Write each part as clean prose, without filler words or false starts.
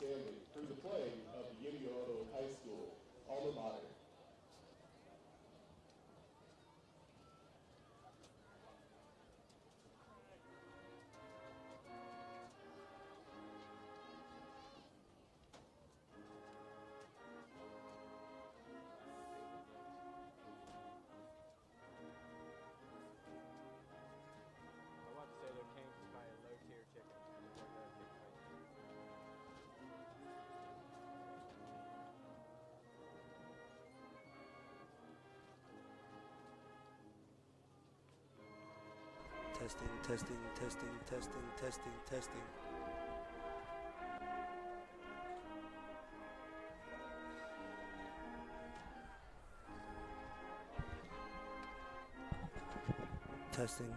family through the play of the Unioto High School alma mater. I want to say they're Kansas by a low-tier chicken. Testing, testing, testing, testing, testing, testing. Testing.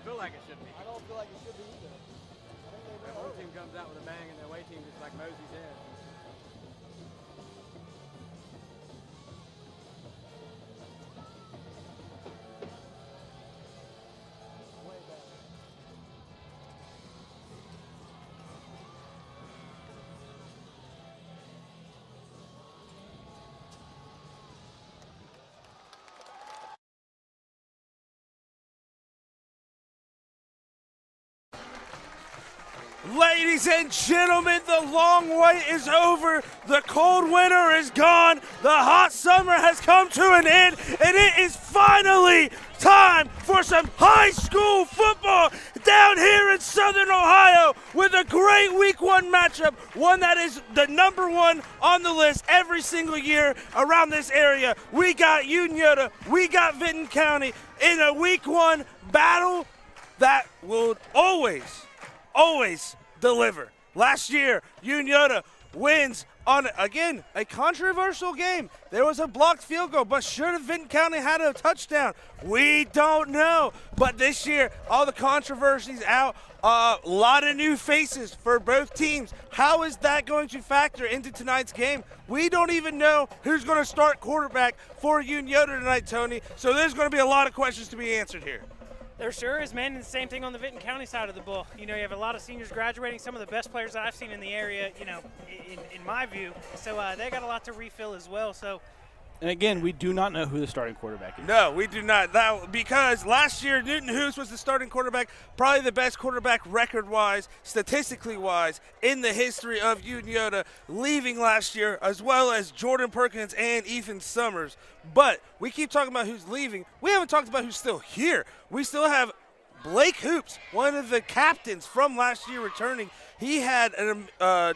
feel like it should be. I don't feel like it should be either. I think they If one team comes out with a bang and the away team just like moseys in. way back. Ladies and gentlemen, the long wait is over. The cold winter is gone. The hot summer has come to an end, and it is finally time for some high school football down here in Southern Ohio with a great Week 1 matchup, one that is the number one on the list every single year around this area. We got Unioto, we got Vinton County in a Week 1 battle that will always deliver. Last year, Unioto wins on, again, a controversial game. There was a blocked field goal, but should have Vinton County had a touchdown? We don't know. But this year, all the controversies out, a lot of new faces for both teams. How is that going to factor into tonight's game? We don't even know who's going to start quarterback for Unioto tonight, Tony. So there's going to be a lot of questions to be answered here. There sure is, man, and the same thing on the Vinton County side of the ball. You know, you have a lot of seniors graduating, some of the best players that I've seen in the area, you know, in my view. So they got a lot to refill as well. So, and again, we do not know who the starting quarterback is. No, we do not. Because last year, Newton Hoos was the starting quarterback, probably the best quarterback record-wise, statistically-wise, in the history of Unioto, leaving last year, as well as Jordan Perkins and Ethan Summers. But we keep talking about who's leaving. We haven't talked about who's still here. We still have Blake Hoops, one of the captains from last year, returning. He had a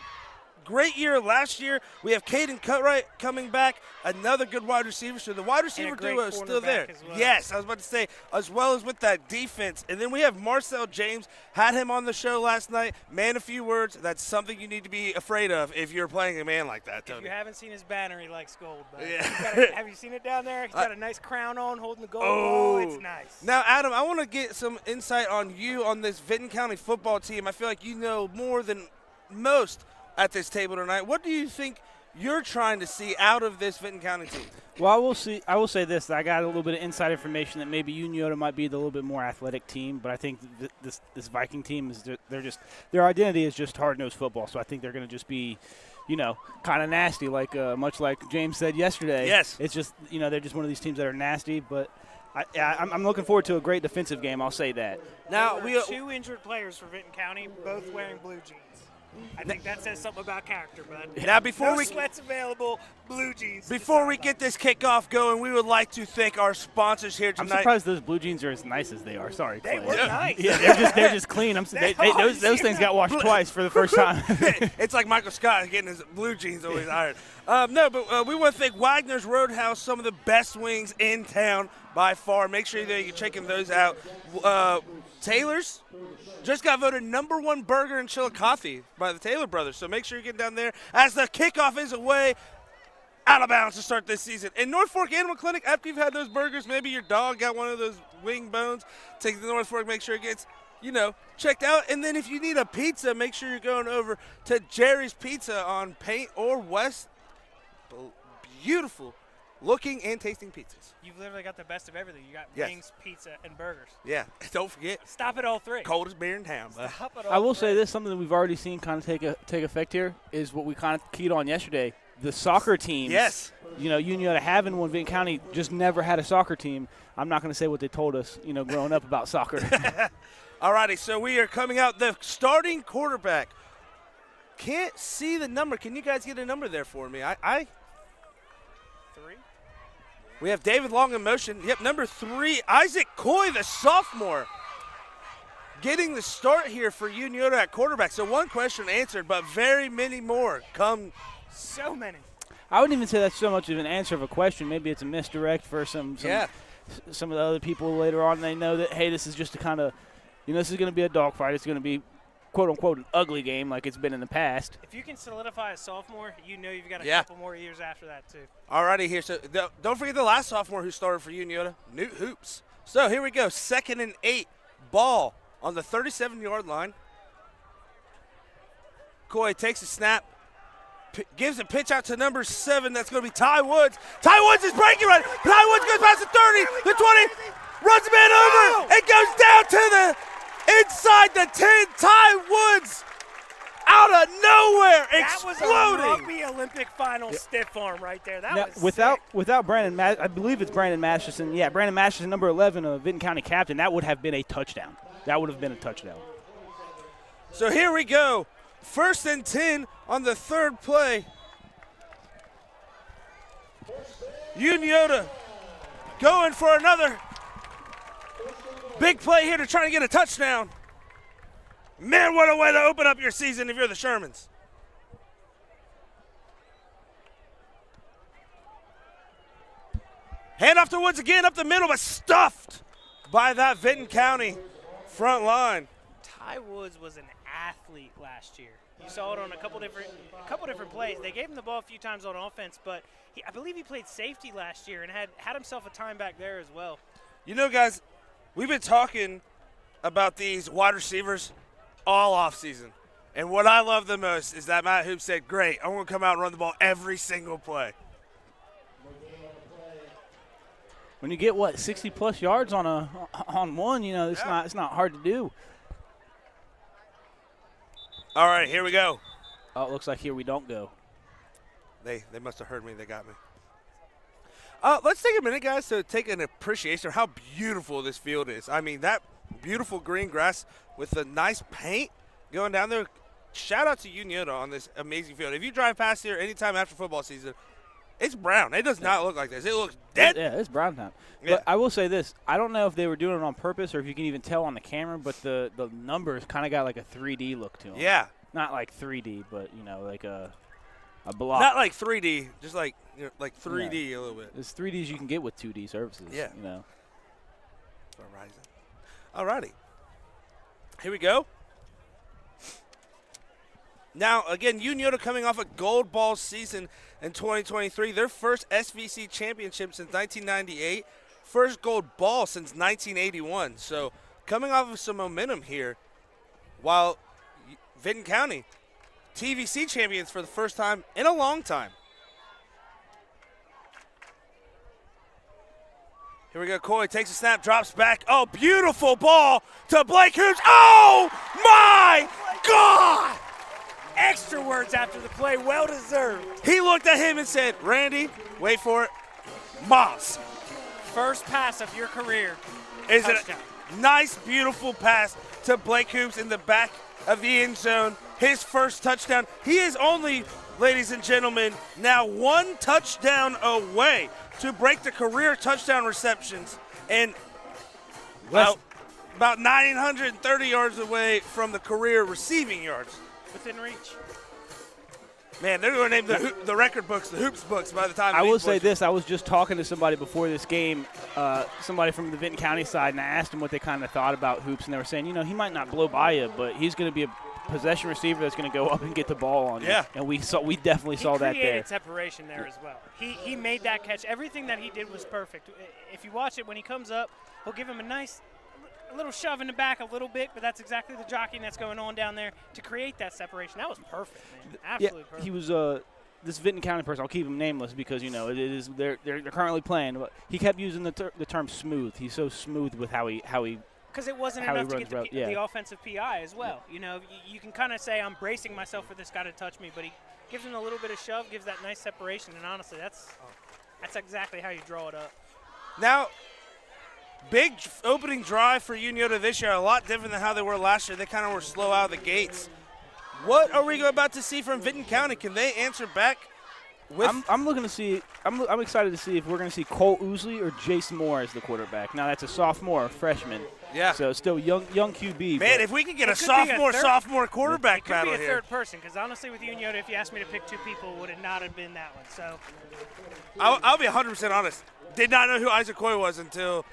great year last year. We have Caden Cutright coming back, another good wide receiver. So the wide receiver duo is still there. Well. Yes, I was about to say, as well as with that defense. And then we have Marcel James, had him on the show last night. Man, a few words. That's something you need to be afraid of if you're playing a man like that, Tony. If you haven't seen his banner, he likes gold. But Yeah. have you seen it down there? He's got a nice crown on, holding the gold Oh. ball. It's nice. Now, Adam, I want to get some insight on you on this Vinton County football team. I feel like you know more than most at this table tonight. What do you think you're trying to see out of this Vinton County team? Well, I will say this. I got a little bit of inside information that maybe Unioto might be the little bit more athletic team, but I think this Viking team is their identity is just hard-nosed football. So I think they're going to just be, you know, kind of nasty, like much like James said yesterday. Yes. It's just, you know, they're just one of these teams that are nasty, but I'm looking forward to a great defensive game. I'll say that. Now, There are two injured players for Vinton County, both wearing blue jeans. I think that says something about character, bud. Now, before no we sweats available, blue jeans. Before we get this kickoff going, we would like to thank our sponsors here I'm tonight. surprised those blue jeans are as nice as they are. Sorry, They Clay. were nice. Yeah, they're just clean. Those things got washed twice for the first time. It's like Michael Scott getting his blue jeans always ironed. We want to thank Wagner's Roadhouse, some of the best wings in town by far. Make sure that you're checking those out. Taylor's just got voted #1 burger in Chillicothe by the Taylor brothers, so make sure you get down there as the kickoff is away. Out of bounds to start this season. In North Fork Animal Clinic, after you've had those burgers, maybe your dog got one of those wing bones, take the North Fork, make sure it gets, you know, checked out. And then if you need a pizza, make sure you're going over to Jerry's Pizza on Paint or West. Beautiful looking and tasting pizzas. You've literally got the best of everything. You got Yes. wings, pizza, and burgers. Yeah, don't forget, Stop at all three. coldest beer in town. Bud. Stop at all I will three. say this: something that we've already seen kind of take effect here is what we kind of keyed on yesterday. The soccer teams. Yes. You know, Unioto having one, Vinton County just never had a soccer team. I'm not going to say what they told us, you know, growing up about soccer. All righty, so we are coming out. The starting quarterback. Can't see the number. Can you guys get a number there for me? 3. We have David Long in motion. Yep, number 3, Isaac Coy, the sophomore, getting the start here for Unioto at quarterback. So one question answered, but very many more come. So many. I wouldn't even say that's so much of an answer of a question. Maybe it's a misdirect for some of the other people later on. They know that, hey, this is just a kind of, you know, this is going to be a dogfight. It's going to be, quote unquote, an ugly game like it's been in the past. If you can solidify a sophomore, you know you've got a Yeah. couple more years after that too. All righty here. So don't forget the last sophomore who started for Unioto, Newt Hoops. So here we go, 2nd and 8 Ball on the 37-yard line. Coy takes a snap, gives a pitch out to number 7. That's going to be Ty Woods. Ty Woods is breaking right. Ty Woods goes past the 30, the 20, runs a man over. It goes down to the inside the 10. Ty Woods out of nowhere, exploding. That was a rugby Olympic final stiff arm right there. That Now, was without Brandon, I believe it's Brandon Masterson. Yeah, Brandon Masterson, number 11, a Vinton County captain. That would have been a touchdown. That would have been a touchdown. So here we go. 1st and 10 on the 3rd play. Unioto going for another big play here to try and get a touchdown. Man, what a way to open up your season if you're the Shermans. Hand off to Woods again, up the middle, but stuffed by that Vinton County front line. Ty Woods was an athlete last year. You saw it on a couple different plays. They gave him the ball a few times on offense, but I believe he played safety last year and had himself a time back there as well. You know, guys, we've been talking about these wide receivers all offseason. And what I love the most is that Matt Hoop said, great, I'm going to come out and run the ball every single play. When you get 60+ yards on one, you know, it's not hard to do. All right, here we go. Oh, it looks like here we don't go. They must have heard me. They got me. Let's take a minute, guys, to take an appreciation of how beautiful this field is. I mean, that beautiful green grass with the nice paint going down there. Shout out to Unioto on this amazing field. If you drive past here anytime after football season, it's brown. It does not look like this. It looks dead. Yeah, it's brown time. Yeah. But I will say this. I don't know if they were doing it on purpose or if you can even tell on the camera, but the numbers kind of got like a 3D look to them. Yeah. Not like 3D, but, you know, like a block. Not like 3D, just like 3D a little bit. It's 3Ds you can get with 2D services. Yeah. You know. All righty. Here we go. Now, again, Unioto coming off a gold ball season in 2023. Their first SVC championship since 1998. First gold ball since 1981. So coming off of some momentum here. While Vinton County, TVC champions for the first time in a long time. Here we go. Coy takes a snap, drops back. Oh, beautiful ball to Blake Hoops. Oh, my God! Extra words after the play, well deserved. He looked at him and said, Randy, wait for it, Moss. First pass of your career. Is Touchdown. it a nice, beautiful pass to Blake Hoops in the back of the end zone. His first touchdown. He is only, ladies and gentlemen, now one touchdown away to break the career touchdown receptions and about 930 yards away from the career receiving yards. Within reach. Man, they're going to name the record books, the Hoops books by the time. I will say this. I was just talking to somebody before this game, somebody from the Vinton County side, and I asked them what they kind of thought about Hoops, and they were saying, you know, he might not blow by you, but he's going to be a possession receiver that's going to go up and get the ball on you. Yeah. And we definitely saw that there. He created separation there as well. He made that catch. Everything that he did was perfect. If you watch it, when he comes up, he'll give him a little shove in the back a little bit, but that's exactly the jockeying that's going on down there to create that separation. That was perfect, man. Absolutely perfect. He was this Vinton County person. I'll keep him nameless because, you know, it is they're currently playing. But he kept using the term smooth. He's so smooth with how he because it wasn't enough to get the offensive PI as well. Yeah. You know, you can kind of say I'm bracing myself for this guy to touch me, but he gives him a little bit of shove, gives that nice separation, and honestly, that's exactly how you draw it up. Now, big opening drive for Unioto this year, a lot different than how they were last year. They kind of were slow out of the gates. What are we about to see from Vinton County? Can they answer back? I'm looking to see. I'm excited to see if we're going to see Cole Ousley or Jason Moore as the quarterback. Now that's a sophomore, a freshman. Yeah. So still young QB. Man, if we could get a sophomore quarterback battle here. It could be a here. third person, because honestly with Unioto, if you asked me to pick two people, it would have not have been that one. So I'll be 100% honest. Did not know who Isaac Coy was until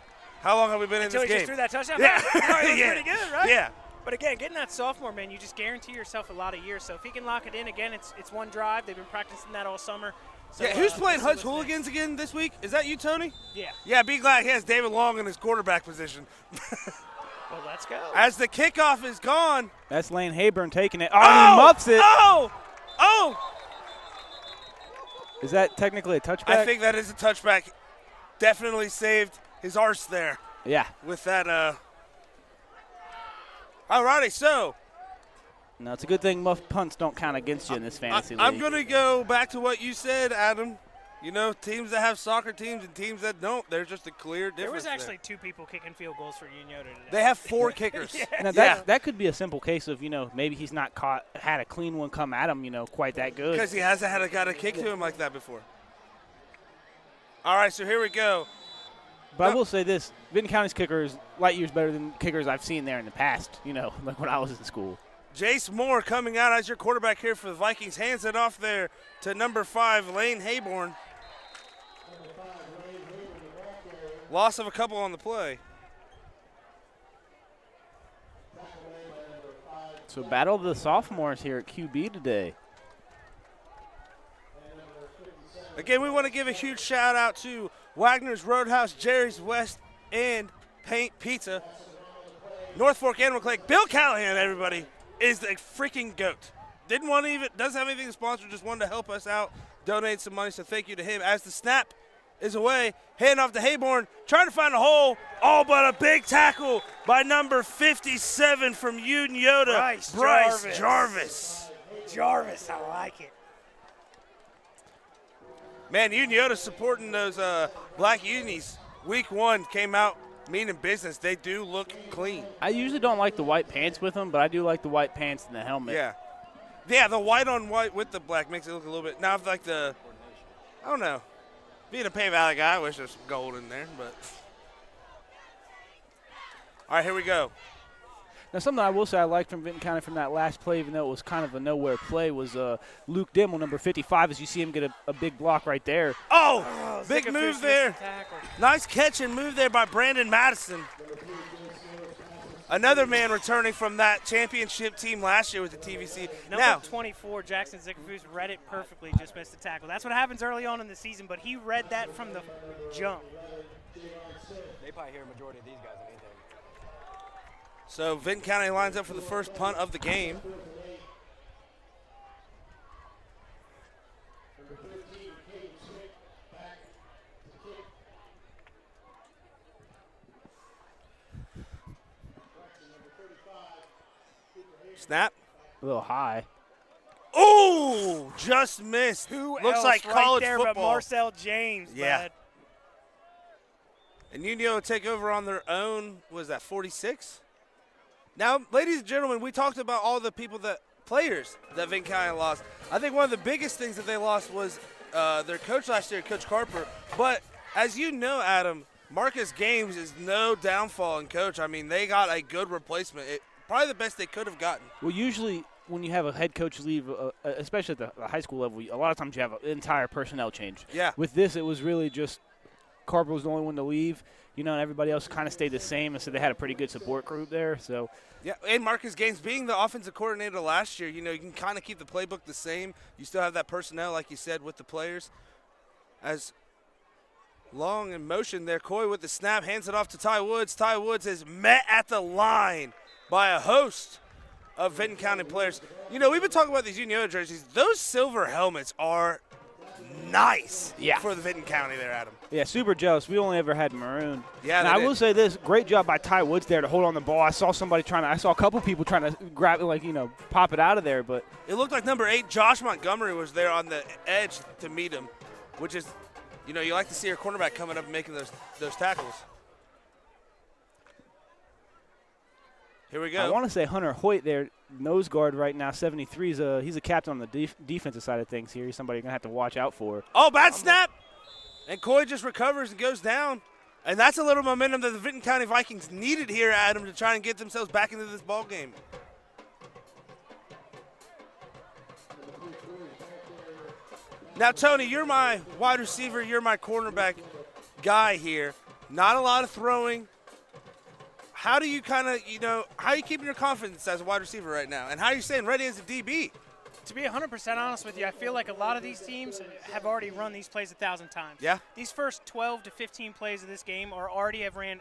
how long have we been in this game? Until he just threw that touchdown. Yeah. It was Yeah. pretty good, right? Yeah. But again, getting that sophomore, man, you just guarantee yourself a lot of years. So if he can lock it in again, it's one drive. They've been practicing that all summer. So, Yeah, who's playing we'll see Hud's what's Hooligans again this week? Is that you, Tony? Yeah. Yeah, be glad he has David Long in his quarterback position. Well, let's go. As the kickoff is gone. That's Lane Hayburn taking it. Oh, he muffs it. Oh! Is that technically a touchback? I think that is a touchback. Definitely saved his arse there Yeah. with that. Alrighty, so. No, it's a good thing muff punts don't count against you in this fantasy league. I'm going to go back to what you said, Adam. You know, teams that have soccer teams and teams that don't, there's just a clear difference. There was actually there. 2 people kicking field goals for Unioto today. They have 4 kickers. Now that could be a simple case of, maybe he's not had a clean one come at him, quite that good. Because he hasn't had a guy to kick to him like that before. All right, so here we go. But I will say this, Vinton County's kicker is light years better than kickers I've seen there in the past, like when I was in school. Jace Moore coming out as your quarterback here for the Vikings. Hands it off there to number 5, Lane Hayborn. Loss of a couple on the play. So battle of the sophomores here at QB today. Again, we want to give a huge shout out to Wagner's Roadhouse, Jerry's West End Paint Pizza, North Fork Animal Clinic. Bill Callahan, everybody, is the freaking GOAT. Doesn't have anything to sponsor, just wanted to help us out, donate some money, so thank you to him. As the snap is away, hand off to Hayborn, trying to find a hole, all but a big tackle by number 57 from Unioto, Bryce Jarvis. Jarvis, I like it. Man, Unioto supporting those black unis. Week 1 came out meaning business. They do look clean. I usually don't like the white pants with them, but I do like the white pants and the helmet. Yeah, the white on white with the black makes it look a little bit. Now, I don't know. Being a Pay Valley guy, I wish there was some gold in there, but. All right, here we go. Now, something I will say I liked from Vinton County from that last play, even though it was kind of a nowhere play, was Luke Dimmel, number 55, as you see him get a big block right there. Oh big move there. Nice catch and move there by Brandon Madison. Another man returning from that championship team last year with the TVC. Number 24, Jackson Zickerfus, read it perfectly, just missed the tackle. That's what happens early on in the season, but he read that from the jump. They probably hear a majority of these guys in anything. So Vinton County lines up for the first punt of the game. Snap. A little high. Oh, just missed. Who Looks else like right college there football. but Marcel James, Yeah. bud. And Unio take over on their own, was that 46? Now, ladies and gentlemen, we talked about all the players that Vinton County lost. I think one of the biggest things that they lost was their coach last year, Coach Carper. But as you know, Adam, Marcus Games is no downfall in coach. I mean, they got a good replacement. Probably the best they could have gotten. Well, usually when you have a head coach leave, especially at the high school level, a lot of times you have an entire personnel change. Yeah. With this, it was really just Carper was the only one to leave, and everybody else kind of stayed the same, and so they had a pretty good support group there. So. Yeah, and Marcus Gaines being the offensive coordinator last year, you can kind of keep the playbook the same. You still have that personnel, like you said, with the players. As long in motion there, Coy with the snap, hands it off to Ty Woods. Ty Woods is met at the line by a host of Vinton County players. We've been talking about these Unioto jerseys. Those silver helmets are nice for the Vinton County there, Adam. Yeah, super jealous. We only ever had maroon. Yeah, now, I will say this, great job by Ty Woods there to hold on the ball. I saw a couple people trying to grab it, pop it out of there. But it looked like number 8, Josh Montgomery, was there on the edge to meet him, which is, you like to see your cornerback coming up and making those tackles. Here we go. I want to say Hunter Hoyt there, nose guard right now, 73. He's a captain on the defensive side of things here. He's somebody you're going to have to watch out for. Oh, bad snap. And Coy just recovers and goes down. And that's a little momentum that the Vinton County Vikings needed here, Adam, to try and get themselves back into this ball game. Now, Tony, you're my wide receiver. You're my cornerback guy here. Not a lot of throwing. How do you how are you keeping your confidence as a wide receiver right now? And how are you staying ready as a DB? To be 100% honest with you, I feel like a lot of these teams have already run these plays 1,000 times. Yeah. These first 12 to 15 plays of this game already have ran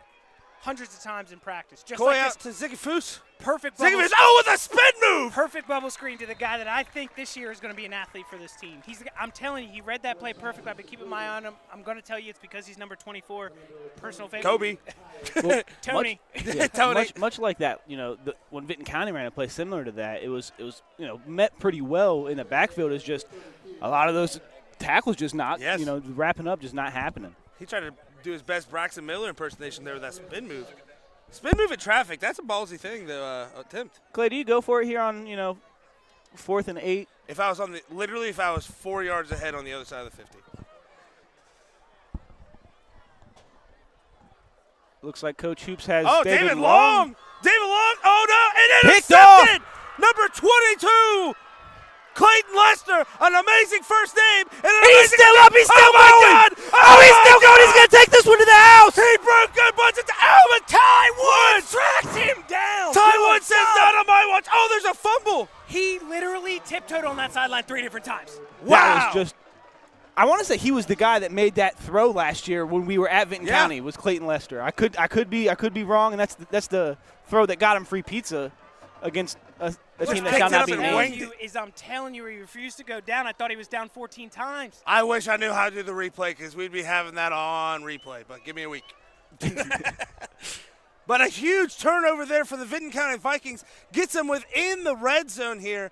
hundreds of times in practice. Just Going like out this to Ziggy Foose. perfect bubble, Oh, with a spin move! perfect bubble screen to the guy that I think this year is going to be an athlete for this team. I'm telling you, he read that play perfectly. I've been keeping my eye on him. I'm going to tell you it's because he's number 24. Personal favorite. Kobe. Well, Tony. Tony. Much like that, when Vinton County ran a play similar to that, it was met pretty well in the backfield. Is just a lot of those tackles just not wrapping up, just not happening. He tried to do his best Braxton Miller impersonation there with that spin move. Spin move in traffic, that's a ballsy thing to attempt. Clay, do you go for it here on 4th and 8? If I was if I was 4 yards ahead on the other side of the 50. Looks like Coach Hoops has David Long. David Long. Oh, no. And Picked intercepted. Number 22. Clayton Lester. An amazing first name. And He's still up. He's still my going. God. Oh, he's still going. He's going to take this one to the house. He broke good bunches. Oh, and Ty Woods. Tracked him down. Ty Woods says not on my watch. Oh, there's a fumble. He literally tiptoed on that sideline 3 different times. Wow. That was just – I want to say he was the guy that made that throw last year when we were at Vinton County was Clayton Lester. I could be wrong, and that's the throw that got him free pizza against a team that shall not be named. I'm telling you, he refused to go down. I thought he was down 14 times. I wish I knew how to do the replay because we'd be having that on replay, but give me a week. But a huge turnover there for the Vinton County Vikings gets them within the red zone here.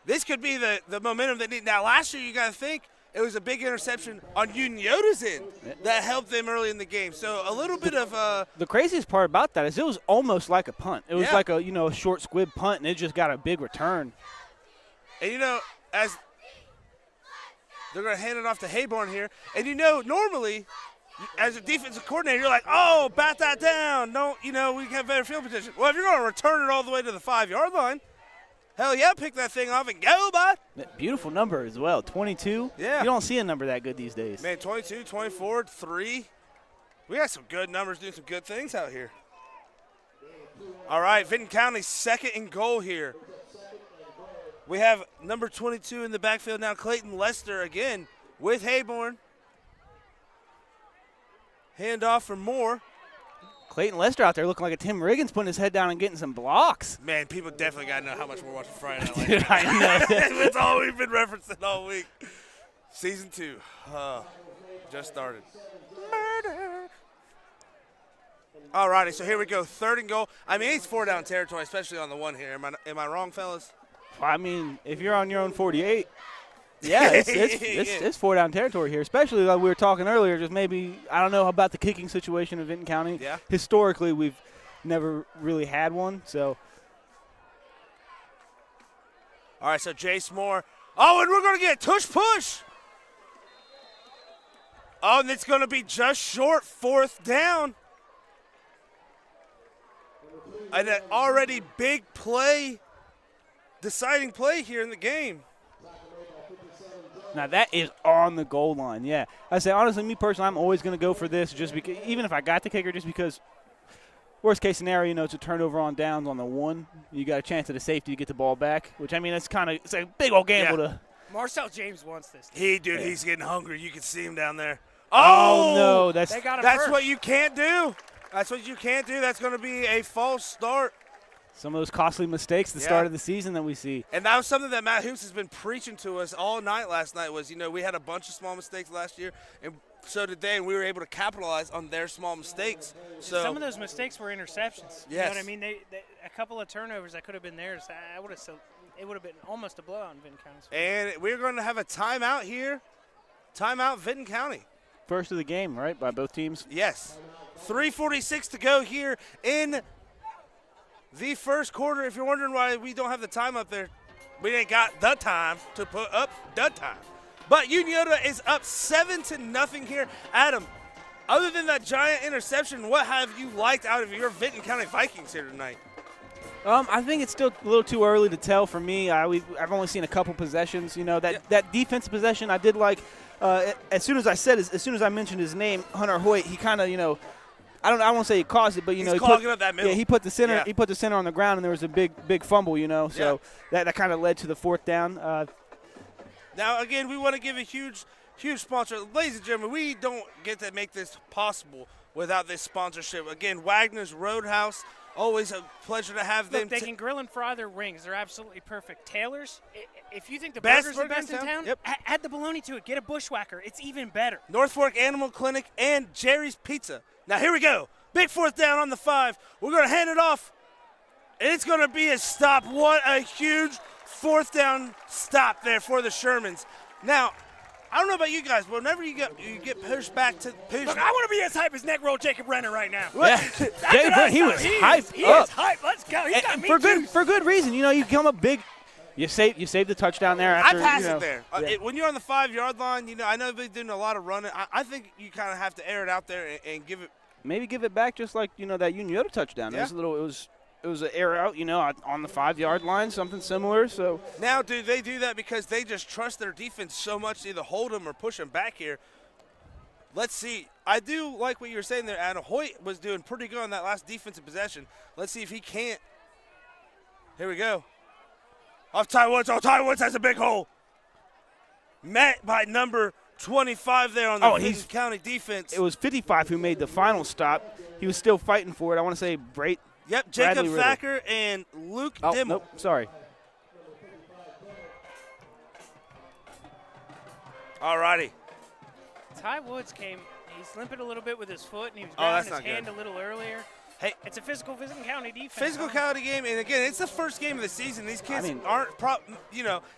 This could be the momentum they need. Now, last year, you got to think, it was a big interception on Unioto's end that helped them early in the game. So a little bit of the craziest part about that is it was almost like a punt. It was like a short squib punt, and it just got a big return. And as they're going to hand it off to Hayborn here, and normally as a defensive coordinator, you're like, oh, bat that down. Don't we have better field position. Well, if you're going to return it all the way to the 5-yard line, hell yeah, pick that thing off and go, bud. Beautiful number as well, 22. Yeah. You don't see a number that good these days. Man, 22, 24, 3. We got some good numbers doing some good things out here. All right, Vinton County 2nd and goal here. We have number 22 in the backfield now, Clayton Lester again with Hayborn. Handoff for Moore. Clayton Lester out there looking like a Tim Riggins, putting his head down and getting some blocks. Man, people definitely got to know how much we're watching Friday Night Dude, I know. That's all we've been referencing all week. Season 2 just started. Murder. All righty, so here we go. 3rd and goal. I mean, it's 4-down territory, especially on the one here. Am I wrong, fellas? I mean, if you're on your own 48, yeah, it's 4-down territory here, especially like we were talking earlier, just maybe, I don't know about the kicking situation in Vinton County. Yeah. Historically, we've never really had one, so. All right, so Jace Moore. Oh, and we're going to get tush-push. Oh, and it's going to be just short, 4th down. And an already big play, deciding play here in the game. Now, that is on the goal line, yeah. I say, honestly, me personally, I'm always going to go for this just because, even if I got the kicker, just because worst case scenario, it's a turnover on downs on the 1. You got a chance at a safety to get the ball back, which, I mean, it's a big old gamble to. Marcel James wants this. He's getting hungry. You can see him down there. Oh no, that's what you can't do. That's what you can't do. That's going to be a false start. Some of those costly mistakes at the start of the season that we see. And that was something that Matt Hoops has been preaching to us all night last night was, we had a bunch of small mistakes last year, and so did they, and we were able to capitalize on their small mistakes. So some of those mistakes were interceptions. Yes. You know what I mean? They a couple of turnovers that could have been theirs. It would have been almost a blowout in Vinton County. And we're going to have a timeout here. Timeout, Vinton County. First of the game, right, by both teams? Yes. 3:46 to go here in the first quarter. If you're wondering why we don't have the time up there, we ain't got the time to put up the time. But Unioto is up 7-0 here. Adam, other than that giant interception, what have you liked out of your Vinton County Vikings here tonight? I think it's still a little too early to tell for me. I've only seen a couple possessions. That defensive possession I did like. As soon as I mentioned his name, Hunter Hoyt, he kind of I won't say he caused it, but he's clogging up that middle. Yeah, he put the center. Yeah. He put the center on the ground, and there was a big fumble. So that kind of led to the 4th down. Now again, we want to give a huge sponsor, ladies and gentlemen. We don't get to make this possible without this sponsorship. Again, Wagner's Roadhouse, always a pleasure to have them. Look, they can grill and fry their wings. They're absolutely perfect. Taylor's, if you think the Best burger's the burger best in in town? town, Yep. add the bologna to it. Get a Bushwhacker. It's even better. North Fork Animal Clinic and Jerry's Pizza. Now here we go. Big fourth down on the 5. We're going to hand it off, and it's going to be a stop. What a huge fourth down stop there for the Shermans. Now, I don't know about you guys, but whenever you get pushed back to push. Look, I want to be as hype as neck roll Jacob Renner right now. Yeah. Jacob Renner, he was hyped He up. is hype. Let's go. He's got And me for good reason. You know, you come up big. You save the touchdown there. After, I pass you know, it there. When you're on the 5-yard line, you know, I know they're doing a lot of running. I think you kind of have to air it out there and give it. Maybe give it back just like, you know, that Unioto touchdown. Yeah. It was an air out, you know, on the 5-yard line, something similar. So Now, do they do that because they just trust their defense so much to either hold them or push them back here? Let's see. I do like what you were saying there, Adam. Hoyt was doing pretty good on that last defensive possession. Let's see if he can't. Here we go. Off Ty Woods. Oh, Ty Woods has a big hole. Met by number 25 there on the Vinton County defense. it was 55 who made the final stop. He was still fighting for it. I want to say Yep, Jacob Bradley Riddle. Thacker and Luke Oh, Dimmel. nope, sorry. All righty. Ty Woods he's limping a little bit with his foot, and he was Oh, grabbing that's his not hand good. a little earlier. Hey, It's a physical Vinton County defense. physical county game, and again, it's the first game of the season. These kids I mean- aren't,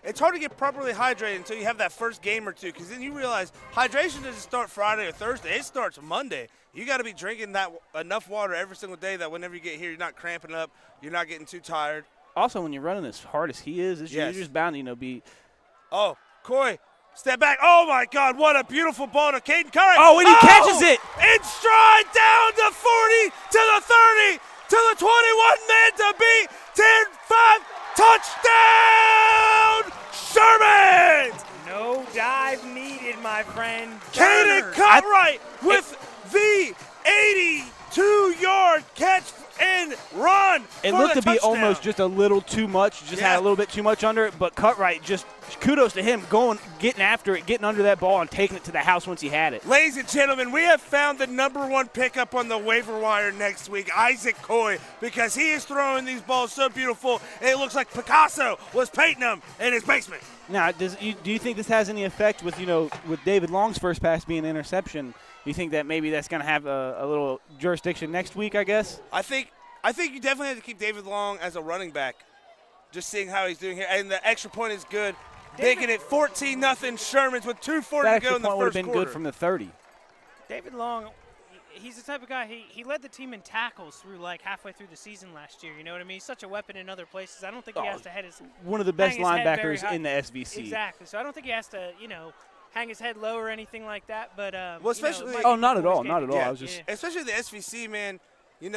it's hard to get properly hydrated until you have that first game or two, because then you realize hydration doesn't start Friday or Thursday. It starts Monday. You got to be drinking enough water every single day that whenever you get here, you're not cramping up, you're not getting too tired. Also, when you're running as hard as he is, Yes. you're just bound to, you know, be. Oh, Coy, step back. Oh, my God, what a beautiful ball to Caden Curry. Oh, and he catches it. In stride down to 40, to the 30, to the 21, man to beat. 10-5, touchdown, Sherman! No dive needed, my friend. Caden Cartwright with the 82-yard catch and run. It for looked the to be touchdown. almost just a little too much. Just had Yeah. a little bit too much under it. But Cutright, just kudos to him getting after it, getting under that ball, and taking it to the house once he had it. Ladies and gentlemen, we have found the #1 pickup on the waiver wire next week, Isaac Coy, because he is throwing these balls so beautiful, it looks like Picasso was painting them in his basement. Now, do you think this has any effect with with David Long's first pass being an interception? Do you think that maybe that's going to have a little jurisdiction next week, I guess? I think you definitely have to keep David Long as a running back, just seeing how he's doing here. And the extra point is good. Making it 14-0 Shermans with 2:40 That to go extra in the point would have first been quarter. good from the 30. David Long, he's the type of guy, he led the team in tackles through like halfway through the season last year. You know what I mean? He's such a weapon in other places. I don't think he has to head his One of the best hang his head very linebackers high. in the SVC. Exactly. So I don't think he has to, hang his head low or anything like that. But especially- Oh, not at all, not at all. Yeah. I was just Especially the SVC, man. You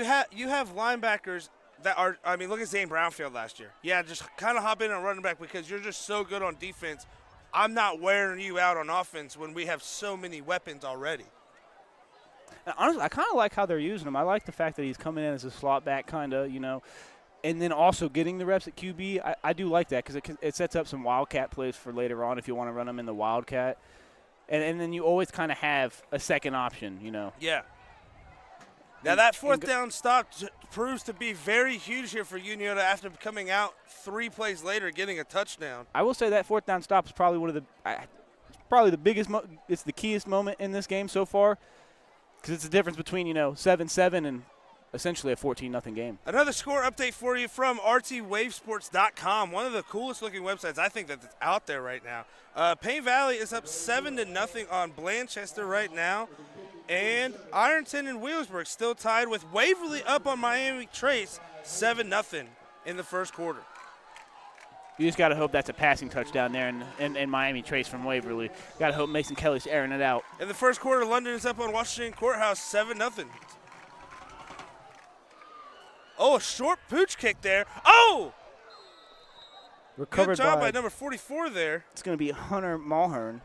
have linebackers that are. I mean, look at Zane Brownfield last year. Yeah, just kind of hop in on running back because you're just so good on defense. I'm not wearing you out on offense when we have so many weapons already. And honestly, I kind of like how they're using him. I like the fact that he's coming in as a slot back, kind of, and then also getting the reps at QB. I do like that because it sets up some Wildcat plays for later on if you want to run them in the Wildcat. And then you always kind of have a second option, Yeah. Now that fourth down stop proves to be very huge here for Unioto after coming out 3 plays later, getting a touchdown. I will say that fourth down stop is probably one of the biggest. It's the keyest moment in this game so far because it's the difference between 7-7 and essentially a 14-0 game. Another score update for you from rtwavesports.com, one of the coolest looking websites I think that's out there right now. Payne Valley is up 7-0 on Blanchester right now. And Ironton and Wheelsburg still tied with Waverly up on Miami Trace 7-0 in the first quarter. You just got to hope that's a passing touchdown there in Miami Trace from Waverly. Got to hope Mason Kelly's airing it out. In the first quarter, London is up on Washington Courthouse 7-0. Oh, a short pooch kick there. Oh! Recovered Good job by number 44 there. It's going to be Hunter Mulhern.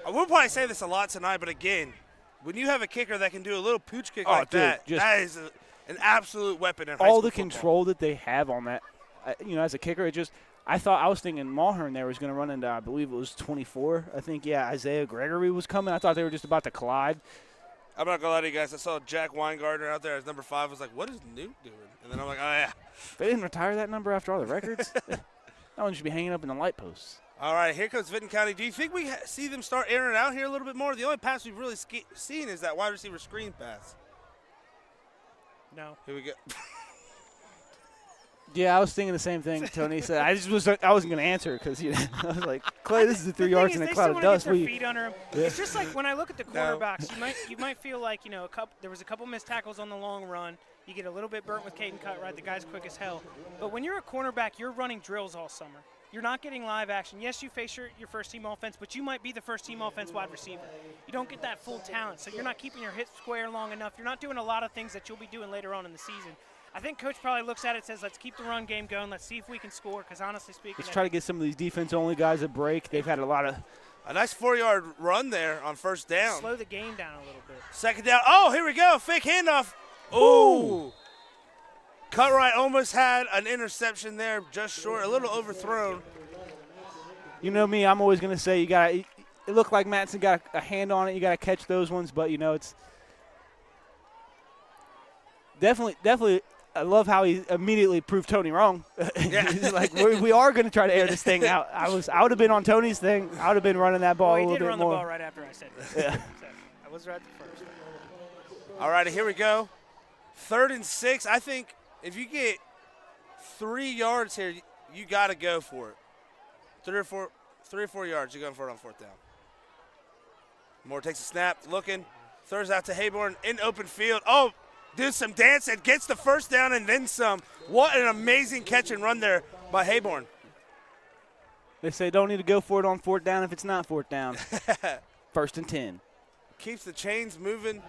I will probably say this a lot tonight, but again, when you have a kicker that can do a little pooch kick Oh, like dude, that, just that is an absolute weapon in high All school the football. control that they have on that, as a kicker, I was thinking Mulhern there was going to run into, I believe it was 24. I think, yeah, Isaiah Gregory was coming. I thought they were just about to collide. I'm not going to lie to you guys. I saw Jack Weingartner out there as number 5. I was like, what is Newt doing? And then I'm like, oh, yeah. They didn't retire that number after all the records? That one should be hanging up in the light posts. All right, here comes Vinton County. Do you think we see them start airing it out here a little bit more? The only pass we've really seen is that wide receiver screen pass. No. Here we go. Yeah, I was thinking the same thing Tony said. I wasn't going to answer because I was like, Clay, this is the 3 yards in a cloud of dust. Get their feet under him. It's just like when I look at the quarterbacks, you might feel like there was a couple missed tackles on the long run. You get a little bit burnt with Caden Cutright. The guy's quick as hell. But when you're a cornerback, you're running drills all summer. You're not getting live action. Yes, you face your first-team offense, but you might be the first-team offense wide receiver. You don't get that full talent, so you're not keeping your hips square long enough. You're not doing a lot of things that you'll be doing later on in the season. I think Coach probably looks at it and says, let's keep the run game going. Let's see if we can score, because honestly speaking, let's try to get some of these defense-only guys a break. They've had a lot of – a nice 4-yard run there on first down. Slow the game down a little bit. Second down. Oh, here we go. Fake handoff. Ooh. Cutright almost had an interception there, just short, a little overthrown. You know me, I'm always going to say it looked like Mattson got a hand on it. You got to catch those ones, but, it's definitely I love how he immediately proved Tony wrong. Yeah. He's like, we are going to try to air this thing out. I would have been on Tony's thing. I would have been running that ball a little bit more. He did run the ball right after I said that. Yeah. So I was right the first. All right, here we go. 3rd and 6. I think if you get 3 yards here, you got to go for it. 3 or 4 yards, you're going for it on 4th down. Moore takes a snap, looking, throws out to Hayborn in open field. Oh, do some dance and gets the first down and then some. What an amazing catch and run there by Hayborn. They say don't need to go for it on 4th down if it's not 4th down. 1st and 10. Keeps the chains moving.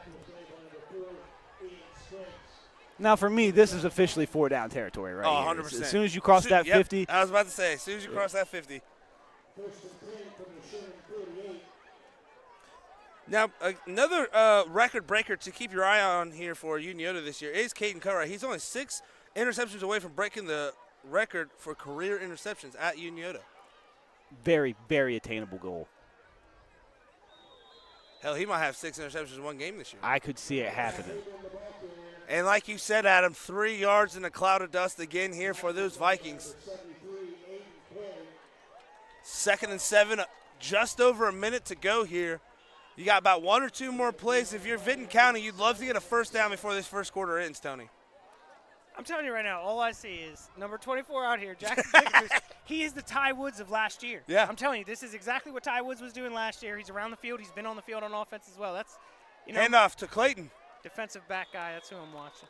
Now, for me, this is officially 4-down territory right here. 100%. As soon as you cross that 50. I was about to say, as soon as you cross that 50. Now, another record breaker to keep your eye on here for Unioto this year is Caden Cutright. He's only 6 interceptions away from breaking the record for career interceptions at Unioto. Very, very attainable goal. Hell, he might have 6 interceptions in one game this year. I could see it happening. And like you said, Adam, 3 yards in a cloud of dust again here for those Vikings. 2nd and 7, just over a minute to go here. You got about 1 or 2 more plays. If you're Vinton County, you'd love to get a first down before this first quarter ends, Tony. I'm telling you right now, all I see is number 24 out here, Jackson Dickerson. He is the Ty Woods of last year. Yeah. I'm telling you, this is exactly what Ty Woods was doing last year. He's around the field. He's been on the field on offense as well. That's, handoff to Clayton. Defensive back guy, that's who I'm watching.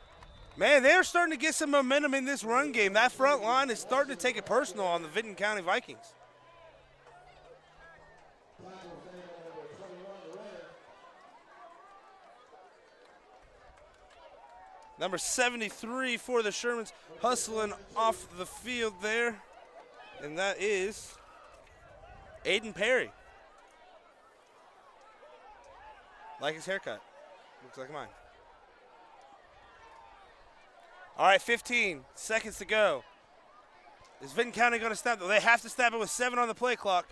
Man, they're starting to get some momentum in this run game. That front line is starting to take it personal on the Vinton County Vikings. Number 73 for the Shermans hustling off the field there. And that is Aiden Perry. Like his haircut. Looks like mine. All right, 15 seconds to go. Is Vinton County going to snap it? They have to snap it with 7 on the play clock.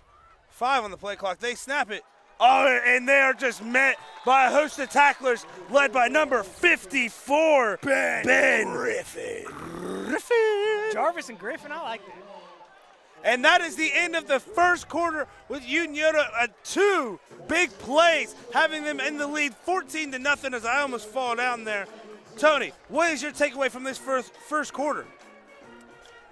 5 on the play clock. They snap it. Oh, and they are just met by a host of tacklers led by number 54, Ben Griffin. Jarvis and Griffin, I like that. And that is the end of the first quarter with Unioto 2 big plays, having them in the lead 14-0 as I almost fall down there. Tony, what is your takeaway from this first quarter?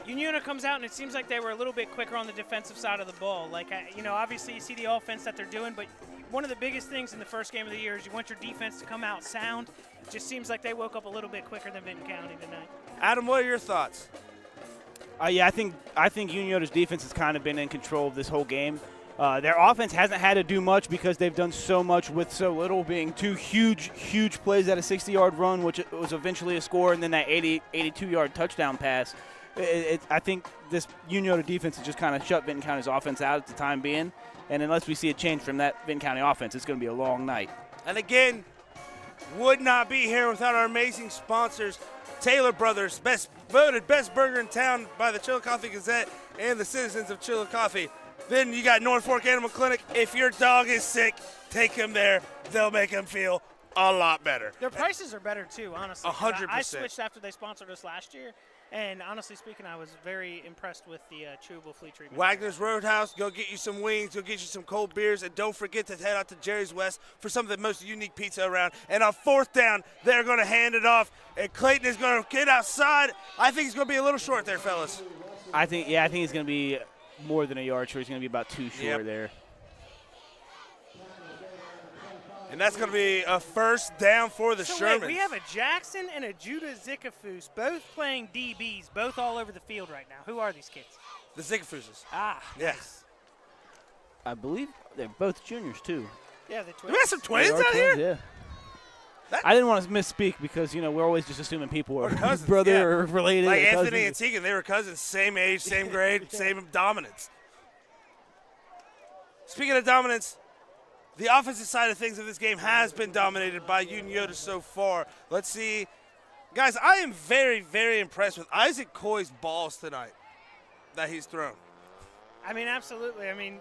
Unioto comes out, and it seems like they were a little bit quicker on the defensive side of the ball. Like, obviously you see the offense that they're doing, but one of the biggest things in the first game of the year is you want your defense to come out sound. It just seems like they woke up a little bit quicker than Vinton County tonight. Adam, what are your thoughts? Yeah, I think Unioto's defense has kind of been in control of this whole game. Their offense hasn't had to do much because they've done so much with so little, being 2 huge plays at a 60-yard run, which was eventually a score, and then that 82-yard touchdown pass. I think this Unioto defense has just kind of shut Vinton County's offense out at the time being, and unless we see a change from that Vinton County offense, it's going to be a long night. And again, would not be here without our amazing sponsors, Taylor Brothers, voted best burger in town by the Chillicothe Gazette, and the citizens of Chillicothe. Then you got North Fork Animal Clinic. If your dog is sick, take him there. They'll make him feel a lot better. Their prices are better too, honestly. 100%. I switched after they sponsored us last year, and honestly speaking, I was very impressed with the chewable flea treatment. Wagner's Roadhouse, go get you some wings, go get you some cold beers, and don't forget to head out to Jerry's West for some of the most unique pizza around. And on 4th down, they're going to hand it off, and Clayton is going to get outside. I think he's going to be a little short there, fellas. I think he's going to be more than a yard short. He's going to be about 2 short there. And that's going to be a 1st down for the Shermans. Wait, we have a Jackson and a Judah Zickafoos, both playing DBs, both all over the field right now. Who are these kids? The Zickafooses. Ah, Yes. I believe they're both juniors, too. yeah, the Do twins. we have some twins They are out twins, here? Yeah. I didn't want to misspeak because, we're always just assuming people are cousins, brother yeah. or related. Like or Anthony and cousins. Tegan, they were cousins, same age, same grade, same dominance. Speaking of dominance, the offensive side of things of this game has been dominated by Unioto so far. Let's see. Guys, I am very, very impressed with Isaac Coy's balls tonight that he's thrown. I mean, absolutely. I mean,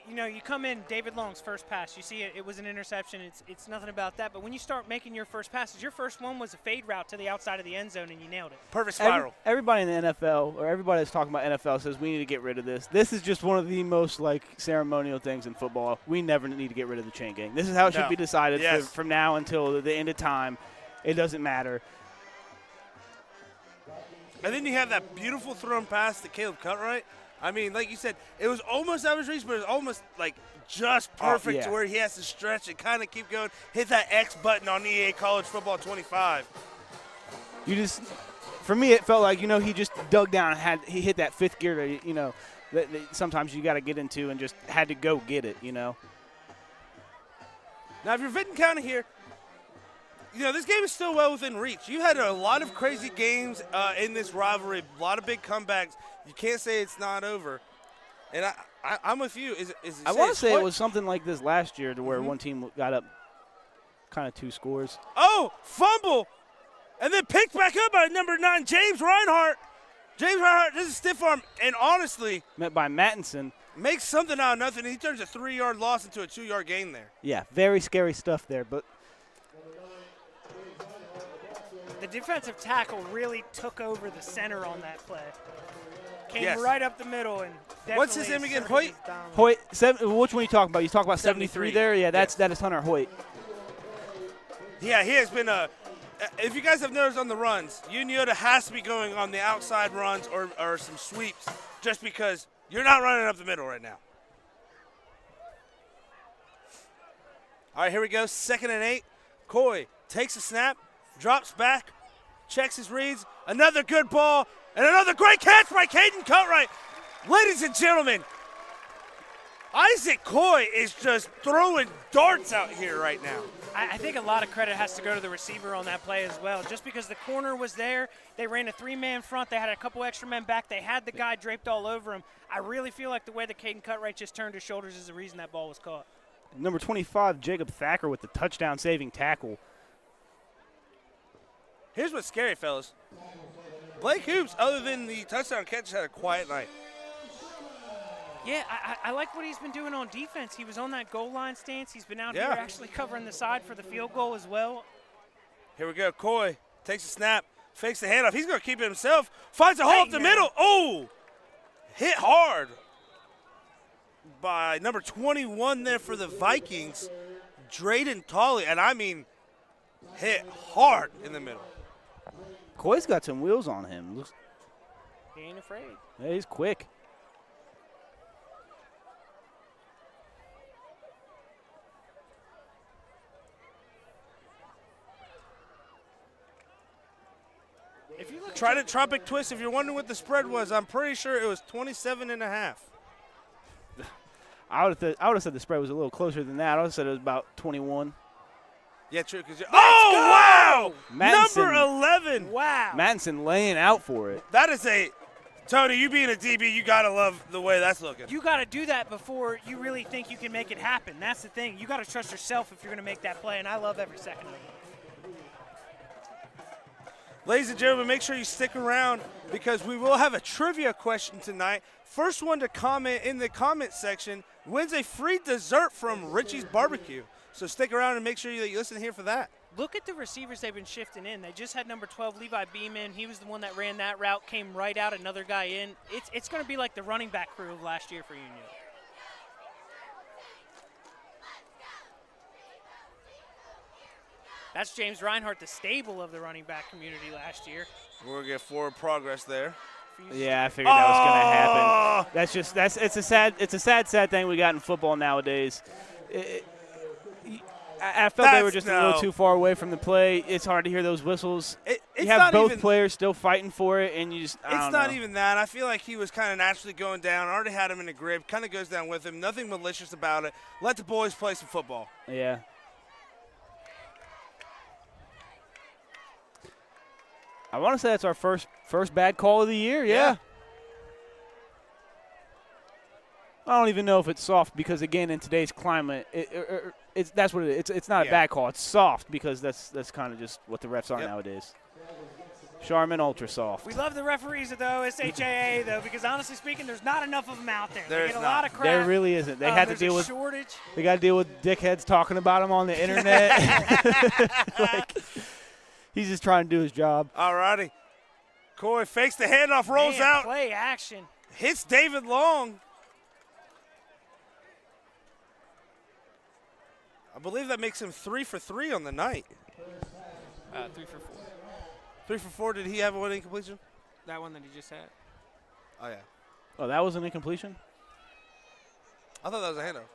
you come in, David Long's first pass, you see it was an interception. It's nothing about that. But when you start making your first passes, your first one was a fade route to the outside of the end zone, and you nailed it. Perfect spiral. Everybody in the NFL, or everybody that's talking about NFL, says we need to get rid of this. This is just one of the most, ceremonial things in football. We never need to get rid of the chain gang. This is how it should be decided from now until the end of time. It doesn't matter. And then you have that beautiful thrown pass to Caleb Cutright. I mean, like you said, it was almost average reach, but it was almost just perfect to where he has to stretch and kind of keep going. Hit that X button on EA College Football 25. For me, it felt like, he just dug down and he hit that 5th gear that sometimes you got to get into and just had to go get it, Now, if you're Vinton County here, this game is still well within reach. You had a lot of crazy games in this rivalry, a lot of big comebacks. You can't say it's not over. And I'm with you. I want to say it was something like this last year to where one team got up kind of 2 scores. Oh, fumble. And then picked back up by number 9, James Reinhardt. James Reinhardt, this is stiff arm. And honestly, met by Mattinson. Makes something out of nothing. He turns a 3-yard loss into a 2-yard gain there. Yeah, very scary stuff there. But the defensive tackle really took over the center on that play. Came Yes. right up the middle and definitely What's his name again? asserted Hoyt? his dominance. Hoyt, which one are you talking about? You talking about 73 there? Yeah, that is Hunter Hoyt. Yeah, he has been if you guys have noticed on the runs, Unioto has to be going on the outside runs or some sweeps just because you're not running up the middle right now. All right, here we go. 2nd and 8. Coy takes a snap, drops back, checks his reads. Another good ball, and another great catch by Caden Cutright. Ladies and gentlemen, Isaac Coy is just throwing darts out here right now. I think a lot of credit has to go to the receiver on that play as well. Just because the corner was there, they ran a 3-man front, they had a couple extra men back, they had the guy draped all over him. I really feel like the way that Caden Cutright just turned his shoulders is the reason that ball was caught. Number 25, Jacob Thacker with the touchdown-saving tackle. Here's what's scary, fellas. Blake Hoops, other than the touchdown catch, had a quiet night. Yeah, I like what he's been doing on defense. He was on that goal line stance. He's been out here actually covering the side for the field goal as well. Here we go. Coy takes a snap, fakes the handoff. He's going to keep it himself. Finds a hole up the middle. Oh! Hit hard by number 21 there for the Vikings, Drayden Tolley. And I mean, hit hard in the middle. Coy's got some wheels on him. He ain't afraid. Yeah, he's quick. If you look Tried a tropic twist. If you're wondering what the spread was, I'm pretty sure it was 27.5. I would have said the spread was a little closer than that. I would have said it was about 21. Yeah, true. Wow! Madison. Number 11. Wow. Mattinson laying out for it. That is Tony, you being a DB, you got to love the way that's looking. You got to do that before you really think you can make it happen. That's the thing. You got to trust yourself if you're going to make that play, and I love every second of it. Ladies and gentlemen, make sure you stick around because we will have a trivia question tonight. First one to comment in the comment section wins a free dessert from Richie's Barbecue. So stick around and make sure that you listen here for that. Look at the receivers they've been shifting in. They just had number 12, Levi Beam in. He was the one that ran that route, came right out, another guy in. It's going to be like the running back crew of last year for Unioto. That's James Reinhardt, the stable of the running back community last year. We're going to get forward progress there. Yeah, I figured that was going to happen. That's just it's a sad thing we got in football nowadays. I felt they were just a little too far away from the play. It's hard to hear those whistles. You have both players still fighting for it, and you just I don't know. It's not even that. I feel like he was kind of naturally going down. Already had him in the grip. Kind of goes down with him. Nothing malicious about it. Let the boys play some football. Yeah. I want to say that's our first bad call of the year. Yeah. I don't even know if it's soft because, again, in today's climate, that's what it is. It's not a bad call. It's soft because that's kind of just what the refs are nowadays. Charmin Ultra Soft. We love the referees at the OSHAA, though, because honestly speaking, there's not enough of them out there. They get a lot of crap. There really isn't. They had to deal with shortage. They got to deal with dickheads talking about them on the internet. He's just trying to do his job. All righty. Coy fakes the handoff, rolls out. Play action. Hits David Long. I believe that makes him 3 for 3 on the night. 3 for 4. 3 for 4. Did he have a winning completion? That one that he just had. Oh, yeah. Oh, that was an incompletion? I thought that was a handoff.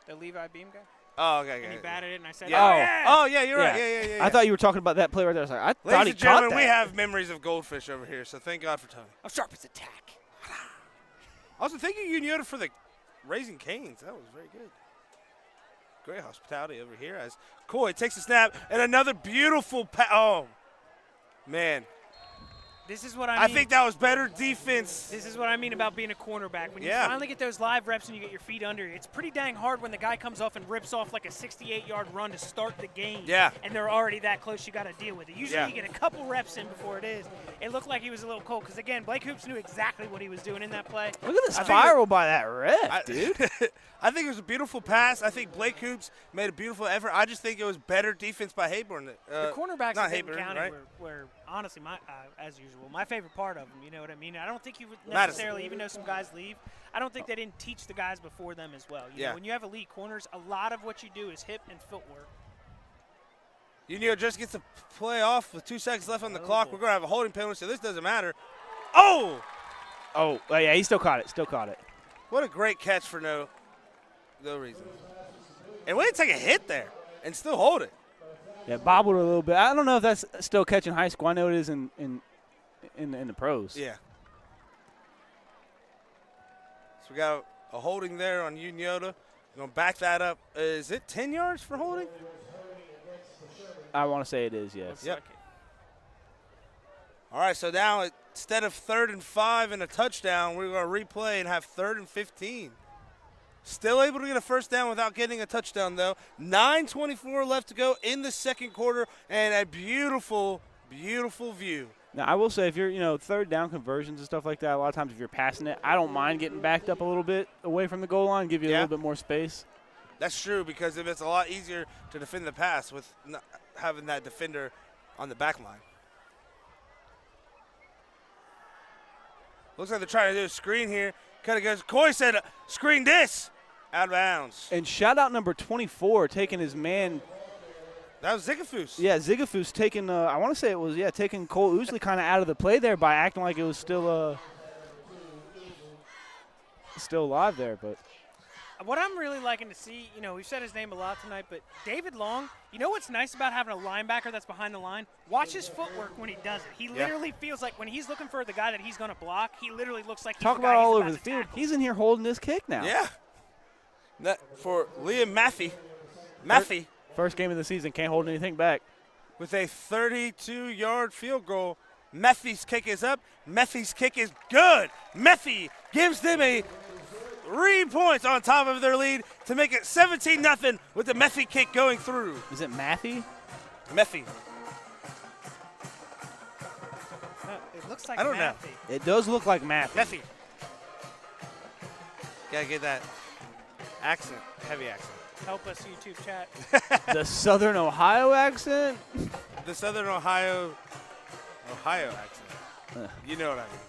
The Levi Beam guy? Oh, okay. And he batted it, and I said, Oh, yeah, you're right. Yeah. I thought you were talking about that play right there. I was like, I thought he caught that. Ladies and gentlemen, we have memories of goldfish over here, so thank God for Tony. I'm sharp as a tack. Also, thank you, Unioto, for the Raising Canes. That was very good. Great hospitality over here as Coy takes a snap and another beautiful oh, man. This is what I mean. I think that was better defense. This is what I mean about being a cornerback. When you finally get those live reps and you get your feet under it, it's pretty dang hard when the guy comes off and rips off like a 68-yard run to start the game. Yeah. And they're already that close, you got to deal with it. Usually you get a couple reps in before it is. It looked like he was a little cold because, again, Blake Hoops knew exactly what he was doing in that play. Look at the spiral by that ref, dude. I think it was a beautiful pass. I think Blake Hoops made a beautiful effort. I just think it was better defense by Hayborn. The cornerbacks not in Vinton Hayborn, County right? were honestly, as usual, my favorite part of them. You know what I mean? I don't think you would necessarily, even though some guys leave, I don't think they didn't teach the guys before them as well. You know, when you have elite corners, a lot of what you do is hip and footwork. Unioto just gets a play off with 2 seconds left on the clock. We're going to have a holding penalty, so this doesn't matter. Oh, yeah, he still caught it. What a great catch for no reason. And way to take a hit there and still hold it. Yeah, bobbled a little bit. I don't know if that's still catching high school. I know it is in the pros. Yeah. So we got a holding there on Unioto. We're going to back that up. Is it 10 yards for holding? I want to say it is, yes. Yep. All right, so now instead of 3rd and 5 and a touchdown, we're going to replay and have 3rd and 15. Still able to get a first down without getting a touchdown, though. 9:24 left to go in the second quarter, and a beautiful, beautiful view. Now, I will say, if you're, third down conversions and stuff like that, a lot of times if you're passing it, I don't mind getting backed up a little bit away from the goal line, give you a little bit more space. That's true, because if it's a lot easier to defend the pass with not having that defender on the back line. Looks like they're trying to do a screen here. Kind of goes, Coy said, screen this. Out of bounds. And shout out number 24 taking his man. That was Zigafus. Yeah, Zigafus taking, I want to say it was, taking Cole Ousley kind of out of the play there by acting like it was still alive there. But what I'm really liking to see, we've said his name a lot tonight, but David Long, what's nice about having a linebacker that's behind the line? Watch his footwork when he does it. He literally feels like when he's looking for the guy that he's going to block, he literally looks like he's talk about all over the field. He's in here holding his kick now. Yeah. That for Liam Mathey. First game of the season, can't hold anything back. With a 32-yard field goal, Methey's kick is up. Methey's kick is good. Methey gives them a 3 points on top of their lead to make it 17-0 with the Methey kick going through. Is it Matthew? Methey. Looks like I don't know. Matthew. It does look like math. Messy. Gotta get that accent, heavy accent. Help us, YouTube chat. The Southern Ohio accent. The Southern Ohio accent. You know what I mean.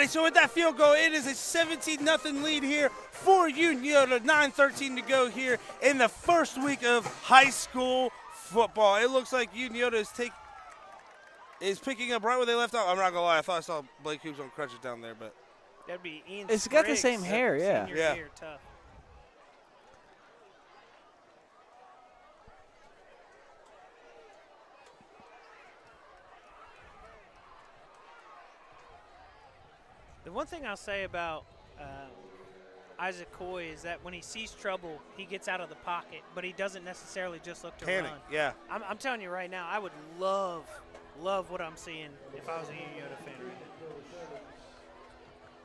Alrighty, so with that field goal, it is a 17-0 lead here for Unioto. 9:13 to go here in the first week of high school football. It looks like Unioto is picking up right where they left off. I'm not gonna lie, I thought I saw Blake Hoops on crutches down there, but That'd be Ian It's got the Spriggs, same hair, yeah. senior Yeah. year, tough. The one thing I'll say about Isaac Coy is that when he sees trouble, he gets out of the pocket, but he doesn't necessarily just look to Panic. run. Yeah. I'm telling you right now, I would love what I'm seeing if I was a Unioto fan right now.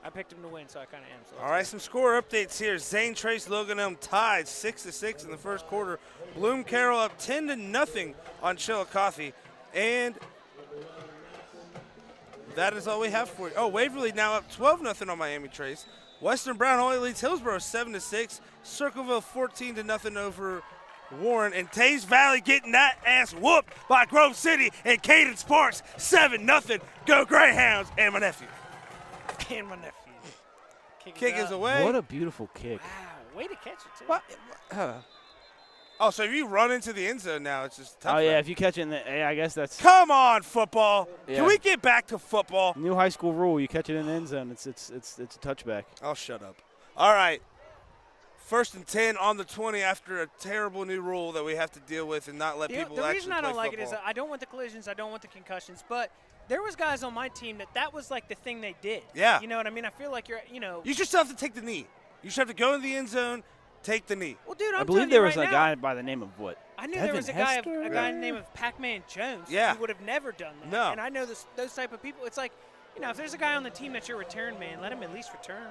I picked him to win, so I kind of am. So all right, some score updates here. Zane Trace Logan Elm tied 6-6 in the first quarter. Bloom Carroll up 10-0 on Chillicothe. And that is all we have for you. Oh, Waverly now up 12-0 on Miami Trace. Western Brown Holy leads Hillsborough 7-6. Circleville 14-0 over Warren. And Tays Valley getting that ass whooped by Grove City and Caden Sparks 7-0. Go Greyhounds and my nephew. and my nephew. Kick is up. away. What a beautiful kick. Wow, way to catch it, too. What? Oh, so if you run into the end zone now, it's just tough. Oh, yeah, right? if you catch it in the – I guess that's Come on, football. Yeah. Can we get back to football? new high school rule. You catch it in the end zone, it's a touchback. I'll shut up. All right. 1st and 10 on the 20 after a terrible new rule that we have to deal with and not let people The actually reason I play don't like it football. is I don't want the collisions, I don't want the concussions, but there was guys on my team that was like the thing they did. Yeah. You know what I mean? I feel like You should still have to take the knee. You should have to go in the end zone, take the knee. well, dude, I'm I believe telling there you was right a now, guy by the name of what? I knew there Devin was a Hester? guy named of Pac-Man Jones Yeah. who would have never done that. No. And I know those type of people. It's like, if there's a guy on the team that's your return man, let him at least return.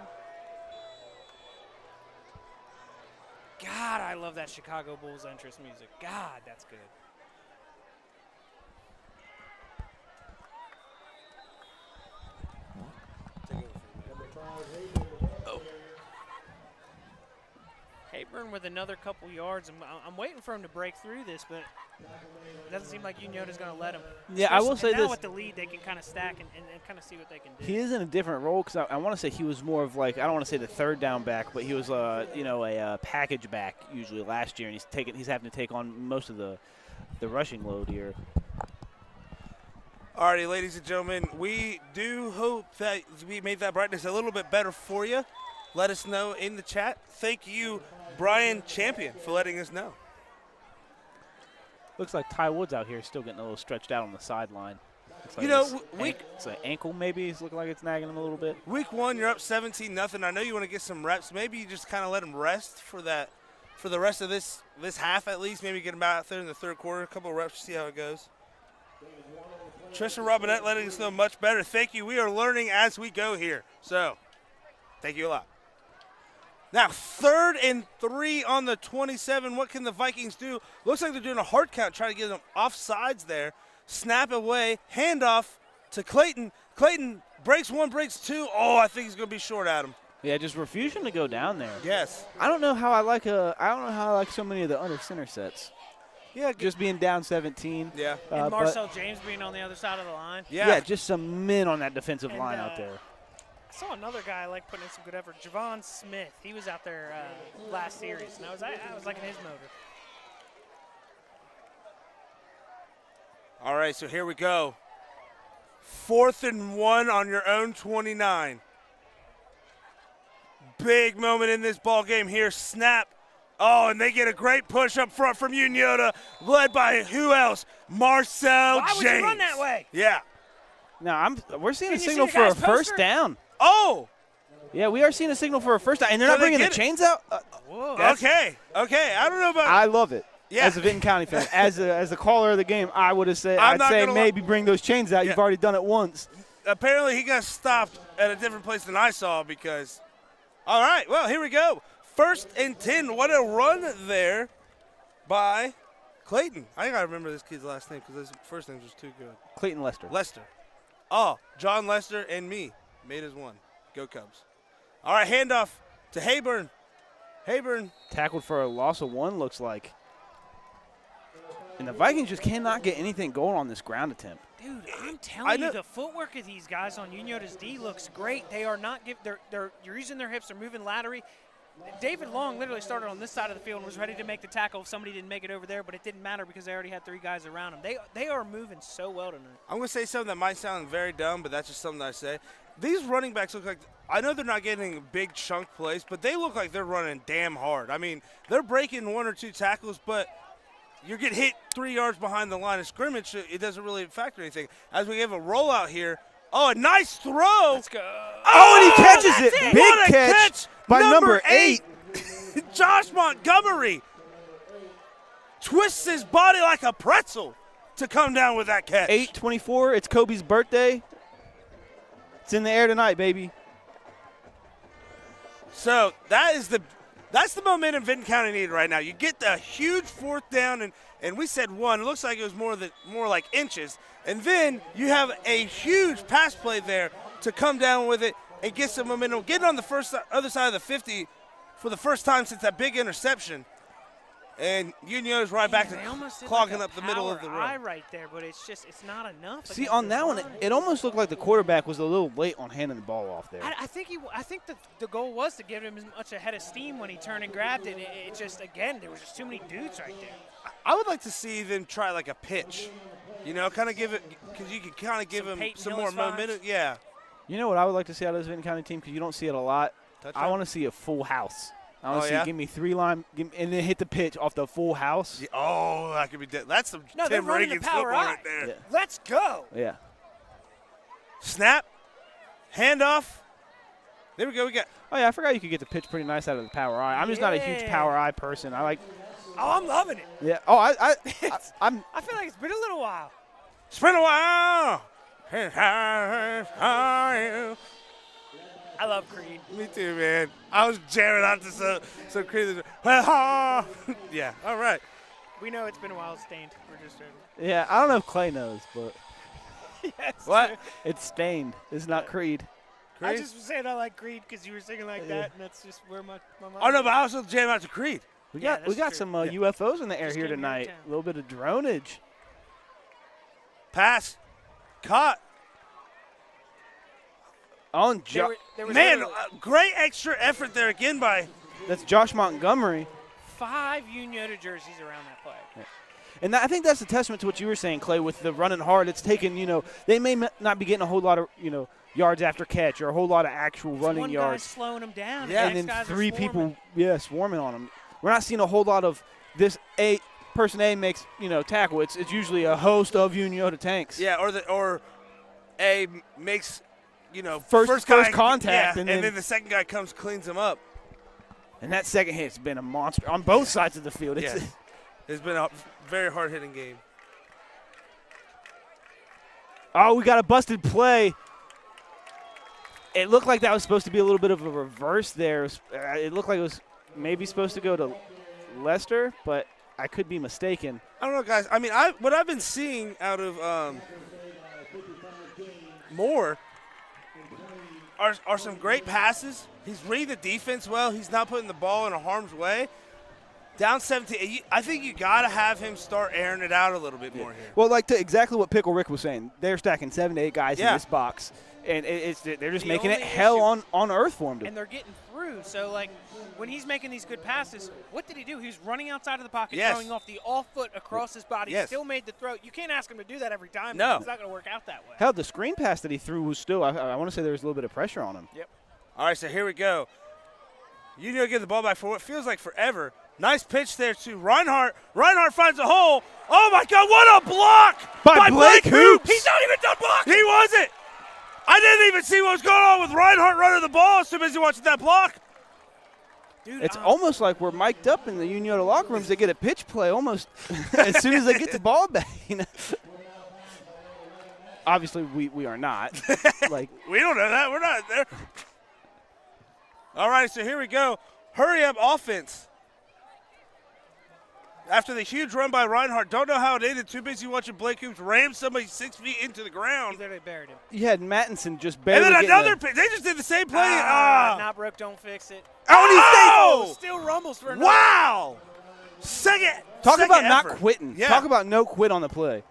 God, I love that Chicago Bulls entrance music. God, that's good. Hayburn with another couple yards. I'm waiting for him to break through this, but it doesn't seem like Unioto's going to let him. Yeah, I will Especially say now this. with the lead, they can kind of stack and kind of see what they can do. He is in a different role because I want to say he was more of like, I don't want to say the third down back, but he was a package back usually last year, and he's having to take on most of the rushing load here. Alrighty, ladies and gentlemen, we do hope that we made that brightness a little bit better for you. Let us know in the chat. Thank you, Brian Champion, for letting us know. Looks like Ty Woods out here still getting a little stretched out on the sideline. Looks like You know, his it's an ankle maybe. He's looking like it's nagging him a little bit. Week 1, you're up 17-0. I know you want to get some reps. Maybe you just kind of let him rest for the rest of this half at least. Maybe get him out there in the third quarter, a couple of reps to see how it goes. Trisha Robinette letting us know much better. Thank you. We are learning as we go here. So, thank you a lot. Now, 3rd and 3 on the 27. What can the Vikings do? Looks like they're doing a hard count, trying to get them off sides there. Snap away, handoff to Clayton. Clayton breaks 1, breaks 2. Oh, I think he's going to be short, Adam. Yeah, just refusing to go down there. Yes. I don't know how I like so many of the under center sets. Yeah, Just being down 17. Yeah. And but- Marcel James being on the other side of the line. Yeah, just some men on that defensive And, line out there. I saw another guy like putting in some good effort. Javon Smith. He was out there last series, and I was liking his motor. All right, so here we go. 4th and 1 on your own 29. Big moment in this ball game here. Snap. Oh, and they get a great push up front from Unioto, led by who else? Marcel Why James. would you run that way? Yeah. Now we're seeing a Can you see signal the for a guy's first poster? down. Oh, Yeah, we are seeing a signal for a first down, and they're So not they bringing the get it. chains out. Whoa. okay. I don't know about. I love it. Yeah. As a Vinton County fan, as the caller of the game, I would have said, I'm not I'd say gonna lie. maybe bring those chains out. Yeah. You've already done it once. Apparently, he got stopped at a different place than I saw because. All right, well, here we go. 1st and 10. What a run there by Clayton. I gotta remember this kid's last name because his first name was too good. Clayton Lester. Lester. Oh, John Lester and me made us one. Go Cubs. All right, handoff to Hayburn. Hayburn. Tackled for a loss of 1, looks like. And the Vikings just cannot get anything going on this ground attempt. Dude, I'm telling you, the footwork of these guys on Unioto's D looks great. They are not they're using their hips, they're moving laterally. David Long literally started on this side of the field and was ready to make the tackle if somebody didn't make it over there, but it didn't matter because they already had 3 guys around him. They are moving so well tonight. I'm going to say something that might sound very dumb, but that's just something that I say. These running backs look like, I know they're not getting big chunk plays, but they look like they're running damn hard. I mean, they're breaking 1 or 2 tackles, but you're getting hit 3 yards behind the line of scrimmage. It doesn't really factor anything. As we have a rollout here. Oh, a nice throw. Let's go. Oh, and he catches it. Big What a catch by number 8. Josh Montgomery twists his body like a pretzel to come down with that catch. 8:24. It's Kobe's birthday. It's in the air tonight, baby. So that's the momentum Vinton County needed right now. You get the huge 4th down, and we said 1. It looks like it was more like inches. And then you have a huge pass play there to come down with it and get some momentum. Getting on the other side of the 50 for the first time since that big interception. And Unioto's right back to clogging up the middle of the road. Right there, but it's not enough. See, on that one, it almost looked like the quarterback was a little late on handing the ball off there. I think the goal was to give him as much a head of steam when he turned and grabbed it. It just, again, there was just too many dudes right there. I would like to see them try like a pitch. You know, kind of give it, because you can kind of give him some more momentum. Yeah. You know what I would like to see out of this Vinton County team, because you don't see it a lot? Touchdown? I want to see a full house. I want to see, yeah? give me 3 line, and then hit the pitch off the full house. Yeah, oh, that could be dead. That's some they're Tim running the Reagan power football eye. right there. Yeah. Let's go. Yeah. Snap, handoff. There we go. We got. Oh, yeah, I forgot you could get the pitch pretty nice out of the power eye. I'm just not a huge Yeah. power eye person. I like. Oh, I'm loving it. Yeah. Oh, I'm. I feel like it's been a little while. It's been a while. I love Creed. Me too, man. I was jamming out to some Creed. Yeah. All right. We know it's been a while, Stained. We're just Yeah, I don't know if Clay knows, but yes. What? it's Stained. It's not Creed. I Creed? just was saying I like Creed because you were singing like that, and that's just where my mind. Oh no, but I also jam out to Creed. We Yeah, got that's some true. UFOs in the air Just here came here in tonight. town. A little bit of dronage. Caught. On There was Man, literally great extra effort there again by. that's Josh Montgomery. 5 Unioto jerseys around that play. And I think that's a testament to what you were saying, Clay, with the running hard. It's taken, they may not be getting a whole lot of, yards after catch or a whole lot of actual running One yards. guy's slowing them down. Yeah. the And next then guys are 3 swarming. people, swarming on them. We're not seeing a whole lot of this person A makes, tackle. It's usually a host of Unioto tanks. Yeah, or A makes, First guy, contact, yeah, and and then then the second guy comes, cleans him up. And that second hit's been a monster on both sides of the field. It's, Yes. It's been a very hard-hitting game. Oh, we got a busted play. It looked like that was supposed to be a little bit of a reverse there. It looked like it was maybe supposed to go to Lester, but I could be mistaken. I don't know, guys. I mean, what I've been seeing out of Moore are some great passes. He's reading the defense well. He's not putting the ball in a harm's way. Down 17, I think you got to have him start airing it out a little bit more here. Well, like exactly what Pickle Rick was saying. They're stacking 7 to 8 guys in Yeah. this box, and they're just The making it only hell issue- on earth for him. And they're getting through. So, like, when he's making these good passes, what did he do? He was running outside of the pocket, Yes. throwing off the off foot across his body. Yes. Still made the throw. You can't ask him to do that every time. No. It's not going to work out that way. Hell, the screen pass that he threw was still, I want to say there was a little bit of pressure on him. Yep. All right, so here we go. You need to get the ball back for what feels like forever. Nice pitch there to Reinhardt. Reinhardt finds a hole. Oh, my God, what a block By Blake Hoops. He's not even done blocking. He wasn't. I didn't even see what was going on with Reinhardt running the ball. I was too busy watching that block. Dude, It's almost like we're mic'd up in the Unioto locker rooms. They get a pitch play almost as soon as they get the ball back. Obviously, we are not. Like We don't know that. We're not there. All right, so here we go. Hurry up offense. after the huge run by Reinhardt. Don't know how it ended. Too busy watching Blake Hoops ram somebody 6 feet into the He ground. literally buried him. You had Mattinson just And barely then getting another the- pick. They just did the same play. Not broke, don't fix it. Oh! Still rumbles for another. Wow! Second. Talk second about not effort. quitting. Yeah. Talk about no quit on the play.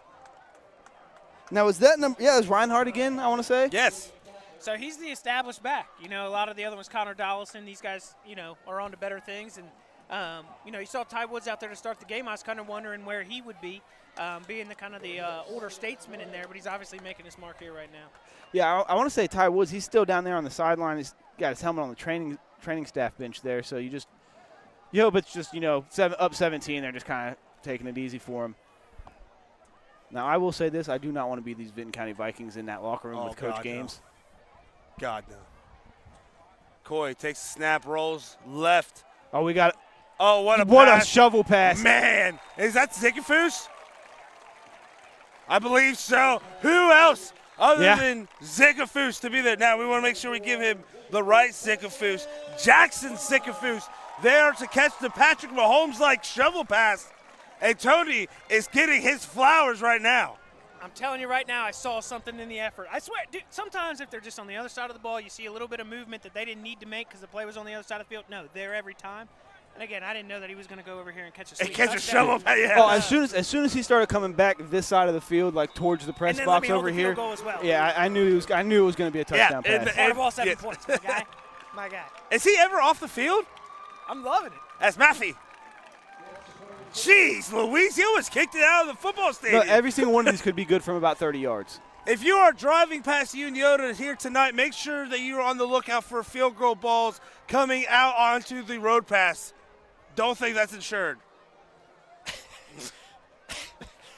Now, is that number? Yeah, it was Reinhardt again, I want to say. Yes. So he's the established back. You know, a lot of the other ones, Connor Dollison, these guys, you know, are on to better things. And, you know, you saw Ty Woods out there to start the game. I was kind of wondering where he would be, being the kind of the older statesman in there. But he's obviously making his mark here right now. Yeah, I want to say Ty Woods. He's still down there on the sideline. He's got his helmet on the training staff bench there. So you hope it's just, you know, up 17. They're just kind of taking it easy for him. Now, I will say this. I do not want to be these Vinton County Vikings in that locker room with Coach God, Games. No. God, no. Coy takes a snap, rolls left. Oh, we got Oh, what a what pass. a shovel pass. Man, is that Zickafoos? I believe so. Who else other than Zickafoos to be there? Now, we want to make sure we give him the right Zickafoos. Jackson Zickafoos there to catch the Patrick Mahomes-like shovel pass. And Tony is getting his flowers right now. I'm telling you right now, I saw something in the effort. I swear, dude, sometimes if they're just on the other side of the ball, you see a little bit of movement that they didn't need to make because the play was on the other side of the field. No, they're every time. And again, I didn't know that he was going to go over here and catch a sweet Catch a touchdown. shovel pass. Yeah. Oh, as soon as he started coming back this side of the field, like towards the press And then let box me hold over the here. field goal as well. Yeah, I knew it was going to be a touchdown and pass. Part of all 7 Yeah. points, my guy. My guy. Is he ever off the field? I'm loving it. That's Maffey. Jeez, Louise, he almost kicked it out of the football stadium. No, every single one of these could be good from about 30 yards. If you are driving past Unioto here tonight, make sure that you are on the lookout for field goal balls coming out onto the road pass. Don't think that's insured.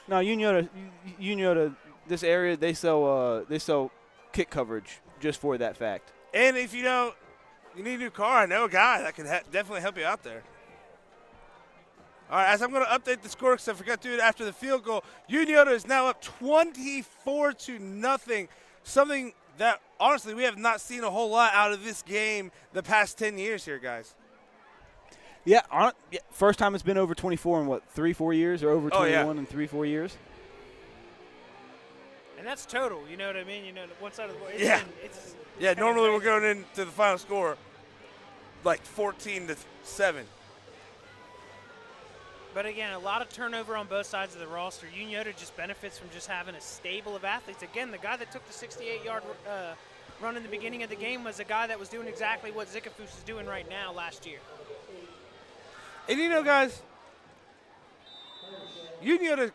No, Unioto, this area they sell kick coverage just for that fact. And if you know you need a new car, I know a guy that can definitely help you out there. All right, as I'm going to update the score because I forgot to do it after the field goal. Unioto is now up 24-0. Something that, honestly, we have not seen a whole lot out of this game the past 10 years here, guys. Yeah, first time it's been over 24 in 3-4 years, or over 21 in 3-4 years. And that's total, you know what I mean? You know, one side of the ball. Yeah. Yeah, kinda normally we're crazy. going into the final score like 14-7. But again, a lot of turnover on both sides of the roster. Unioto just benefits from just having a stable of athletes. Again, the guy that took the 68-yard run in the beginning of the game was a guy that was doing exactly what Zickafoos is doing right now last year. And you know, guys, Unioto,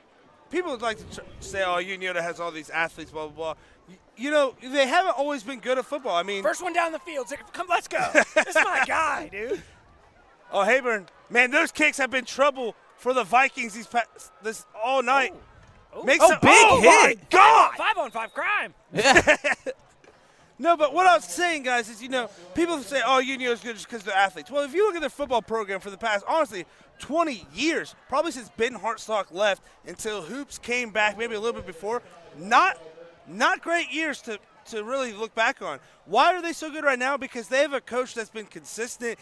people like to say, oh, Unioto has all these athletes, blah, blah, blah. You know, they haven't always been good at football. I mean, First one down the field, Zickafoos, come, let's go. This is my guy, dude. oh, Hayburn, man, those kicks have been trouble for the Vikings this all night. Oh, Makes oh, some, big oh my hit. God! 5-on-5 crime. No, but what I was saying, guys, is, you know, people say, oh, Unioto's good just because they're athletes. Well, if you look at their football program for the past, honestly, 20 years, probably since Ben Hartsock left until Hoops came back maybe a little bit before, not great years to really look back on. Why are they so good right now? Because they have a coach that's been consistent.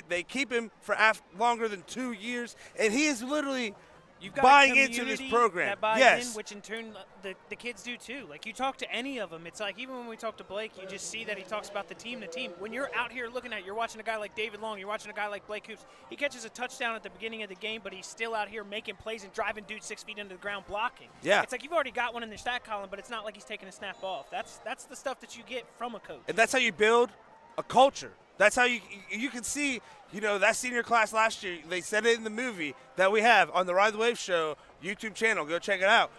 They keep him for longer than 2 years, and he is literally You've got buying a into this community program. that buys Yes. in, which in turn the kids do too. Like you talk to any of them, it's like even when we talk to Blake, you just see that he talks about the team. When you're out here looking at, you're watching a guy like David Long, you're watching a guy like Blake Hoops. He catches a touchdown at the beginning of the game, but he's still out here making plays and driving dudes 6 feet into the ground blocking. Yeah. It's like you've already got one in the stat column, but it's not like he's taking a snap off. That's the stuff that you get from a coach. And that's how you build a culture. That's how you can see, you know, that senior class last year, they said it in the movie that we have on the Ride the Wave show YouTube channel. Go check it out.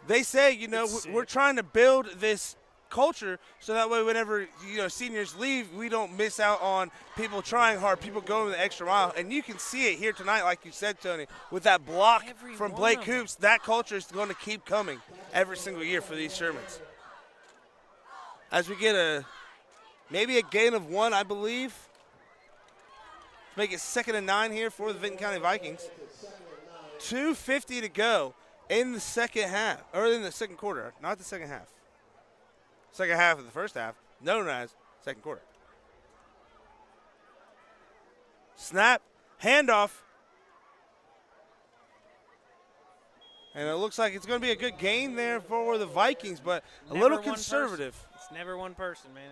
They say, you know, we're trying to build this culture so that way whenever, you know, seniors leave, we don't miss out on people trying hard, people going the extra mile. And you can see it here tonight, like you said, Tony, with that block Every from one Blake of them. Hoops. That culture is going to keep coming every single year for these Shermans. As we get maybe a gain of 1, I believe. Make it 2nd and 9 here for the Vinton County Vikings. 2:50 to go in the second half, or in the second quarter, not the second half. Second half of the first half, known as second quarter. Snap, handoff. And it looks like it's going to be a good game there for the Vikings, but a Never little one person. conservative. It's never one person, man.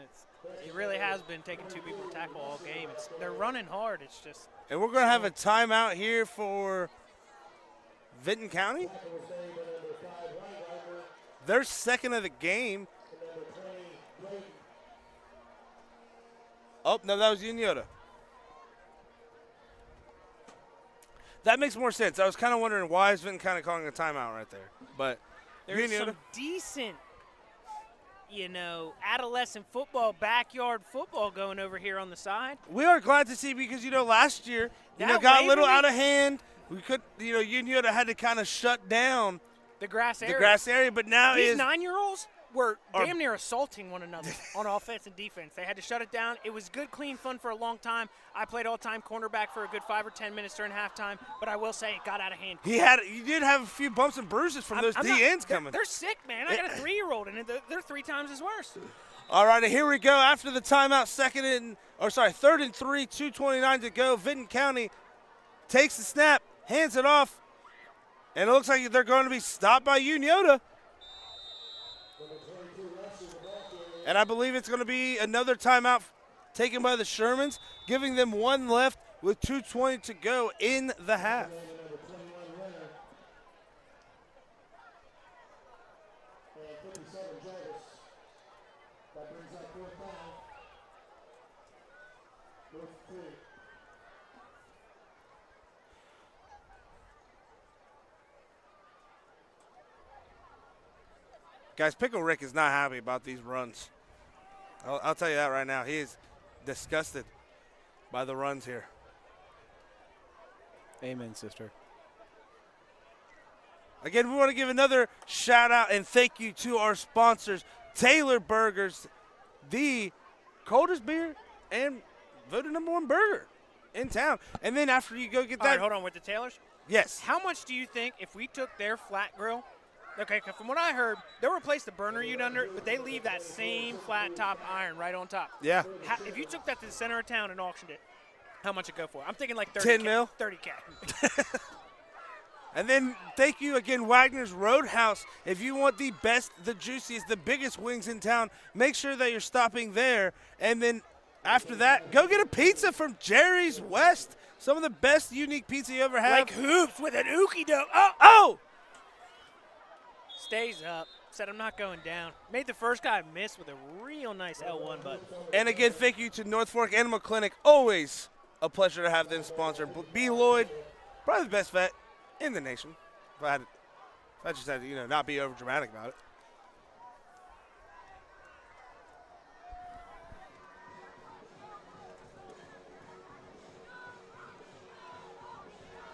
It really has been taking two people to tackle all game. They're running hard. It's just. And we're going to have a timeout here for Vinton County. Their second of the game. Oh, no, that was Unioto. That makes more sense. I was kind of wondering why is Vinton kind of calling a timeout right there. But there's some decent, adolescent football, backyard football going over here on the side. We are glad to see because, last year, That got a little Waverly- out of hand. We could, Unioto had to kind of shut down The grass area. the grass area, but now These is 9-year-olds were are- damn near assaulting one another on offense and defense. They had to shut it down. It was good, clean fun for a long time. I played all-time cornerback for a good 5 or 10 minutes during halftime, but I will say it got out of hand. you did have a few bumps and bruises from those I'm DNs they're- coming. They're sick, man. I got a 3-year-old, and they're 3 times as worse. All right, and here we go after the timeout. Third and 3, 2:29 to go. Vinton County takes the snap, hands it off, and it looks like they're going to be stopped by Unioto. And I believe it's going to be another timeout taken by the Shermans, giving them one left with 2:20 to go in the half. Guys, Pickle Rick is not happy about these runs. I'll tell you that right now. He is disgusted by the runs here. Amen, sister. Again, we want to give another shout out and thank you to our sponsors, Taylor Burgers, the coldest beer and voted #1 burger in town. And then after you go get All that. right, hold on. With the Taylors? Yes. How much do you think if we took their flat grill? Okay, from what I heard, they'll replace the burner unit under it, but they leave that same flat top iron right on top. Yeah. If you took that to the center of town and auctioned it, how much it go for? I'm thinking like 10 mil? 30K. And then thank you again, Wagner's Roadhouse. If you want the best, the juiciest, the biggest wings in town, make sure that you're stopping there. And then after that, go get a pizza from Jerry's West. Some of the best unique pizza you ever had. Like hoops with an ookie dough. Oh! Stays up. Said I'm not going down. Made the first guy miss with a real nice L1 button. And again, thank you to North Fork Animal Clinic. Always a pleasure to have them sponsor. B. Lloyd, probably the best vet in the nation. If I just had to, not be over dramatic about it.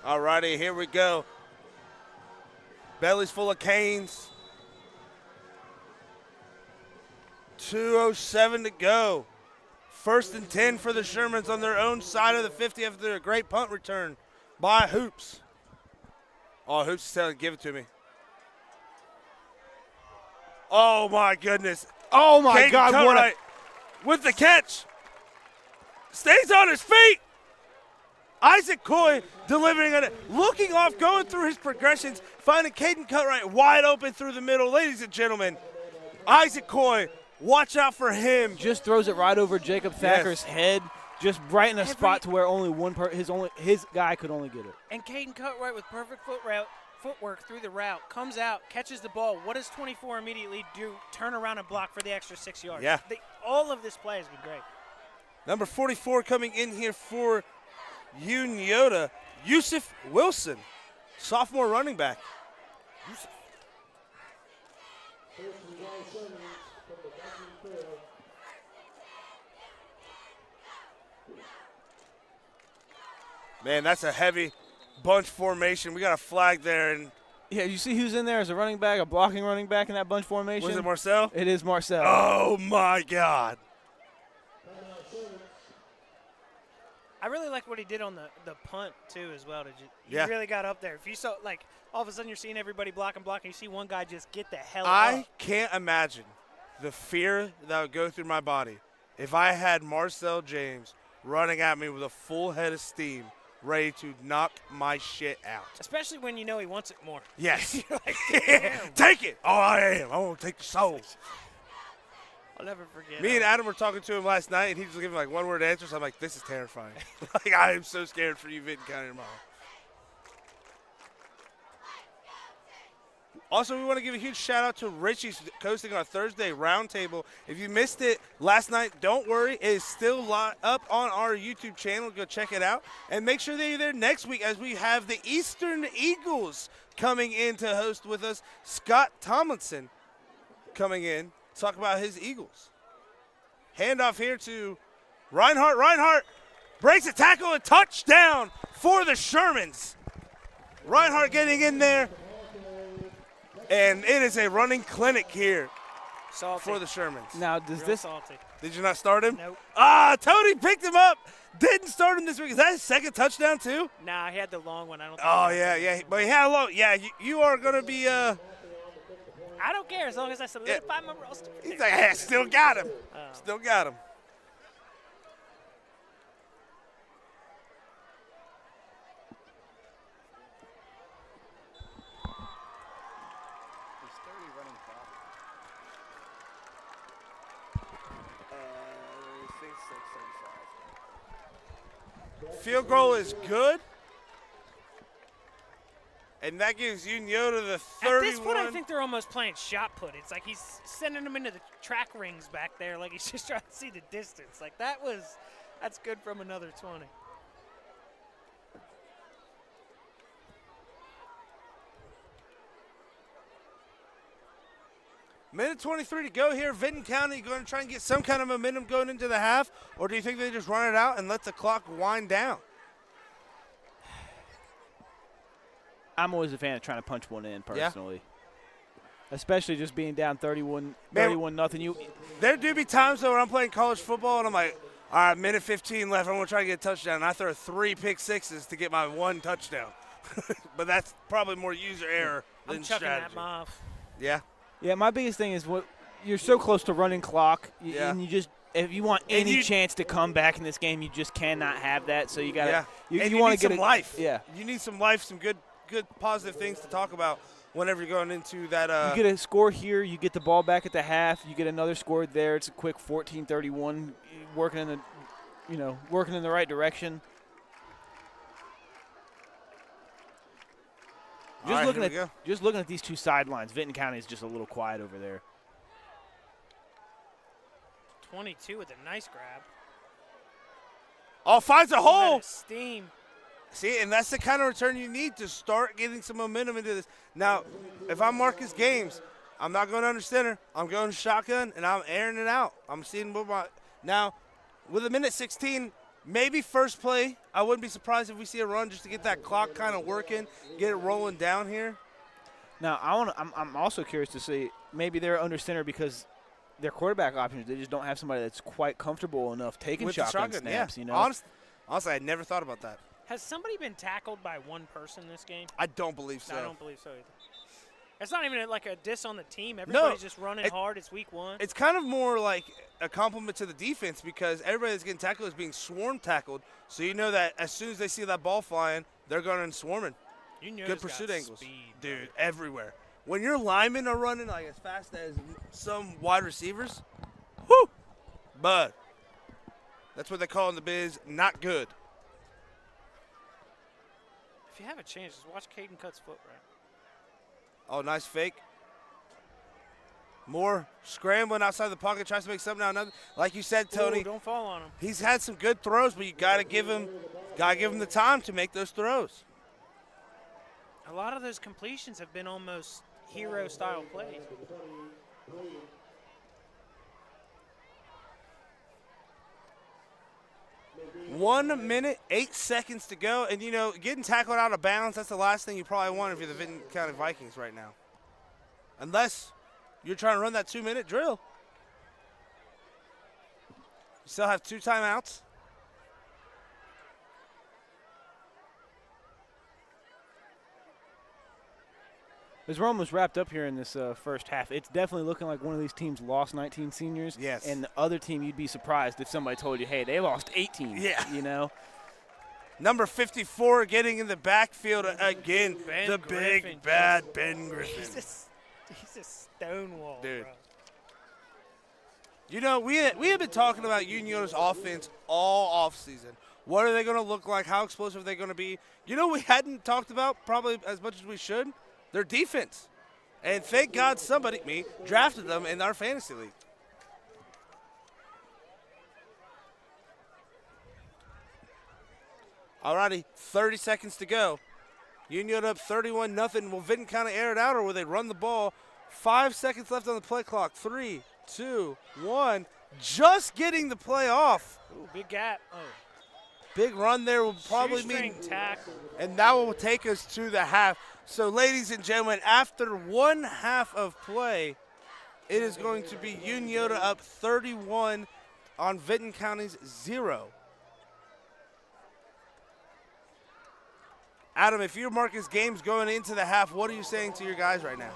All righty, here we go. Bellies full of canes. 2:07 to go. 1st and 10 for the Shermans on their own side of the 50 after a great punt return by Hoops. Oh, Hoops is telling, give it to me. Oh, my goodness. Oh, my Caden God. What Cutright with the catch. Stays on his feet. Isaac Coy delivering it, looking off, going through his progressions, finding Caden Cutright wide open through the middle. Ladies and gentlemen, Isaac Coy, watch out for him. Just throws it right over Jacob Thacker's head, just right in a spot to where only his guy could only get it. And Caden Cutright with perfect footwork through the route, comes out, catches the ball. What does 24 immediately do? Turn around and block for the extra 6 yards. Yeah. All of this play has been great. Number 44 coming in here for Unioto, Yusuf Wilson, sophomore running back. Yusuf. Man, that's a heavy bunch formation. We got a flag there. And Yeah, you see who's in there as a running back, a blocking running back in that bunch formation? was it Marcel? It is Marcel. Oh, my God. I really like what he did on the punt, too, as well. He Yeah. really got up there. If you saw, all of a sudden you're seeing everybody blocking, you see one guy just get the hell I up. can't imagine the fear that would go through my body if I had Marcel James running at me with a full head of steam ready to knock my shit out. Especially when you know he wants it more. Yes. You're like, damn. Take it. Oh, I am. I want to take the soul. I'll never forget. Me and Adam were talking to him last night, and he was giving like one-word answers. I'm like, this is terrifying. Like, I am so scared for you, Vinton County tomorrow. Also, we want to give a huge shout-out to Richie's hosting our Thursday roundtable. If you missed it last night, don't worry. It is still up on our YouTube channel. Go check it out. And make sure that you're there next week as we have the Eastern Eagles coming in to host with us. Scott Tomlinson coming in to talk about his Eagles. Handoff here to Reinhardt. Reinhardt breaks a tackle and touchdown for the Shermans. Reinhardt getting in there. And it is a running clinic here for the Shermans. Now, does Real this salty. Did you not start him? Nope. Tony picked him up. Didn't start him this week. Is that his second touchdown, too? Nah, he had the long one. I don't think Oh, he yeah. But he had a long. Yeah, you are going to be. I don't care as long as I solidify my roster. He's like, hey, still got him. Still got him. Field goal is good. And that gives Unioto the 31. At this point, I think they're almost playing shot put. It's like he's sending them into the track rings back there, like he's just trying to see the distance. Like that's good from another 20. Minute 23 to go here. Vinton County going to try and get some kind of momentum going into the half, or do you think they just run it out and let the clock wind down? I'm always a fan of trying to punch one in personally. Especially just being down 31 nothing. There do be times though where I'm playing college football and I'm like, all right, minute 15 left. I'm going to try to get a touchdown. And I throw 3 pick sixes to get my 1 touchdown. But that's probably more user error than I'm chucking strategy. that off. Yeah. Yeah, my biggest thing is you're so close to running clock, and you just if you want any chance to come back in this game, you just cannot have that. So you got to you want to get some life. Yeah, you need some life, some good positive things to talk about whenever you're going into that. You get a score here, you get the ball back at the half, you get another score there. It's a quick 14-31, working in the right direction. Just looking at these two sidelines, Vinton County is just a little quiet over there. 22 with a nice grab. Oh, finds a hole. Steam. See, and that's the kind of return you need to start getting some momentum into this. Now, if I'm Marcus Games, I'm not going under center. I'm going shotgun, and I'm airing it out. I'm seeing what my – now, with a minute 16, maybe first play, I wouldn't be surprised if we see a run just to get that clock kind of working, get it rolling down here. Now, I'm also curious to see maybe they're under center because their quarterback options, they just don't have somebody that's quite comfortable enough taking With shotgun snaps, you know? Honestly, I never thought about that. Has somebody been tackled by one person this game? I don't believe so. No, I don't believe so either. It's not even like a diss on the team. Everybody's just running hard. It's week 1. It's kind of more like a compliment to the defense because everybody that's getting tackled is being swarm tackled. So you know that as soon as they see that ball flying, they're going and swarming. Good pursuit angles. Speed, dude, everywhere. When your linemen are running like as fast as some wide receivers, whoo, bud. That's what they call in the biz, not good. If you have a chance, just watch Caden Cut's foot right. Oh, nice fake. Moore scrambling outside the pocket, tries to make something out of nothing. Like you said, Tony. Ooh, don't fall on him. He's had some good throws, but you gotta give him the time to make those throws. A lot of those completions have been almost hero-style plays. One minute, 8 seconds to go. And, getting tackled out of bounds, that's the last thing you probably want if you're the Vinton County Vikings right now. Unless you're trying to run that 2-minute drill. You still have 2 timeouts. As we're almost wrapped up here in this first half, it's definitely looking like one of these teams lost 19 seniors. Yes. And the other team, you'd be surprised if somebody told you, hey, they lost 18. Yeah. Number 54 getting in the backfield again. Ben the Griffin big bad Ben Griffin. He's a stonewall, Dude. bro. You know, we have been talking about Unioto's offense all offseason. What are they going to look like? How explosive are they going to be? You know, we hadn't talked about probably as much as we should. Their defense. And thank God somebody, me, drafted them in our fantasy league. Alrighty, 30 seconds to go. Unioto up 31-0. Will Vinton kind of air it out, or will they run the ball? 5 seconds left on the play clock. 3, 2, 1. Just getting the play off. Ooh, big gap. Oh. Big run there will probably Shoestring mean, tackle. and that will take us to the half. So, ladies and gentlemen, after 1 half of play, it is going to be Unioto up 31 on Vinton County's 0. Adam, if you're Marcus Games going into the half, what are you saying to your guys right now?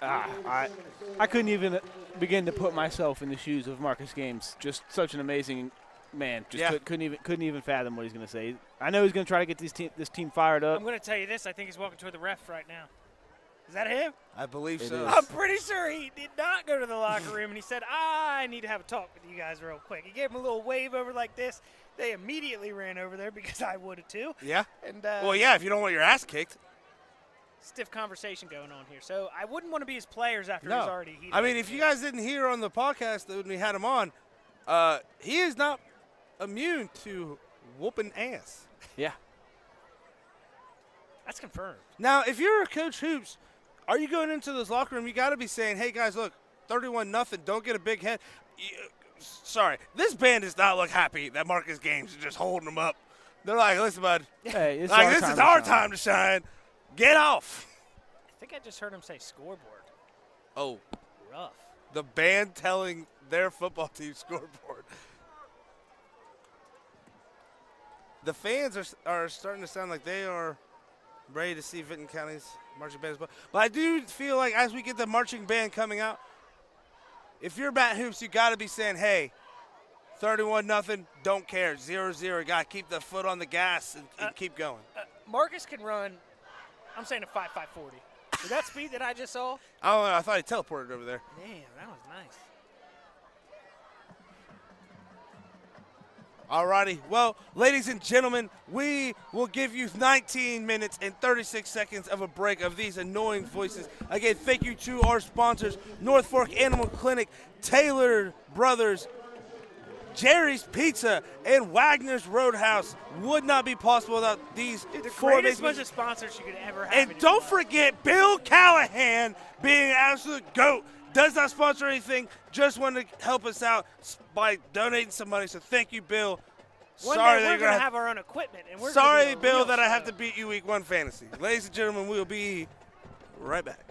I couldn't even begin to put myself in the shoes of Marcus Games. Just such an amazing man. Just couldn't even fathom what he's going to say. I know he's going to try to get this team fired up. I'm going to tell you this. I think he's walking toward the ref right now. Is that him? I believe so. is. I'm pretty sure he did not go to the locker room, and he said, I need to have a talk with you guys real quick. He gave him a little wave over like this. They immediately ran over there because I would have too. Yeah? And Well, yeah, if you don't want your ass kicked. stiff conversation going on here. So I wouldn't want to be his players after he's already heated. I mean, if you guys didn't hear on the podcast that when we had him on, he is not immune to whooping ass. Yeah. That's confirmed. Now, if you're a Coach Hoops, are you going into this locker room, you got to be saying, hey, guys, look, 31-0, don't get a big head. Sorry, this band does not look happy that Marcus Games is just holding them up. They're like, listen, bud, Hey, this is our time to shine. Get off. I think I just heard him say scoreboard. Oh, Rough. the band telling their football team scoreboard. The fans are starting to sound like they are ready to see Vinton County's marching band as well. But I do feel like as we get the marching band coming out, if you're Bat Hoops, you got to be saying, hey, 31-0, don't care, 0-0. Got to keep the foot on the gas and keep going. Marcus can run, I'm saying a 5.40. With that speed that I just saw, I don't know. I thought he teleported over there. damn, that was nice. Alrighty. Well, ladies and gentlemen, we will give you 19 minutes and 36 seconds of a break of these annoying voices. Again, thank you to our sponsors, North Fork Animal Clinic, Taylor Brothers, Jerry's Pizza, and Wagner's Roadhouse. Would not be possible without these Dude, the four greatest amazing- bunch of sponsors you could ever have. And in your don't life. forget Bill Callahan being an absolute GOAT. Does not sponsor anything, just wanted to help us out by donating some money. So thank you, Bill. One Sorry day that we're you're going to have our own equipment. And we're Sorry, gonna be a Bill, real that I have show. to beat you week 1 fantasy. Ladies and gentlemen, we'll be right back.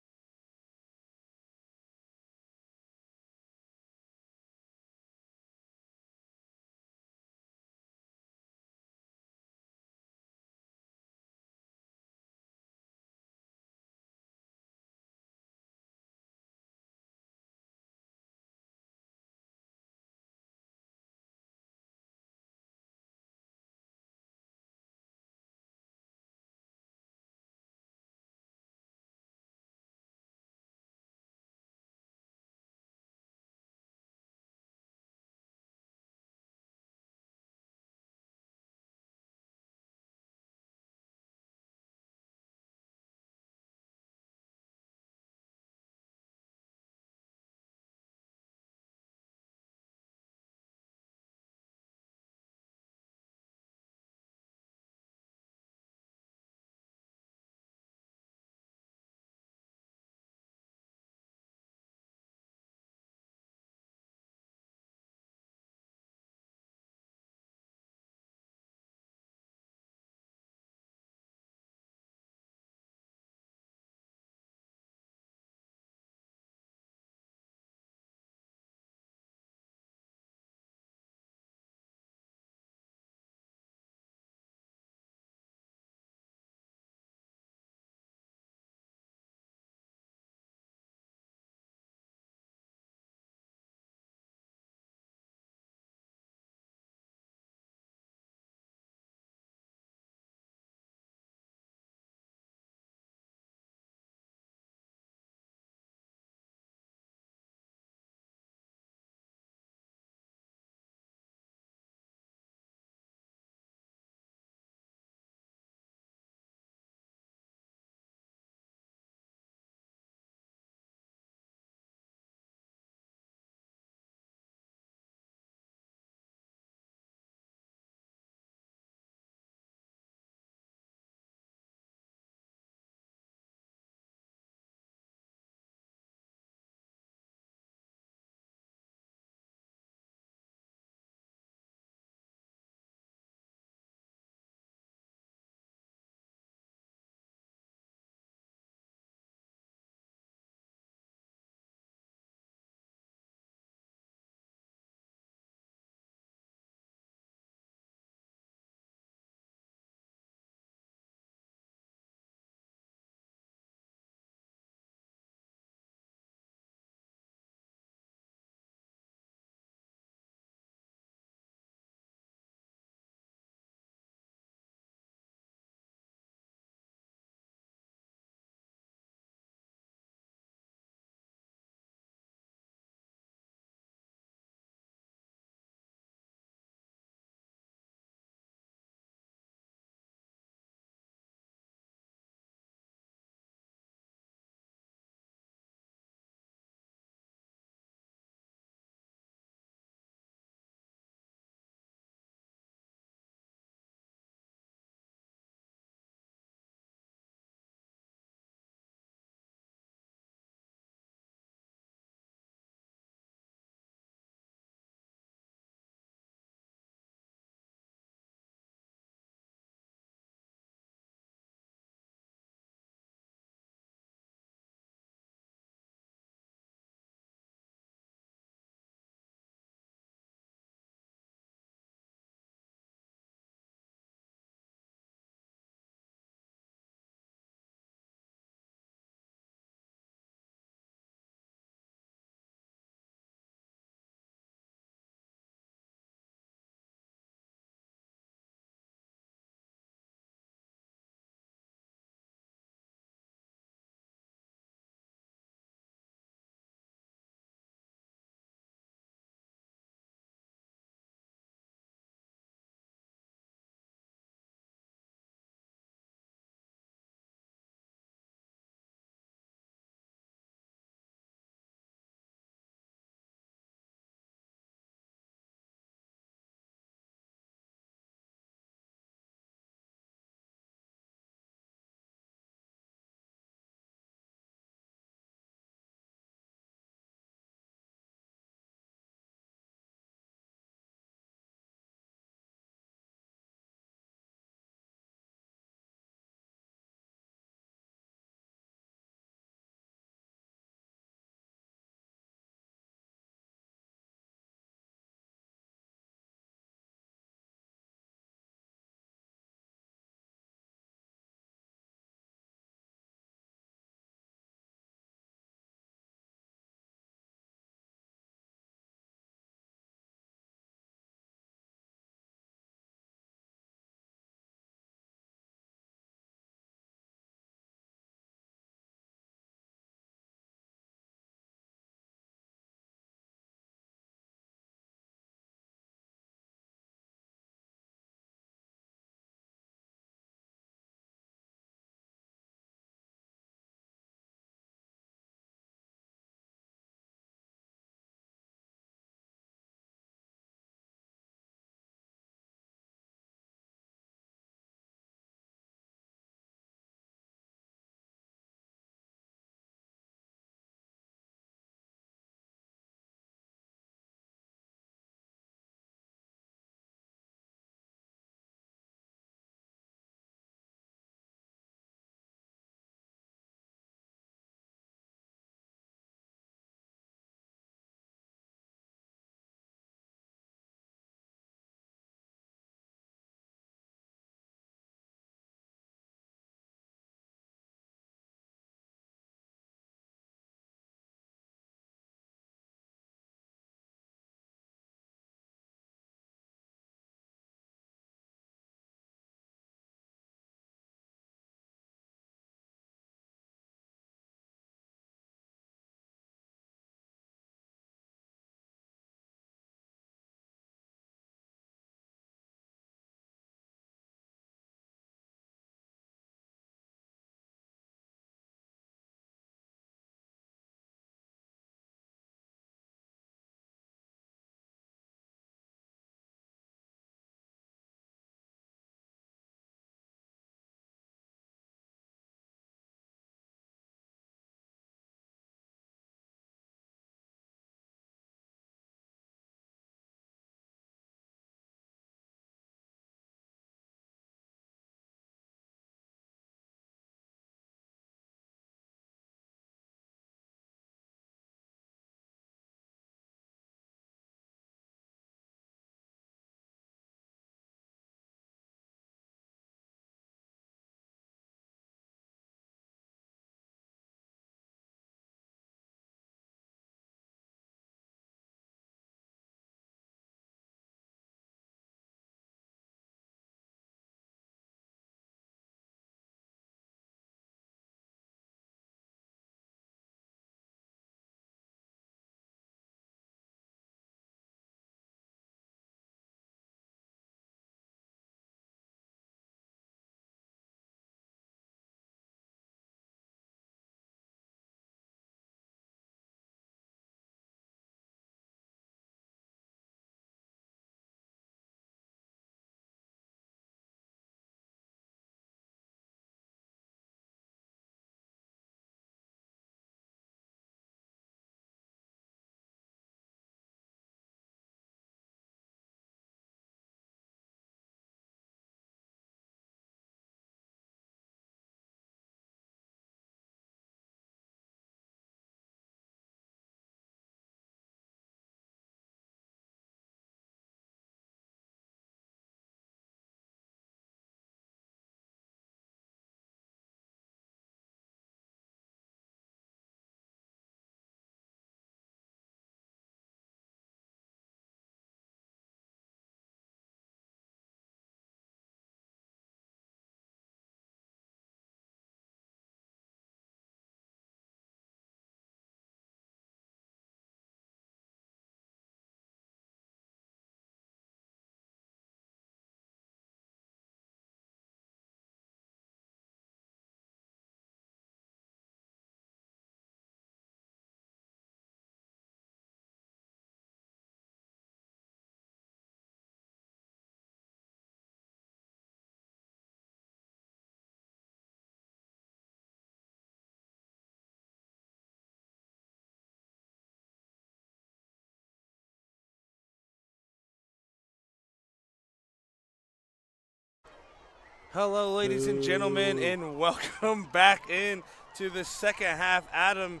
Hello, ladies and gentlemen, and welcome back in to the second half. Adam,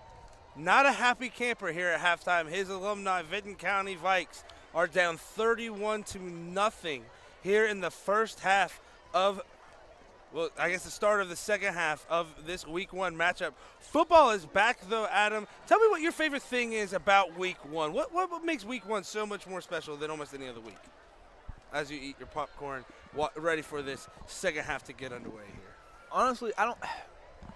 not a happy camper here at halftime. His alumni, Vinton County Vikes, are down 31-0 here in the first half of, well, I guess the start of the second half of this Week 1 matchup. Football is back, though, Adam. Tell me what your favorite thing is about Week 1. What makes Week 1 so much more special than almost any other week? As you eat your popcorn, ready for this second half to get underway here. Honestly,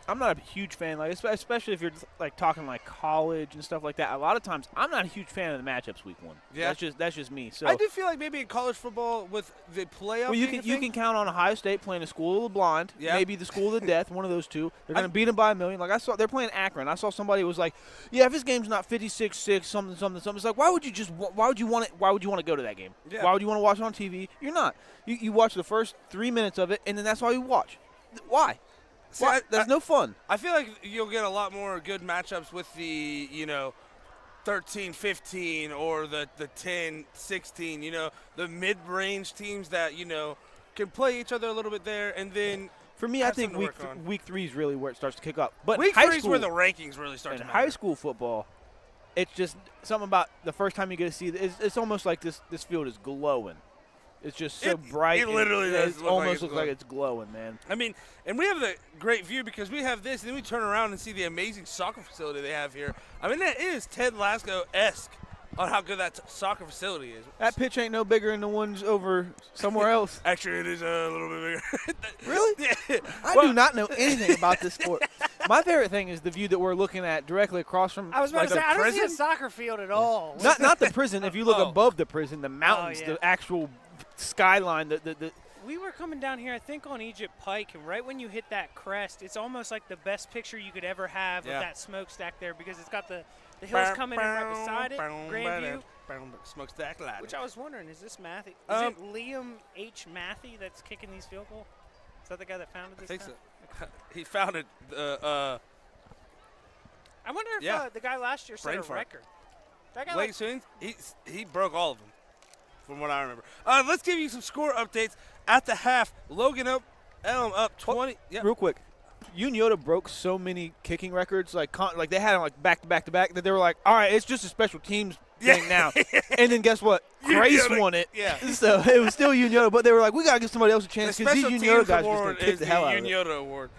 I'm not a huge fan, like especially if you're like talking like college and stuff like that. A lot of times, I'm not a huge fan of the matchups Week 1. Yeah, that's just me. So I do feel like maybe in college football with the playoff. Well, you can count on Ohio State playing the School of the Blind, maybe the School of the Death, one of those two. They're going to beat them by a million. Like they're playing Akron. I saw somebody who was like, "Yeah, if this game's not 56-6, something." It's like, why would you want to go to that game? Yeah. Why would you want to watch it on TV? You're not. You watch the first 3 minutes of it, and then that's all you watch. Why? See, That's no fun. I feel like you'll get a lot more good matchups with the 13-15 or the 10-16. The mid-range teams that can play each other a little bit there, and then for me, I think week 3 is really where it starts to kick up. But week 3 is where the rankings really start to matter. High school football, it's just something about the first time you get to see it. It's almost like this field is glowing. It's just so bright. It literally does. It almost looks like it's glowing, man. I mean, and we have the great view because we have this, and then we turn around and see the amazing soccer facility they have here. I mean, that is Ted Lasso-esque on how good that soccer facility is. That pitch ain't no bigger than the ones over somewhere else. Actually, it is a little bit bigger. Really? Yeah. I do not know anything about this sport. My favorite thing is the view that we're looking at directly across from. I was about to say, I don't see a soccer field at all. Not the prison. If you look above the prison, the mountains, the actual skyline, We were coming down here, I think, on Egypt Pike, and right when you hit that crest, it's almost like the best picture you could ever have of that smokestack there because it's got the hills coming in right beside it, grand view. Smokestack ladder. Which I was wondering, is this Matthew? Is it Liam H. Matthew that's kicking these field goals? Is that the guy that founded this? I think so. He founded. I wonder if the guy last year set a record. That guy he broke all of them, from what I remember. Let's give you some score updates at the half. Logan Elm up 20. Real quick, Unioto broke so many kicking records, like they had them like back to back, that they were like, all right, it's just a special teams thing now. And then guess what? Grace won it. Yeah. So it was still Unioto, but they were like, we got to give somebody else a chance because these Unioto guys are just going to kick the hell out of it. Unioto award.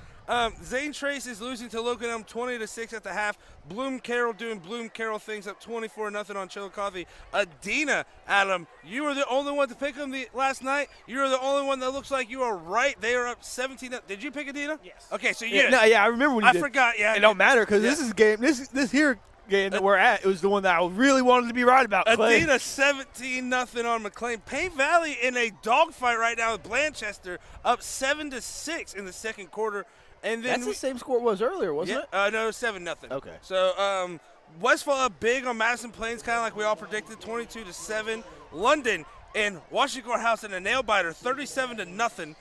Zane Trace is losing to Logan Elm 20-6 at the half. Bloom Carroll doing Bloom Carroll things, up 24-0 on Chillicothe. Adina, Adam, you were the only one to pick them last night. You were the only one that looks like you are right. They are up 17. Did you pick Adina? Yes. Okay, so you did. I remember when you did. I forgot. Yeah, it don't matter because this is game. This here game that we're at, it was the one that I really wanted to be right about. Adina 17-0 on McLean. Payne Valley in a dogfight right now with Blanchester, up 7-6 in the second quarter. And then that's the same score it was earlier, wasn't it? No, 7-0. Okay. So Westfall up big on Madison Plains, kind of like we all predicted, 22-7. London and Washington Courthouse in a nail biter, 37-0.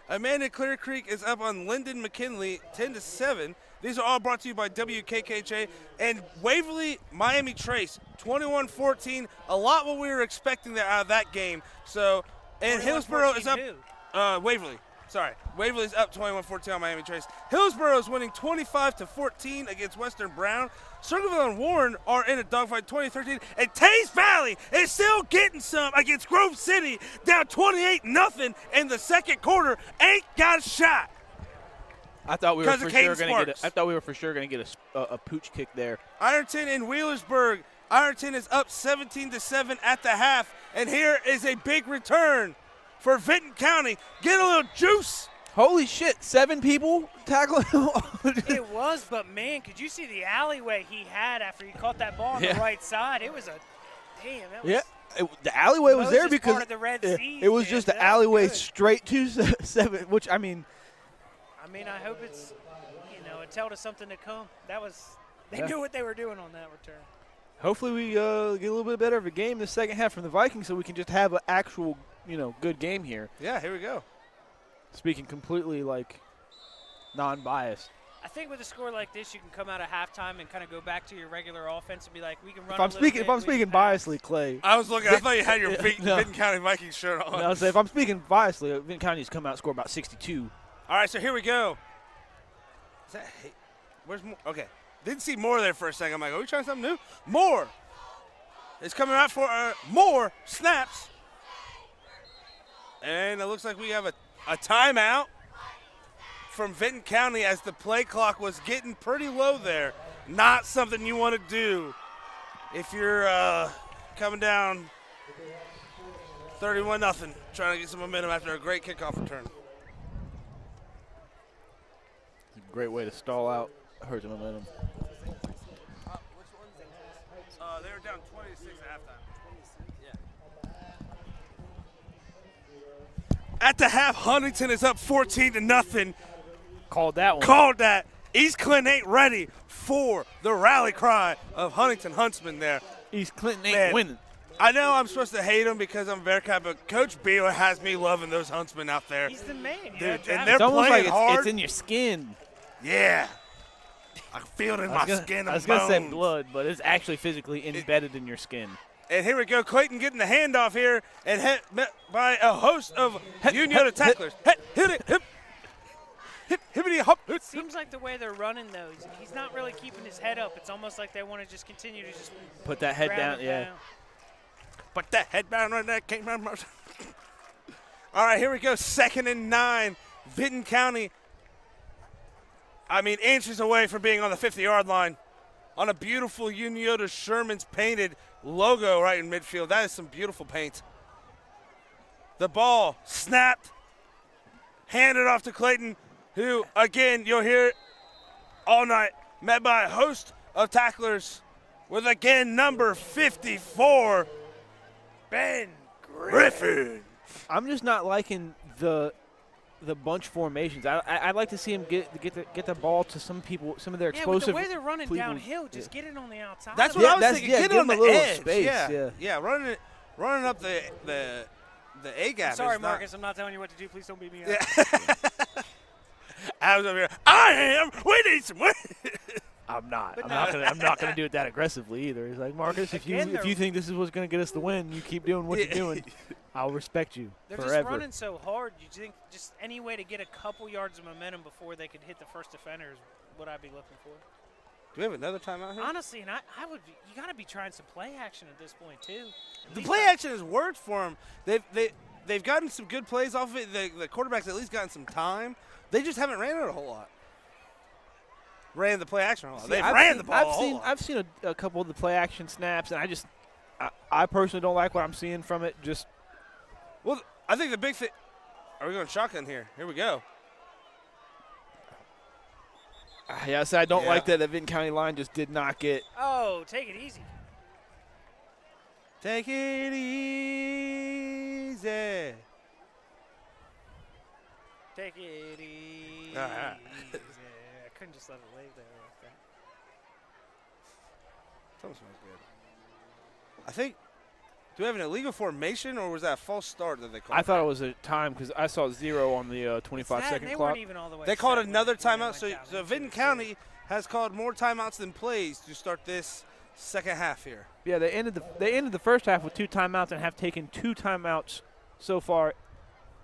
Amanda Clear Creek is up on Linden McKinley, 10-7. These are all brought to you by WKKHA. And Waverly, Miami Trace, 21-14. A lot what we were expecting out of that game. So, and Hillsborough is up. Waverly. Sorry. Waverly's up 21-14 on Miami Trace. Hillsborough is winning 25-14 against Western Brown. Circleville and Warren are in a dogfight 20-13. And Taze Valley is still getting some against Grove City, down 28-0 in the second quarter. Ain't got a shot. I thought we were for sure going to get. I thought we were for sure going to get a pooch kick there. Ironton and Wheelersburg. Ironton is up 17-7 at the half, and here is a big return for Vinton County. Get a little juice. Holy shit! 7 people tackling him. It was, but man, could you see the alleyway he had after he caught that ball on the right side? It was a damn. That was, the alleyway was there because part of the Red Sea, it was just the alleyway straight to 7. Which I mean, I hope it's a tell to something to come. They knew what they were doing on that return. Hopefully we get a little bit better of a game in the second half from the Vikings, so we can just have an actual good game here. Yeah, here we go. Speaking completely like non-biased. I think with a score like this, you can come out of halftime and kind of go back to your regular offense and be like, we can run. If I'm speaking biasly, Clay. I was looking. I thought you had your No. Vinton County Vikings shirt on. I was saying, if I'm speaking biasly, Vinton County's come out and score about 62. All right, so here we go. Is that, hey, where's more? Okay. Didn't see more there for a second. I'm like, are we trying something new? More. It's coming out for more snaps. And it looks like we have a timeout from Vinton County as the play clock was getting pretty low there. Not something you want to do if you're coming down 31-0, trying to get some momentum after a great kickoff return. Great way to stall out. Hurt the momentum. They were down 26 at halftime. Yeah. At the half, Huntington is up 14-0. Called that one. Called that. East Clinton ain't ready for the rally cry of Huntington Huntsman there. East Clinton ain't Man, winning. I know I'm supposed to hate him because I'm a Bearcat, but Coach Beal has me loving those Huntsmen out there. He's the man. Dude, Yeah, and they're It's almost playing like hard. it's in your skin. Yeah. I feel it in my skin and I was going to say bones. blood, but it's actually physically embedded in your skin. And here we go, Clayton getting the handoff here and met by a host of Unioto tacklers. Hit it, hip, hippity hop. It seems like the way they're running, though, he's not really keeping his head up. It's almost like they want to just continue to just Put that head grab down, it yeah. down. Put that head down right there. Came around. All right, here we go. 2nd and 9. Vinton County, inches away from being on the 50-yard line on a beautiful Unioto Sherman's painted logo right in midfield. That is some beautiful paint. The ball snapped, handed off to Clayton, who, again, you'll hear it all night, met by a host of tacklers with, again, number 54, Ben Griffin. I'm just not liking the bunch formations. I'd like to see him get the ball to some people, some of their Yeah, with explosive. the way they're running people. downhill, just get it on the outside. That's of what it. I was thinking. Get it give on the him a little edge. space, Yeah, running up the A gap. Sorry, is Marcus, I'm not telling you what to do. Please don't beat me up. Not, I was over here. I am. We need some win. I'm not. But I'm not gonna do it that aggressively either. It's like, Marcus, if Again, you think this is what's gonna get us the win, you keep doing what you're doing. I'll respect you They're forever. just running so hard. You think just any way to get a couple yards of momentum before they could hit the first defender is what I'd be looking for. Do we have another timeout here? Honestly, and I would be, you got to be trying some play action at this point too. At The least play on- action has worked for them. They've gotten some good plays off of it. The quarterback's at least gotten some time. They just haven't ran it a whole lot. Ran the play action a whole lot. They've ran the ball a whole lot. I've seen a couple of the play action snaps, and I personally don't like what I'm seeing from it. Just Well, I think the big thing. Are we going shotgun here? Here we go. yes, I don't Yeah. like that the Vinton County line just did not get. Oh, take it easy. Take it easy. Take it easy. Uh-huh. I couldn't just let it lay there like that. That smells good. I think. Do we have an illegal formation, or was that a false start that they called? I thought it was a time because I saw 0 on the It's 25-second they clock. weren't even all the way They called set when another they went timeout, so down into Vinton it. County has called more timeouts than plays to start this second half here. Yeah, they ended the first half with 2 timeouts and have taken 2 timeouts so far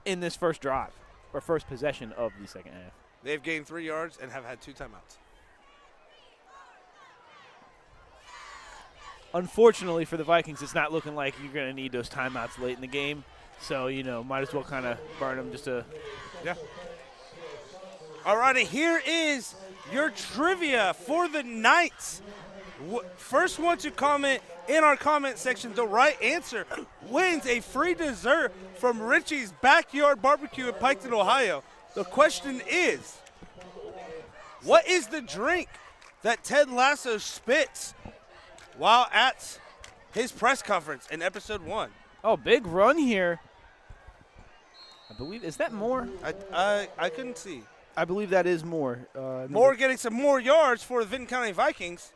in this first drive or first possession of the second half. They've gained 3 yards and have had 2 timeouts. Unfortunately for the Vikings, it's not looking like you're going to need those timeouts late in the game. So, might as well kind of burn them just to. Yeah. All righty, here is your trivia for the night. First one to comment in our comment section, the right answer wins a free dessert from Richie's Backyard Barbecue in Piketon, Ohio. The question is, what is the drink that Ted Lasso spits while at his press conference in episode 1? Oh, big run here. I believe, is that more? I couldn't see. I believe that is more. Moore getting some more yards for the Vinton County Vikings.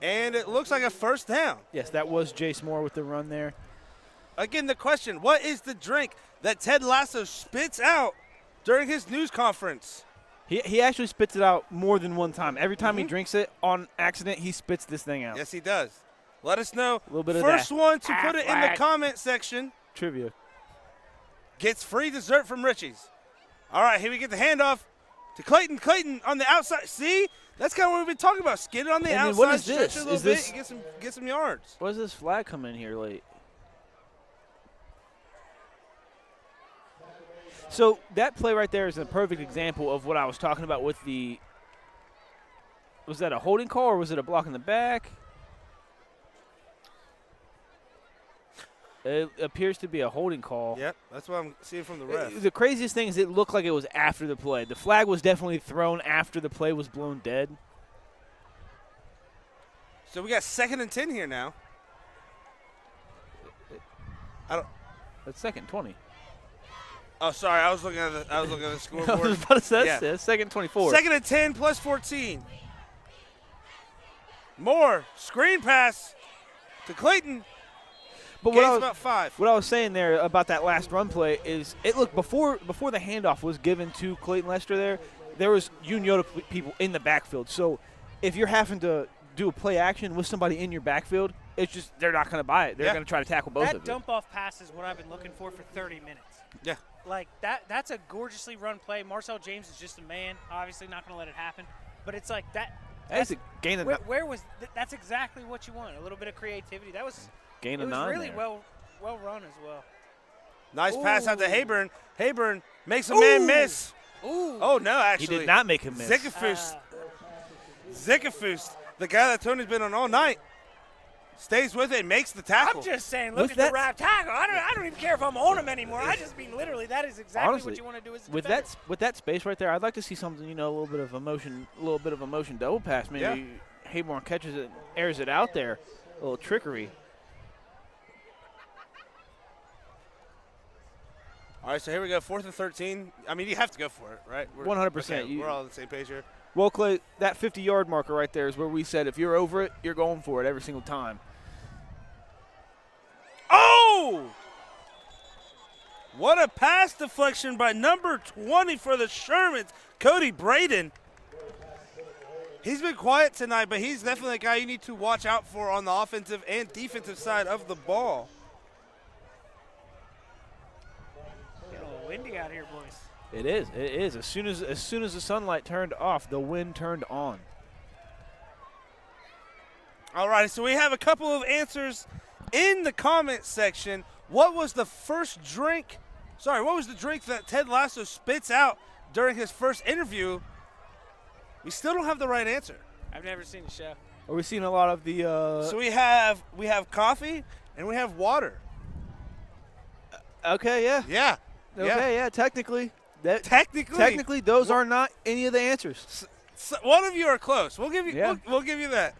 And it looks like a first down. Yes, that was Jace Moore with the run there. Again, the question, what is the drink that Ted Lasso spits out during his news conference? He actually spits it out more than one time. Every time he drinks it on accident, he spits this thing out. Yes, he does. Let us know. A little bit of First that. one to put it in the comment section Trivia. gets free dessert from Richie's. All right, here we get the handoff to Clayton. Clayton on the outside. See? That's kind of what we've been talking about. Skid it on the And then outside, what is stretch this? it a little Is bit, this- and get some yards. Why does this flag come in here late? So that play right there is a perfect example of what I was talking about with the – was that a holding call or was it a block in the back? It appears to be a holding call. Yep, that's what I'm seeing from the ref. The craziest thing is it looked like it was after the play. The flag was definitely thrown after the play was blown dead. So we got 2nd and 10 here now. That's second 20. Oh, sorry, I was looking at the I was scoreboard. about to say, Yeah. that's second 24. 2nd and 10 plus 14. More screen pass to Clayton. But Gains about 5. What I was saying there about that last run play is it looked before the handoff was given to Clayton Lester there was Unioto people in the backfield. So if you're having to do a play action with somebody in your backfield, it's just they're not going to buy it. They're going to try to tackle both of That you. dump-off pass is what I've been looking for 30 minutes. Yeah. Like, that's a gorgeously run play. Marcel James is just a man. Obviously not going to let it happen. But it's like that. That's a gain of Where was that's exactly what you want, a little bit of creativity. That was gain it of was 9 really there. well run as well. Nice pass out to Ooh. Hayburn. Hayburn makes a man miss. Ooh. Oh, no, He actually. did not make him miss. Zickerfus, the guy that Tony's been on all night, stays with it and makes the tackle. I'm just saying, look With at that- the right tackle. I don't even care if I'm on him anymore. I just mean literally that is exactly Honestly, what you want to do as a with defender. that space right there, I'd like to see something, a little bit of emotion double pass. Maybe Hayborn catches it, airs it out there, a little trickery. All right, so here we go, 4th and 13. I mean, you have to go for it, right? 100%. Okay, we're all on the same page here. Well, Clay, that 50-yard marker right there is where we said if you're over it, you're going for it every single time. Oh! What a pass deflection by number 20 for the Shermans, Cody Braden. He's been quiet tonight, but he's definitely a guy you need to watch out for on the offensive and defensive side of the ball. Getting a little windy out here, boys. It is. It is. As soon as the sunlight turned off, the wind turned on. All right, so we have a couple of answers in the comment section. What was the drink that Ted Lasso spits out during his first interview? We still don't have the right answer. I've never seen the show. Are we seeing a lot of the? So we have coffee and we have water. Okay, yeah. Yeah. Okay, yeah. Technically, Technically, those are not any of the answers. So one of you are close. We'll give you. Yeah. We'll give you that.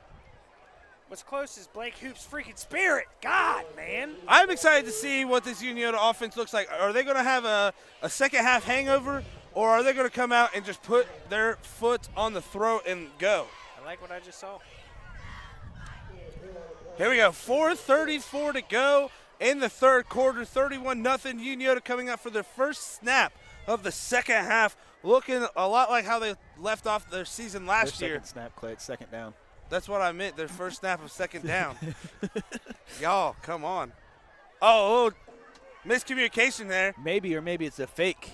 What's close is Blake Hoop's freaking spirit. God, man. I'm excited to see what this Unioto offense looks like. Are they going to have a second half hangover, or are they going to come out and just put their foot on the throat and go? I like what I just saw. Here we go. 4:34 to go in the third quarter. 31-0. Unioto coming out for their first snap of the second half, looking a lot like how they left off their season last year. Second snap, Clay. It's second down. That's what I meant. Their first snap of second down. Y'all, come on. Oh, miscommunication there. Maybe it's a fake.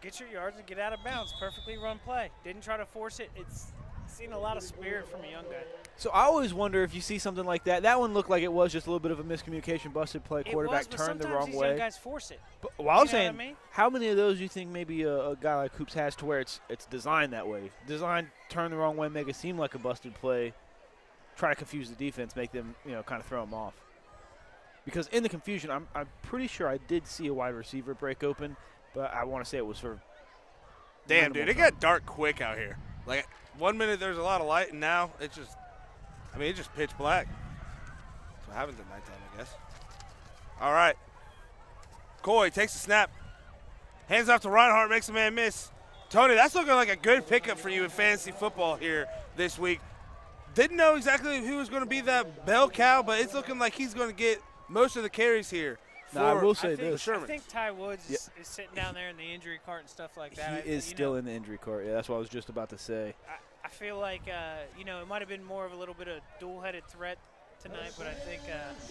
Get your yards and get out of bounds. Perfectly run play. Didn't try to force it. It's seen a lot of spirit from a young guy. So I always wonder if you see something like that. That one looked like it was just a little bit of a miscommunication, busted play, quarterback it was, but turned the sometimes wrong these way. young guys force it. But well, I was You know saying, what I mean? how many of those do you think maybe a guy like Hoops has to where it's designed that way? Designed, turn the wrong way, make it seem like a busted play, try to confuse the defense, make them, kind of throw them off. Because in the confusion, I'm pretty sure I did see a wide receiver break open, but I want to say it was for Damn, minimal dude, it time. got dark quick out here. Like, 1 minute there's a lot of light, and now it's just pitch black. That's what happens at nighttime, I guess. All right. Coy takes the snap. Hands off to Reinhardt, makes a man miss. Tony, that's looking like a good pickup for you in fantasy football here this week. Didn't know exactly who was going to be that bell cow, but it's looking like he's going to get most of the carries here. I will I say think, this. I think Ty Woods is sitting down there in the injury cart and stuff like that. He is still in the injury cart. Yeah, that's what I was just about to say. I feel like, it might have been more of a little bit of dual-headed threat tonight, but I think,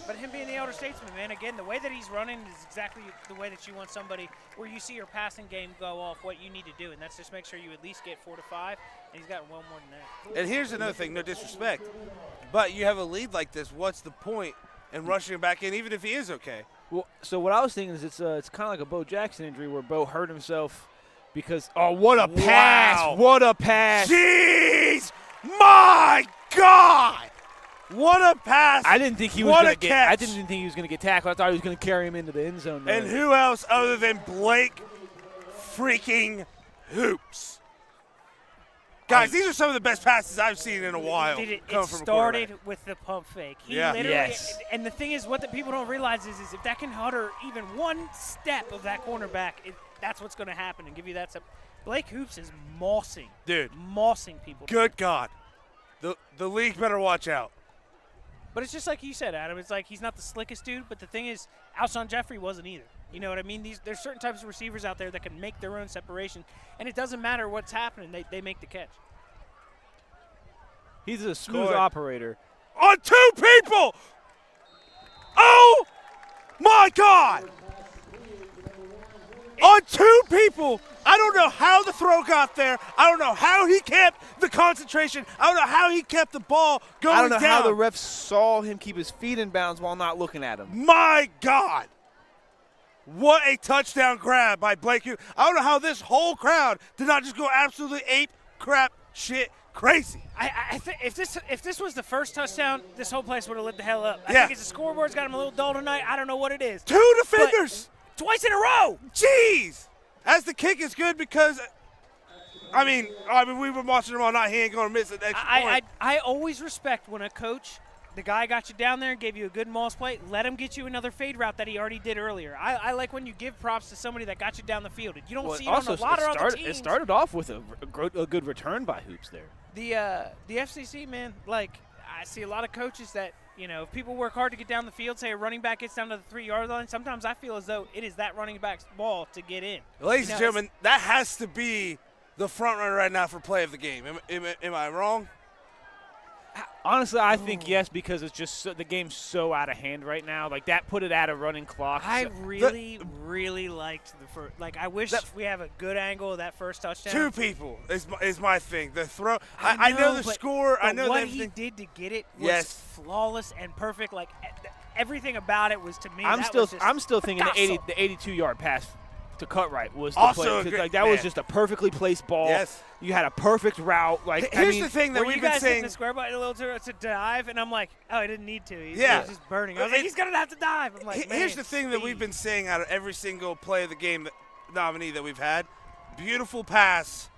but him being the elder statesman, man, again, the way that he's running is exactly the way that you want somebody where you see your passing game go off what you need to do, and that's just make sure you at least get 4 to 5, and he's got well more than that. And here's another thing, no disrespect, but you have a lead like this, what's the point in rushing him back in, even if he is okay? Well, so what I was thinking is it's kind of like a Bo Jackson injury where Bo hurt himself because what a pass! Wow. What a pass! Jeez! My God! What a pass! I didn't think he was What going a to get. catch. I didn't think he was going to get tackled. I thought he was going to carry him into the end zone. And who else other than Blake freaking Hoops? Guys, these are some of the best passes I've seen in a while. Dude, it coming from a started quarterback. with the pump fake. He Yeah. literally, Yes. and the thing is, what the people don't realize is if that can hutter even one step of that cornerback, that's what's going to happen and give you that step. Blake Hoops is mossing. Dude. Mossing people. Good God. The league better watch out. But it's just like you said, Adam. It's like he's not the slickest dude, but the thing is, Alshon Jeffrey wasn't either. You know what I mean? There's certain types of receivers out there that can make their own separation, and it doesn't matter what's happening. They make the catch. He's a smooth Scored. operator. On 2 people! Oh, my God! On 2 people! I don't know how the throw got there. I don't know how he kept the concentration. I don't know how he kept the ball going I don't know down. how the refs saw him keep his feet in bounds while not looking at him. My God. What a touchdown grab by Blake Hughes. I don't know how this whole crowd did not just go absolutely ape crap shit crazy. I think if this was the first touchdown, this whole place would have lit the hell up. I Yeah. think it's the scoreboard's got him a little dull tonight. I don't know what it is. 2 defenders. Twice in a row. Jeez. As the kick is good because, I mean, we've been watching him all night. He ain't going to miss an extra point. I always respect when a coach, the guy got you down there and gave you a good Moss play, let him get you another fade route that he already did earlier. I like when you give props to somebody that got you down the field. You don't see it on a lot of other teams. It started off with a good return by Hoops there. The FCC, man, like I see a lot of coaches that, if people work hard to get down the field, say a running back gets down to the 3-yard line, sometimes I feel as though it is that running back's ball to get in. Ladies and gentlemen, that has to be the front runner right now for play of the game. Am I wrong? Honestly, I think yes, because it's just the game's so out of hand right now. Like that put it at a running clock. I really liked the first. Like I wish we have a good angle of that first touchdown. 2 people is my thing. The throw. I know the score. But I know what everything. he did to get it was Yes. flawless and perfect. Like everything about it was to me. I'm still thinking Picasso. the 82-yard pass to Cutright was the Also play. a great- Like that was man. just a perfectly placed ball. Yes. You had a perfect route. Like Here's the thing that Were we've you been guys hitting saying. the square button a little to dive, and I'm like, oh, he didn't need to. He Yeah. was just burning. I was like, he's gonna have to dive. I'm like, Here's man, the thing that we've speed. been saying out of every single play of the game nominee that we've had. Beautiful pass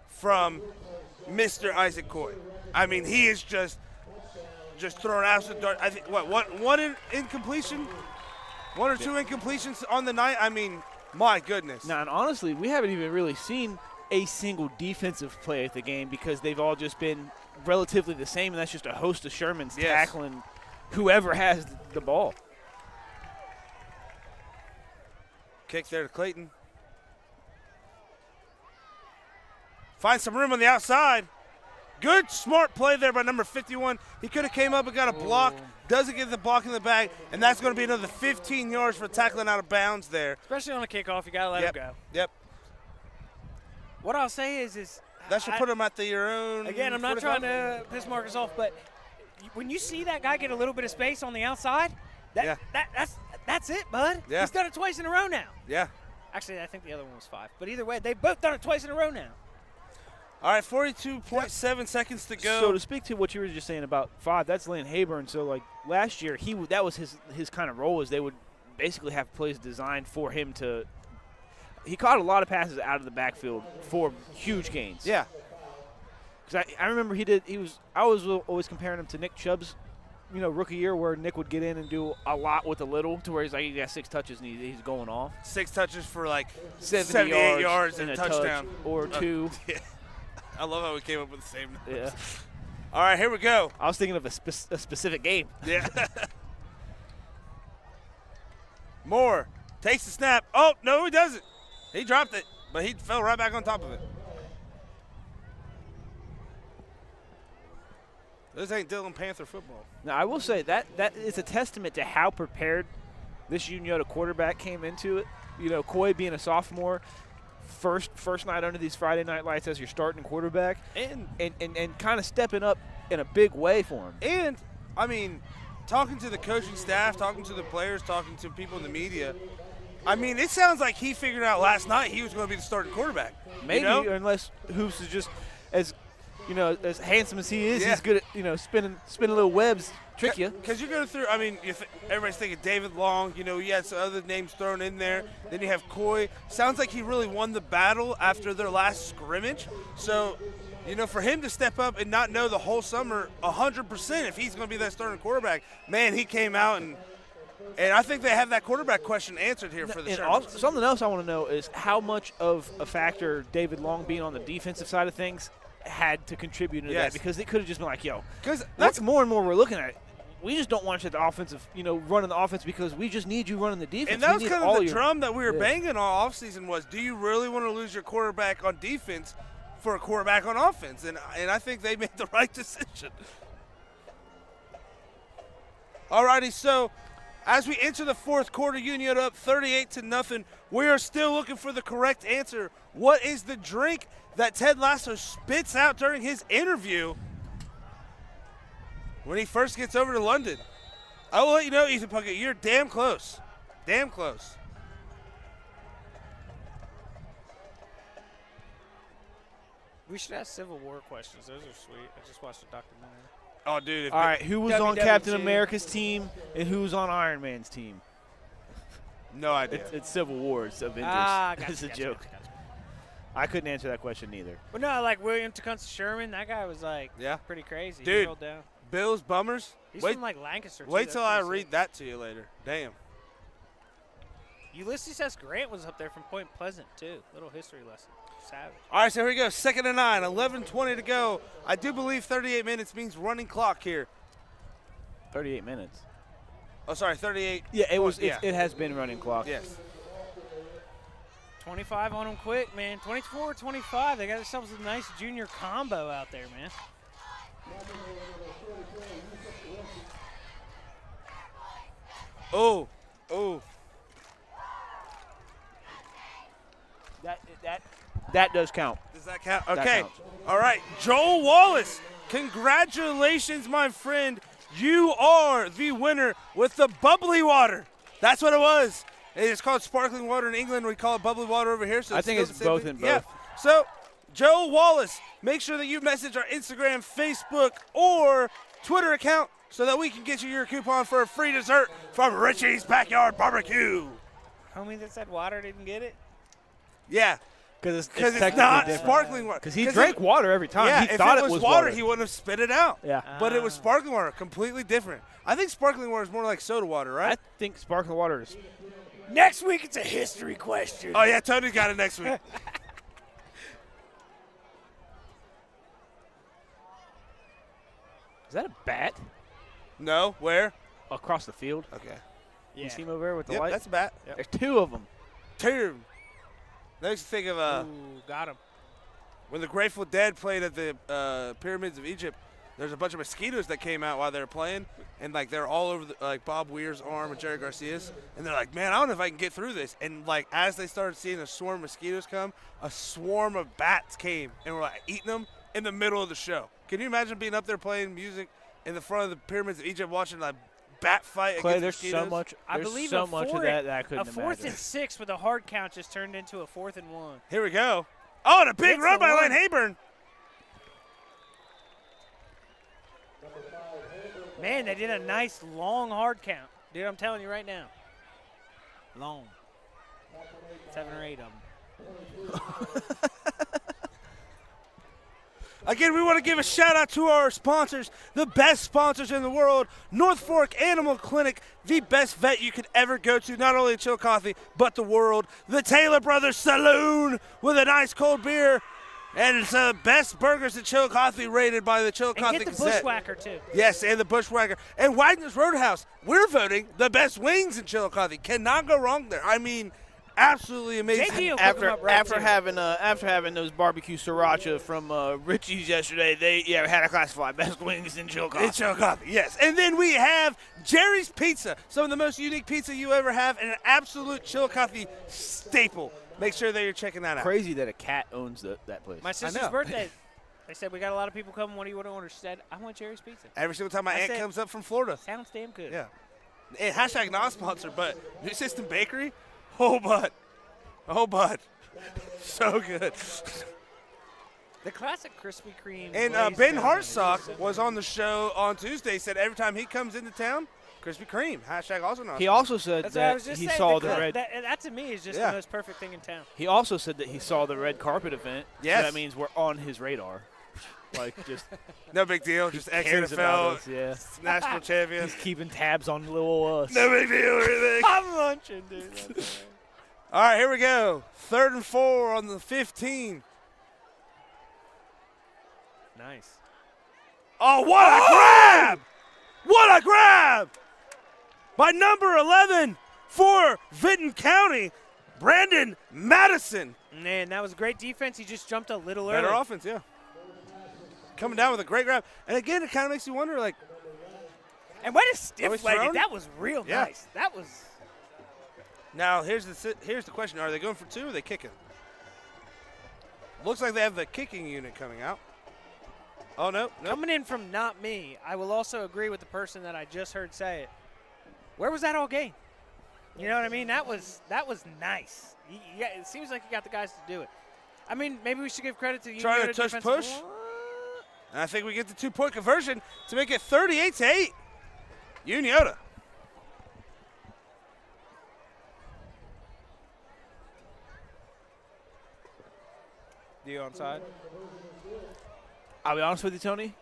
from Mr. Isaac Coy. I mean, he is just throwing absolute dart. I think one incompletion, 1 or 2 incompletions on the night. I mean, my goodness. Now, and honestly, we haven't even really seen a single defensive play at the game because they've all just been relatively the same, and that's just a host of Shermans tackling whoever has the ball. Kick there to Clayton. Find some room on the outside. Good, smart play there by number 51. He could have came up and got a block. Doesn't get the block in the bag, and that's going to be another 15 yards for tackling out of bounds there. Especially on a kickoff, you gotta let him go. Yep. What I'll say is That should put him at your own. again, I'm not 45. trying to piss Marcus off, but when you see that guy get a little bit of space on the outside, that's it, bud. Yeah. He's done it twice in a row now. Yeah. Actually, I think the other one was 5. But either way, they've both done it twice in a row now. All right, 42.7 seconds to go. So to speak to what you were just saying about 5, that's Lane Hayburn. So like last year, that was his kind of role is they would basically have plays designed for him to. He caught a lot of passes out of the backfield for huge gains. Yeah. Because I remember I was always comparing him to Nick Chubb's, rookie year where Nick would get in and do a lot with a little to where he's like he got 6 touches and he's going off. 6 touches for like 78 yards and a touchdown. Touch or 2. Yeah. I love how we came up with the same numbers. Yeah. All right, here we go. I was thinking of a specific game. Yeah. Moore takes the snap. Oh, no, he doesn't. He dropped it, but he fell right back on top of it. This ain't Dillon Panther football. Now, I will say that is a testament to how prepared this Unioto quarterback came into it. You know, Coy being a sophomore, first night under these Friday night lights as your starting quarterback, and kind of stepping up in a big way for him. And, I mean, talking to the coaching staff, talking to the players, talking to people in the media, I mean, it sounds like he figured out last night he was going to be the starting quarterback. Maybe, you know? unless Hoops is just as as handsome as he is, Yeah. he's good at spinning little webs, trick you. Because you're going through, I mean, everybody's thinking David Long, you had some other names thrown in there. Then you have Coy. Sounds like he really won the battle after their last scrimmage. So, for him to step up and not know the whole summer 100% if he's going to be that starting quarterback, man, he came out and I think they have that quarterback question answered here for the Shermans. Something else I want to know is how much of a factor David Long being on the defensive side of things had to contribute to that, because they could have just been like, because that's more and more we're looking at it. We just don't want you at the offensive, running the offense because we just need you running the defense. And that was kind of the drum that we were banging all offseason was, do you really want to lose your quarterback on defense for a quarterback on offense? And I think they made the right decision. All righty, so as we enter the fourth quarter, Unioto up 38-0. We are still looking for the correct answer. What is the drink that Ted Lasso spits out during his interview when he first gets over to London? I will let you know, Ethan Puckett, you're damn close. Damn close. We should ask Civil War questions. Those are sweet. I just watched a documentary. Oh, dude. All right, who was on WWG. Captain America's team and who was on Iron Man's team? No idea. It's Civil War. It's Avengers. Gotcha, It's a gotcha, joke. gotcha. I couldn't answer that question either. But no, like William Tecumseh Sherman, that guy was Yeah. pretty crazy. Dude. He rolled down. Bills, Bummers. He's Wait, from like Lancaster. Too. wait That's till I pretty read sick. that to you later. Damn. Ulysses S. Grant was up there from Point Pleasant too. Little history lesson. Savage. All right, so here we go. 2nd and 9, 11:20 to go. I do believe 38 minutes means running clock here. 38 minutes. Oh, sorry, 38. Yeah, it was. Yeah. It has been running clock. Yes. 25 on them quick, man. 24-25. They got themselves a nice junior combo out there, man. Oh. That does count. Does that count? That Okay. counts. All right. Joel Wallace, congratulations, my friend. You are the winner with the bubbly water. That's what it was. It's called sparkling water in England. We call it bubbly water over here. So I think still it's the same both thing. and Yeah. both. So, Joel Wallace, make sure that you message our Instagram, Facebook, or Twitter account so that we can get you your coupon for a free dessert from Richie's Backyard Barbecue. Homie that said water didn't get it. Yeah. Because Because it's technically not different. sparkling water. Because he drank water every time. Yeah, he if thought it was water, water. he wouldn't have spit it out. Yeah. But it was sparkling water, completely different. I think sparkling water is more like soda water, right? I think sparkling water is. Next week it's a history question. Oh, yeah, Tony's got it next week. Is that a bat No, where? across the field? Okay. You see him over there with the Yep, light? that's a bat. There's two of them. Two. That makes you think of Ooh, got him. when the Grateful Dead played at the Pyramids of Egypt. There's a bunch of mosquitoes that came out while they were playing, and like they're all over like Bob Weir's arm and Jerry Garcia's, and they're like, "Man, I don't know if I can get through this." And like as they started seeing a swarm of mosquitoes come, a swarm of bats came and were like eating them in the middle of the show. Can you imagine being up there playing music in the front of the Pyramids of Egypt, watching like bat fight Clay, against there's mosquitoes? so much. I There's believe so a much of fourth- that I couldn't A 4th imagine. and 6 with a hard count just turned into a 4th and 1. Here we go. Oh, and a big It's run the by one. Lane Hayburn. Man, they did a nice long hard count. Dude, I'm telling you right now. Long. 7 or 8 of them. Again, we want to give a shout out to our sponsors, the best sponsors in the world, North Fork Animal Clinic, the best vet you could ever go to, not only in Chillicothe, but the world. The Taylor Brothers Saloon with a nice cold beer. And it's best burgers in Chillicothe rated by the Chillicothe And get the Gazette. Bushwhacker, too. Yes, and the Bushwhacker. And Wagner's Roadhouse. We're voting the best wings in Chillicothe. Cannot go wrong there. I mean, absolutely amazing. JD will cook 'em up right, too. After having those barbecue sriracha from Richie's yesterday, they had to classify best wings in Chillicothe. In Chillicothe, yes. And then we have Jerry's Pizza, some of the most unique pizza you ever have, and an absolute Chillicothe staple. Make sure that you're checking that out. Crazy that a cat owns that place. My sister's birthday. They said, we got a lot of people coming. What do you want to order? She said, I want Jerry's Pizza. Every single time my aunt said, comes up from Florida. Sounds damn good. Yeah. And hashtag non-sponsor, but New System Bakery, oh, bud. So good. The classic Krispy Kreme. And glazed Ben donut Hartsock is- was on the show on Tuesday, said every time he comes into town, Krispy Kreme, hashtag also non-sponsor. He also said That's what I that was just he saying. saw the red. That to me is just Yeah. the most perfect thing in town. He also said that he saw the red carpet event. Yes. So that means we're on his radar. Like, just No big deal, just cares about ex-NFL, us, yeah. national champion. He's keeping tabs on little us. No big deal or anything. I'm lunching, dude. All right, here we go. 3rd and 4 on the 15. Nice. Oh, what a grab! What a grab! By number 11 for Vinton County, Brandon Madison. Man, that was great defense. He just jumped a little early. Better offense, yeah. Coming down with a great grab. And again, it kind of makes you wonder, like, And what a Always stiff-legged. thrown? That was real Yeah. nice. That was. now here's the question. Are they going for two or are they kicking? Looks like they have the kicking unit coming out. Oh, no. Coming in from not me, I will also agree with the person that I just heard say it. Where was that all game? You know what I mean? That was nice. It seems like you got the guys to do it. I mean, maybe we should give credit to you. Trying to touch push. And I think we get the 2-point conversion to make it 38-8. Unioto. You onside? I'll be honest with you, Tony.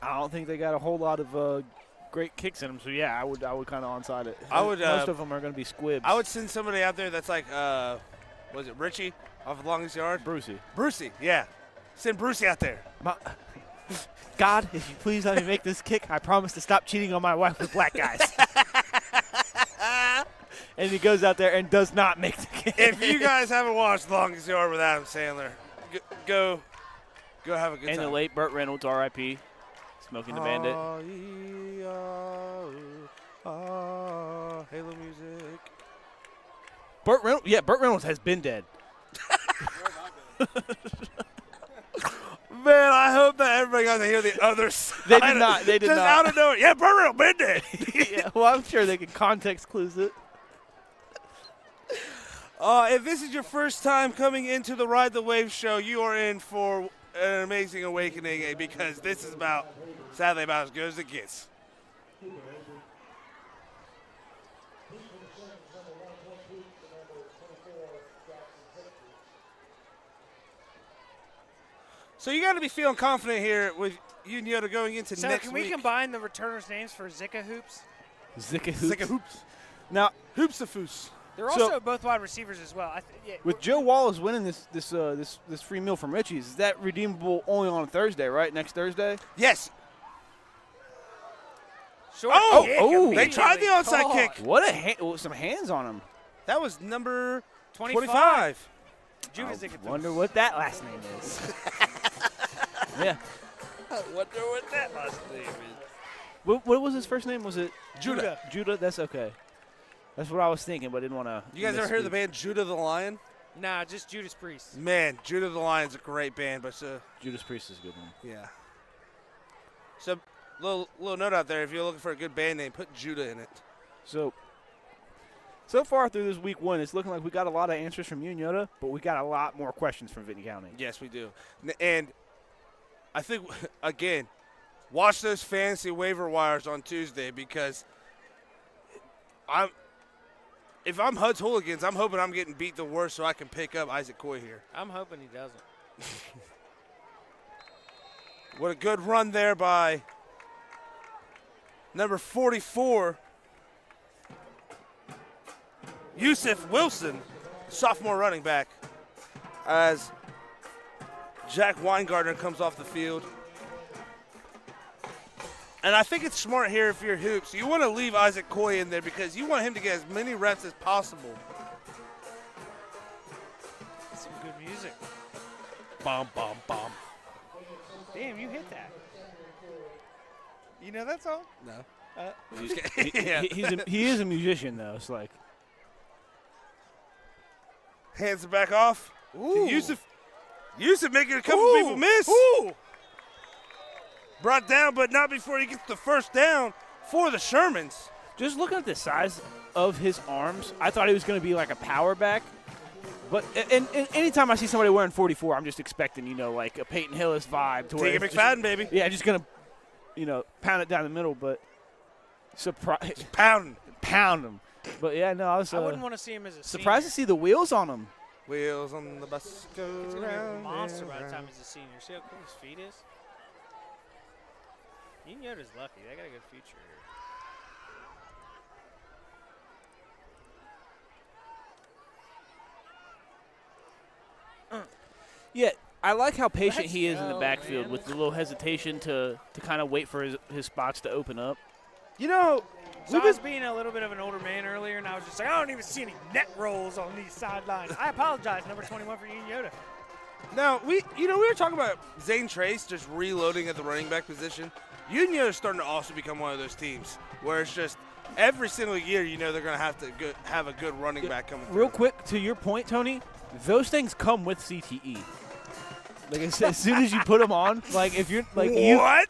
I don't think they got a whole lot of great kicks in them. So yeah, I would kind of onside it. Most of them are going to be squibs. I would send somebody out there that's like, was it Richie off of longest yard? Brucey, yeah. Send Brucey out there. God, if you please let me make this kick, I promise to stop cheating on my wife with black guys. And he goes out there and does not make the kick. If you guys haven't watched Longest Yard with Adam Sandler, go have a good time. And the late Burt Reynolds, R.I.P., Smoking the Bandit. Halo music. Burt Reynolds has been dead. Man, I hope that everybody got to hear the other side. They did not. They did just not. out of nowhere. Yeah, Burt Reynolds been dead. Yeah, well, I'm sure they can context clues it. If this is your first time coming into the Ride the Wave show, you are in for an amazing awakening because this is sadly about as good as it gets. So you got to be feeling confident here with Unioto going into So next can week. we combine the returners' names for Zika Hoops? Zika Zika hoops. Now, Hoops of foos. They're So- also both wide receivers as well. with Joe Wallace winning this free meal from Richie's, is that redeemable only on Thursday, right? Next Thursday? Yes. Short Oh, kick they tried the immediately. onside Oh, kick. Some hands on him. That was number 25. 25. Judah Zika Wonder what that last name is. Yeah. I wonder what that last name is. What was his first name? Was it Judah. Judah. That's okay. That's what I was thinking, but I didn't want to. You guys ever heard of the band Judah the Lion? Nah, just Judas Priest. Man, Judah the Lion's a great band, but Judas Priest is a good one. yeah. So, little note out there: if you're looking for a good band name, put Judah in it. So far through this week one, it's looking like we got a lot of answers from Unioto, but we got a lot more questions from Vinton County. Yes, we do. And I think again, watch those fantasy waiver wires on Tuesday because if I'm Hud's Hooligans, I'm hoping I'm getting beat the worst so I can pick up Isaac Coy here. I'm hoping he doesn't. What a good run there by number 44, Yusuf Wilson, sophomore running back, as Jack Weingartner comes off the field. And I think it's smart here if you're Hoops. You want to leave Isaac Coy in there because you want him to get as many reps as possible. Some good music. Bom, bom, bom. Damn, you hit that. You know that song? No. He is a musician, though. It's like. Hands are back off. Ooh. Yusuf making a couple people miss. Ooh. Brought down, but not before he gets the first down for the Shermans. Just looking at the size of his arms, I thought he was going to be like a power back. But and anytime I see somebody wearing 44, I'm just expecting, like a Peyton Hillis vibe. To Take it McFadden, baby. Yeah, just going to, pound it down the middle, but surprise. Pound Pound him. But, yeah, no, I wouldn't want to see him as a surprised to see the wheels on him. Wheels on the bus go He's going to be a round monster and by the time round. he's a senior. See how cool his feet is? Unioto's lucky. They got a good future here. Yeah, I like how patient Let's he is in the go, backfield man. with the little hesitation to kind of wait for his spots to open up. So I was being a little bit of an older man earlier, and I was just like, I don't even see any net rolls on these sidelines. I apologize, number 21 for Unioto. Now, we were talking about Zane Trace just reloading at the running back position. Unioto is starting to also become one of those teams where it's just every single year, they're going to have to have a good running back coming through. Real quick, to your point, Tony, those things come with CTE. Like I said, as soon as you put them on, like if you're like What?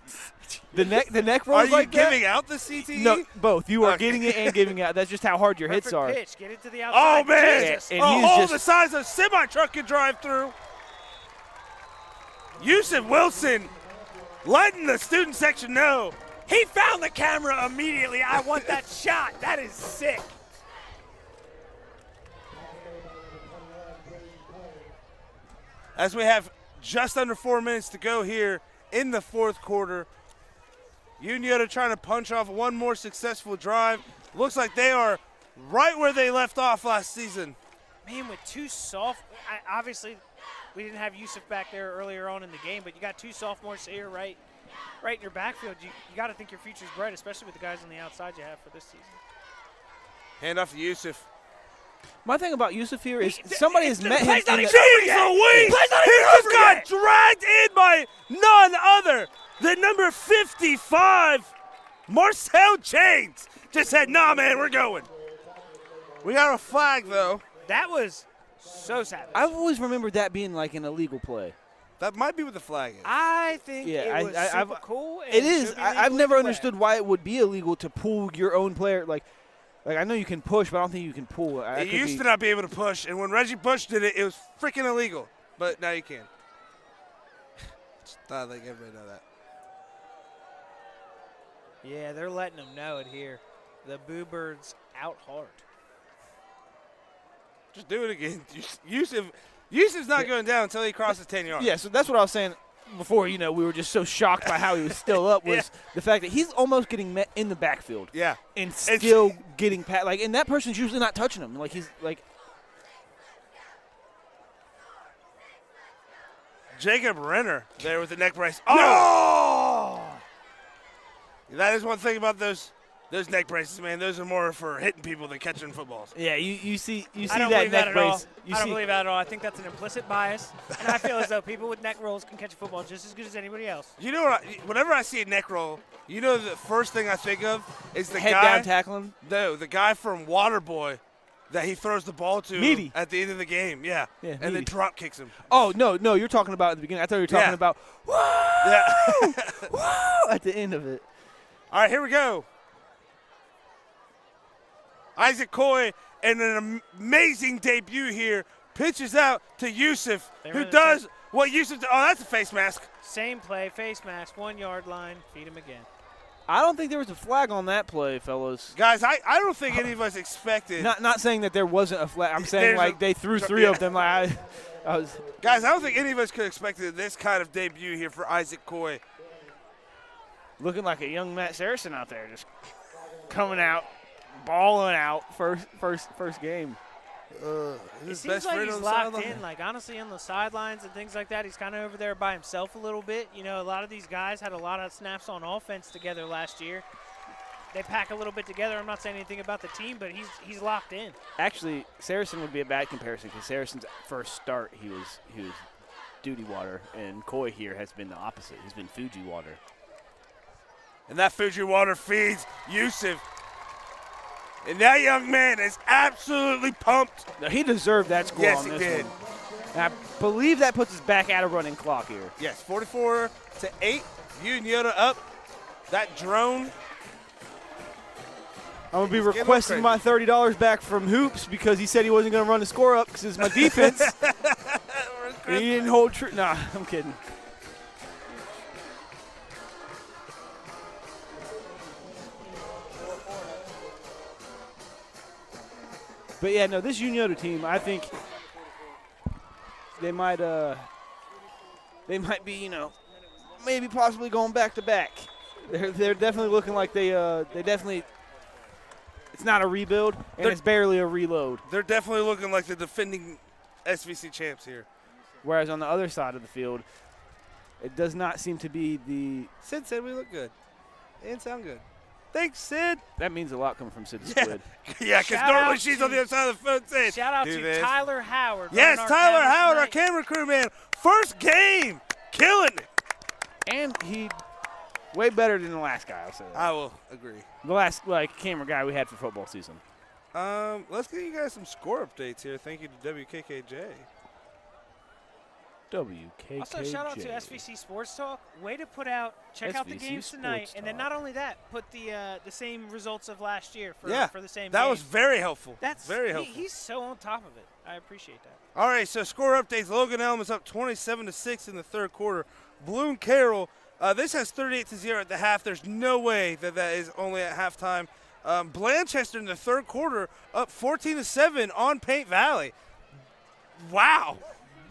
the neck Are rolls you like giving out the CTE? No, both. You are Okay. getting it and giving it out. That's just how hard your hits Perfect are. pitch. Get it to the outside. Oh, man. Jesus. And A he's hole just- the size of a semi-truck can drive through. Yusuf Wilson letting the student section know. He found the camera immediately. I want that shot. That is sick. As we have just under 4 minutes to go here in the fourth quarter, Unioto trying to punch off one more successful drive. Looks like they are right where they left off last season. Man, with two obviously, we didn't have Yusuf back there earlier on in the game, but you got two sophomores here right in your backfield. You got to think your future's bright, especially with the guys on the outside you have for this season. Hand off to Yusuf. My thing about Yusuf here is somebody has met him. Jeez in the- Louise! He just got dragged in by none other than number 55, Marcel James. Just said, nah, man, we're going. We got a flag, though. That was so savage. I've always remembered that being like an illegal play. That might be what the flag is. I think Yeah, it was super cool. and It is. should be I've legal never either way. understood why it would be illegal to pull your own player. Like I know you can push, but I don't think you can pull. It used to not be able to push, and when Reggie Bush did it, it was freaking illegal. But now you can. Just thought I'd let everybody know that. Yeah, they're letting them know it here. The Boo Birds out hard. Just do it again. Yusuf's not going down until he crosses 10 yards. Yeah, so that's what I was saying before. We were just so shocked by how he was still up was the fact that he's almost getting met in the backfield. Yeah. And still getting pat. And that person's usually not touching him. Like he's like. Jacob Renner there with the neck brace. Oh! No! That is one thing about those neck braces, man. Those are more for hitting people than catching footballs. Yeah, you see I don't that believe that neck at all. brace. I don't believe that at all. I think that's an implicit bias, and I feel as though people with neck rolls can catch a football just as good as anybody else. You know what? Whenever I see a neck roll, the first thing I think of is the Head guy. down tackling. No, the guy from Waterboy that he throws the ball to Meaty. at the end of the game. Yeah. Yeah, and then Meaty. drop kicks him. Oh no, you're talking about at the beginning. I thought you were talking Yeah. about woo, Yeah. woo at the end of it. All right, here we go. Isaac Coy in an amazing debut here. Pitches out to Yusuf, They who run the does what Yusuf does. Oh, that's a face mask. Same play, face mask, 1 yard line, feed him again. I don't think there was a flag on that play, fellas. Guys, I don't think any of us expected. Not saying that there wasn't a flag. I'm saying There's like a- they threw three of them. Like I was. Guys, I don't think any of us could have expected this kind of debut here for Isaac Coy. Looking like a young Matt Saracen out there, just coming out, balling out first game. His It best seems like friend he's on the locked sideline. in. Like, honestly, on the sidelines and things like that, he's kind of over there by himself a little bit. You know, a lot of these guys had a lot of snaps on offense together last year. They pack a little bit together. I'm not saying anything about the team, but he's locked in. Actually, Saracen would be a bad comparison because Saracen's first start, he was duty water, and Coy here has been the opposite. He's been Fuji water. And that Fuji water feeds Yusuf. And that young man is absolutely pumped. Now, he deserved that score Yes, on he this did. one. And I believe that puts us back at a running clock here. Yes, 44-8. Unioto up. That drone. I'm going to be It's getting requesting my $30 back from Hoops because he said he wasn't going to run the score up because it's my defense. And he didn't hold true. Nah, I'm kidding. But yeah, no, this Unioto team, I think they might be, maybe possibly going back to back. They're definitely looking like they definitely. It's not a rebuild, and it's barely a reload. They're definitely looking like the defending SVC champs here. Whereas on the other side of the field, it does not seem to be the. Sid said we look good and sound good. Thanks, Sid. That means a lot coming from Sid Squid. Yeah, because Shout normally out she's to- on the other side of the phone saying, Shout out "Do to this." Tyler Howard. Yes, running our Tyler cameras Howard, our tonight. camera crew man. First game, killing it. And he way better than the last guy, I'll say that. I will agree. The last camera guy we had for football season. Let's get you guys some score updates here. Thank you to WKKJ. WKKJ. Also, shout out to SVC Sports Talk. Way to put out, check out the SVC games tonight, Sports and then Talk. not only that, put the same results of last year for the same that game. was very helpful. That's very helpful. He's so on top of it. I appreciate that. All right, so score updates. Logan Elm is up 27-6 in the third quarter. Bloom Carroll, this has 38-0 at the half. There's no way that is only at halftime. Blanchester in the third quarter up 14-7 on Paint Valley. Wow.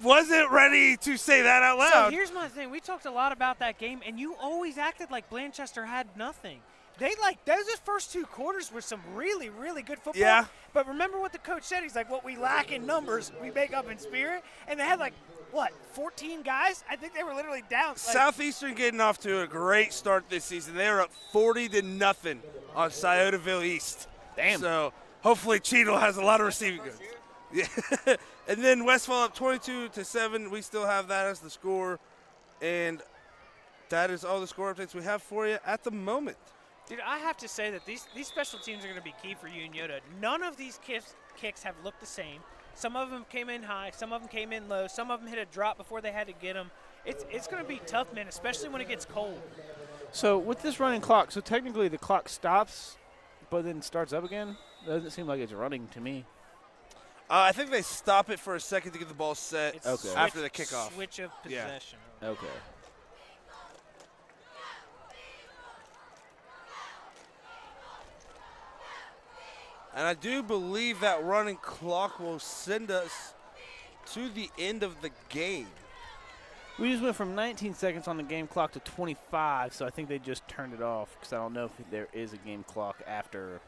Wasn't ready to say that out loud. So here's my thing. We talked a lot about that game, and you always acted like Blanchester had nothing. Those first two quarters were some really, really good football. Yeah. But remember what the coach said? He's like, what we lack in numbers, we make up in spirit. And they had 14 guys? I think they were literally down. Southeastern getting off to a great start this season. They are up 40-0 on Sciotaville East. Damn. So hopefully Cheadle has a lot of receiving goods. Yeah. And then Westfall up 22-7. We still have that as the score. And that is all the score updates we have for you at the moment. Dude, I have to say that these special teams are going to be key for Unioto. None of these kicks have looked the same. Some of them came in high, some of them came in low, some of them hit a drop before they had to get them. It's going to be tough, man, especially when it gets cold. So with this running clock, so technically the clock stops, but then starts up again. Doesn't seem like it's running to me. I think they stop it for a second to get the ball set It's after the kickoff. Switch of Yeah. possession. Okay. And I do believe that running clock will send us to the end of the game. We just went from 19 seconds on the game clock to 25, so I think they just turned it off because I don't know if there is a game clock after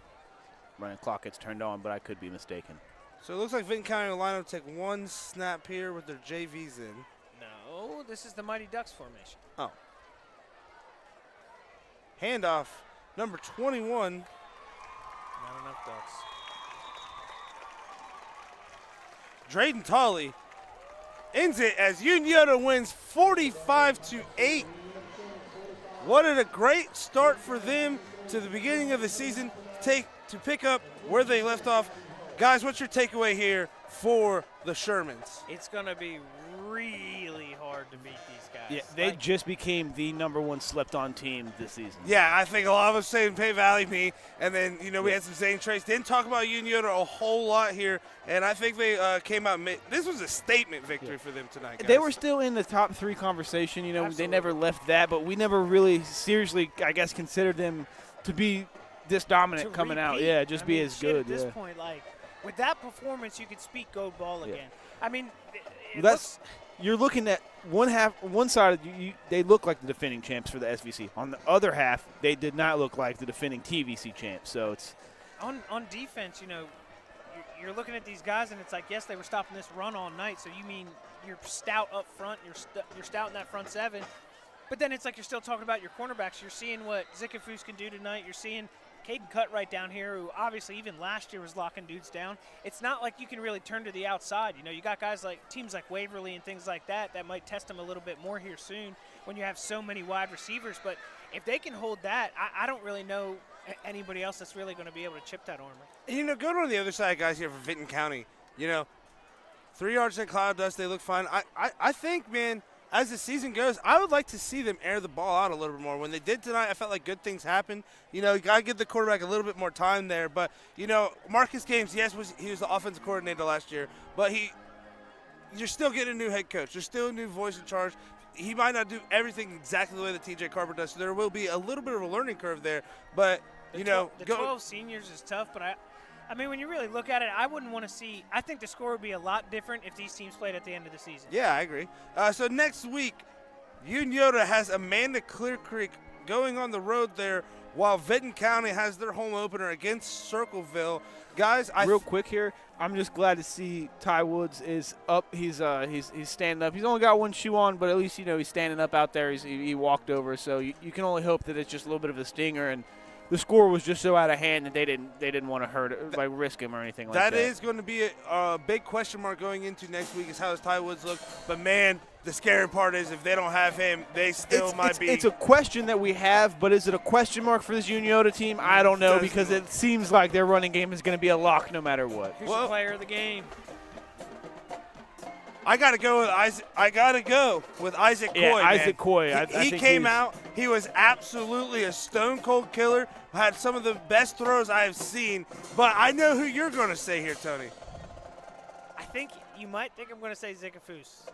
running clock gets turned on, but I could be mistaken. So it looks like Vinton County will line up to take one snap here with their JVs in. No, this is the Mighty Ducks formation. Oh. Handoff, number 21. Not enough Ducks. Drayden Tolley ends it as Unioto wins 45-8. What a great start for them to the beginning of the season to pick up where they left off. Guys, what's your takeaway here for the Shermans? It's going to be really hard to beat these guys. Yeah, they just became the #1 slept-on team this season. Yeah, I think a lot of us saying Pay Valley me, and then, we had some Zane Trace. Didn't talk about Unioto a whole lot here, and I think they came out this was a statement victory for them tonight, guys. They were still in the top 3 conversation. They never left that, but we never really seriously, I guess, considered them to be this dominant To coming out. repeat. Yeah, just I be mean, as shit, good. At this Yeah. point, with that performance, you could speak gold ball again. I mean, You're looking at one side. They look like the defending champs for the SVC. On the other half, they did not look like the defending TVC champs. So it's on defense, you're looking at these guys, and it's like, yes, they were stopping this run all night. So you mean you're stout up front, you're stout in that front seven, but then it's like you're still talking about your cornerbacks. You're seeing what Zickafoos can do tonight. You're seeing Caden Cutright down here, who obviously even last year was locking dudes down. It's not like you can really turn to the outside. You got guys like teams like Waverly and things like that might test them a little bit more here soon when you have so many wide receivers. But if they can hold that, I don't really know anybody else that's really going to be able to chip that armor. Going on the other side, guys, here for Vinton County, 3 yards in cloud dust, they look fine. I think, man, as the season goes, I would like to see them air the ball out a little bit more. When they did tonight, I felt like good things happened. You got to give the quarterback a little bit more time there. But, Marcus Games, yes, he was the offensive coordinator last year, but you're still getting a new head coach. There's still a new voice in charge. He might not do everything exactly the way that TJ Carper does, so there will be a little bit of a learning curve there. But, the 12 seniors is tough, but I mean, when you really look at it, I wouldn't want to see – I think the score would be a lot different if these teams played at the end of the season. Yeah, I agree. So next week, Unioto has Amanda Clear Creek going on the road there, while Vinton County has their home opener against Circleville. Guys, real quick here, I'm just glad to see Ty Woods is up. He's standing up. He's only got one shoe on, but at least he's standing up out there. He walked over, so you can only hope that it's just a little bit of a stinger. And the score was just so out of hand that they didn't want to hurt, like risk him or anything like that. That is going to be a big question mark going into next week is how does Ty Woods look. But, man, the scary part is if they don't have him, they still might be. It's a question that we have, but is it a question mark for this Unioto team? I don't know, because it seems like their running game is going to be a lock no matter what. Here's the player of the game. I got to go with Isaac Coy. Yeah, Isaac Coy. He came out. He was absolutely a stone-cold killer. Had some of the best throws I have seen. But I know who you're going to say here, Tony. I think you might think I'm going to say Zickafoos.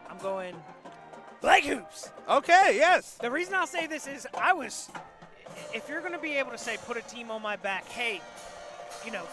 I'm going Blake Hoops. Okay, yes. The reason I'll say this is if you're going to be able to say put a team on my back, hey,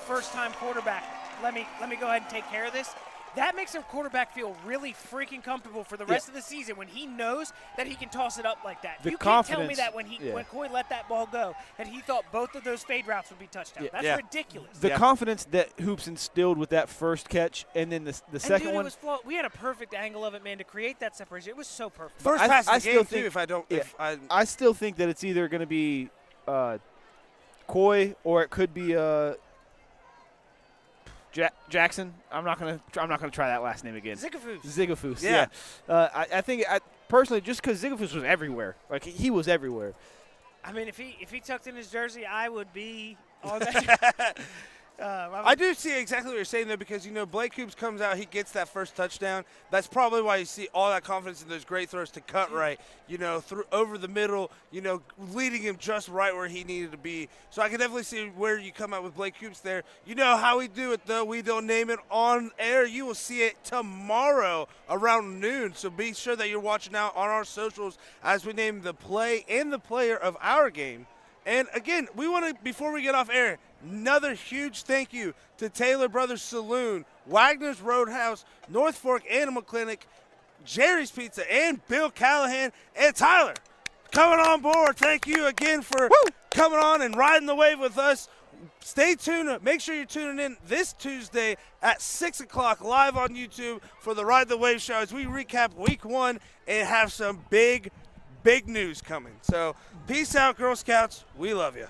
first-time quarterback, let me go ahead and take care of this. That makes a quarterback feel really freaking comfortable for the rest of the season when he knows that he can toss it up like that. You can't tell me that when Coy let that ball go, that he thought both of those fade routes would be touchdowns. That's ridiculous. The confidence that Hoops instilled with that first catch and then the second one. We had a perfect angle of it, man, to create that separation. It was so perfect. First pass of the game, too, I still think that it's either going to be Coy or it could be Jackson. I'm not gonna try that last name again. Zickafoos. Yeah. I think personally, just because Zickafoos was everywhere, like he was everywhere. I mean, if he tucked in his jersey, I would be on that. I do see exactly what you're saying, though, because, Blake Hoops comes out, he gets that first touchdown. That's probably why you see all that confidence in those great throws to Cutright, through over the middle, leading him just right where he needed to be. So I can definitely see where you come out with Blake Hoops there. You know how we do it, though. We don't name it on air. You will see it tomorrow around noon. So be sure that you're watching out on our socials as we name the play and the player of our game. And, again, we want to, before we get off air, another huge thank you to Taylor Brothers Saloon, Wagner's Roadhouse, North Fork Animal Clinic, Jerry's Pizza, and Bill Callahan and Tyler coming on board. Thank you again for coming on and riding the wave with us. Stay tuned. Make sure you're tuning in this Tuesday at 6 o'clock live on YouTube for the Ride the Wave show as we recap Week 1 and have some big news coming. So peace out, Girl Scouts. We love you.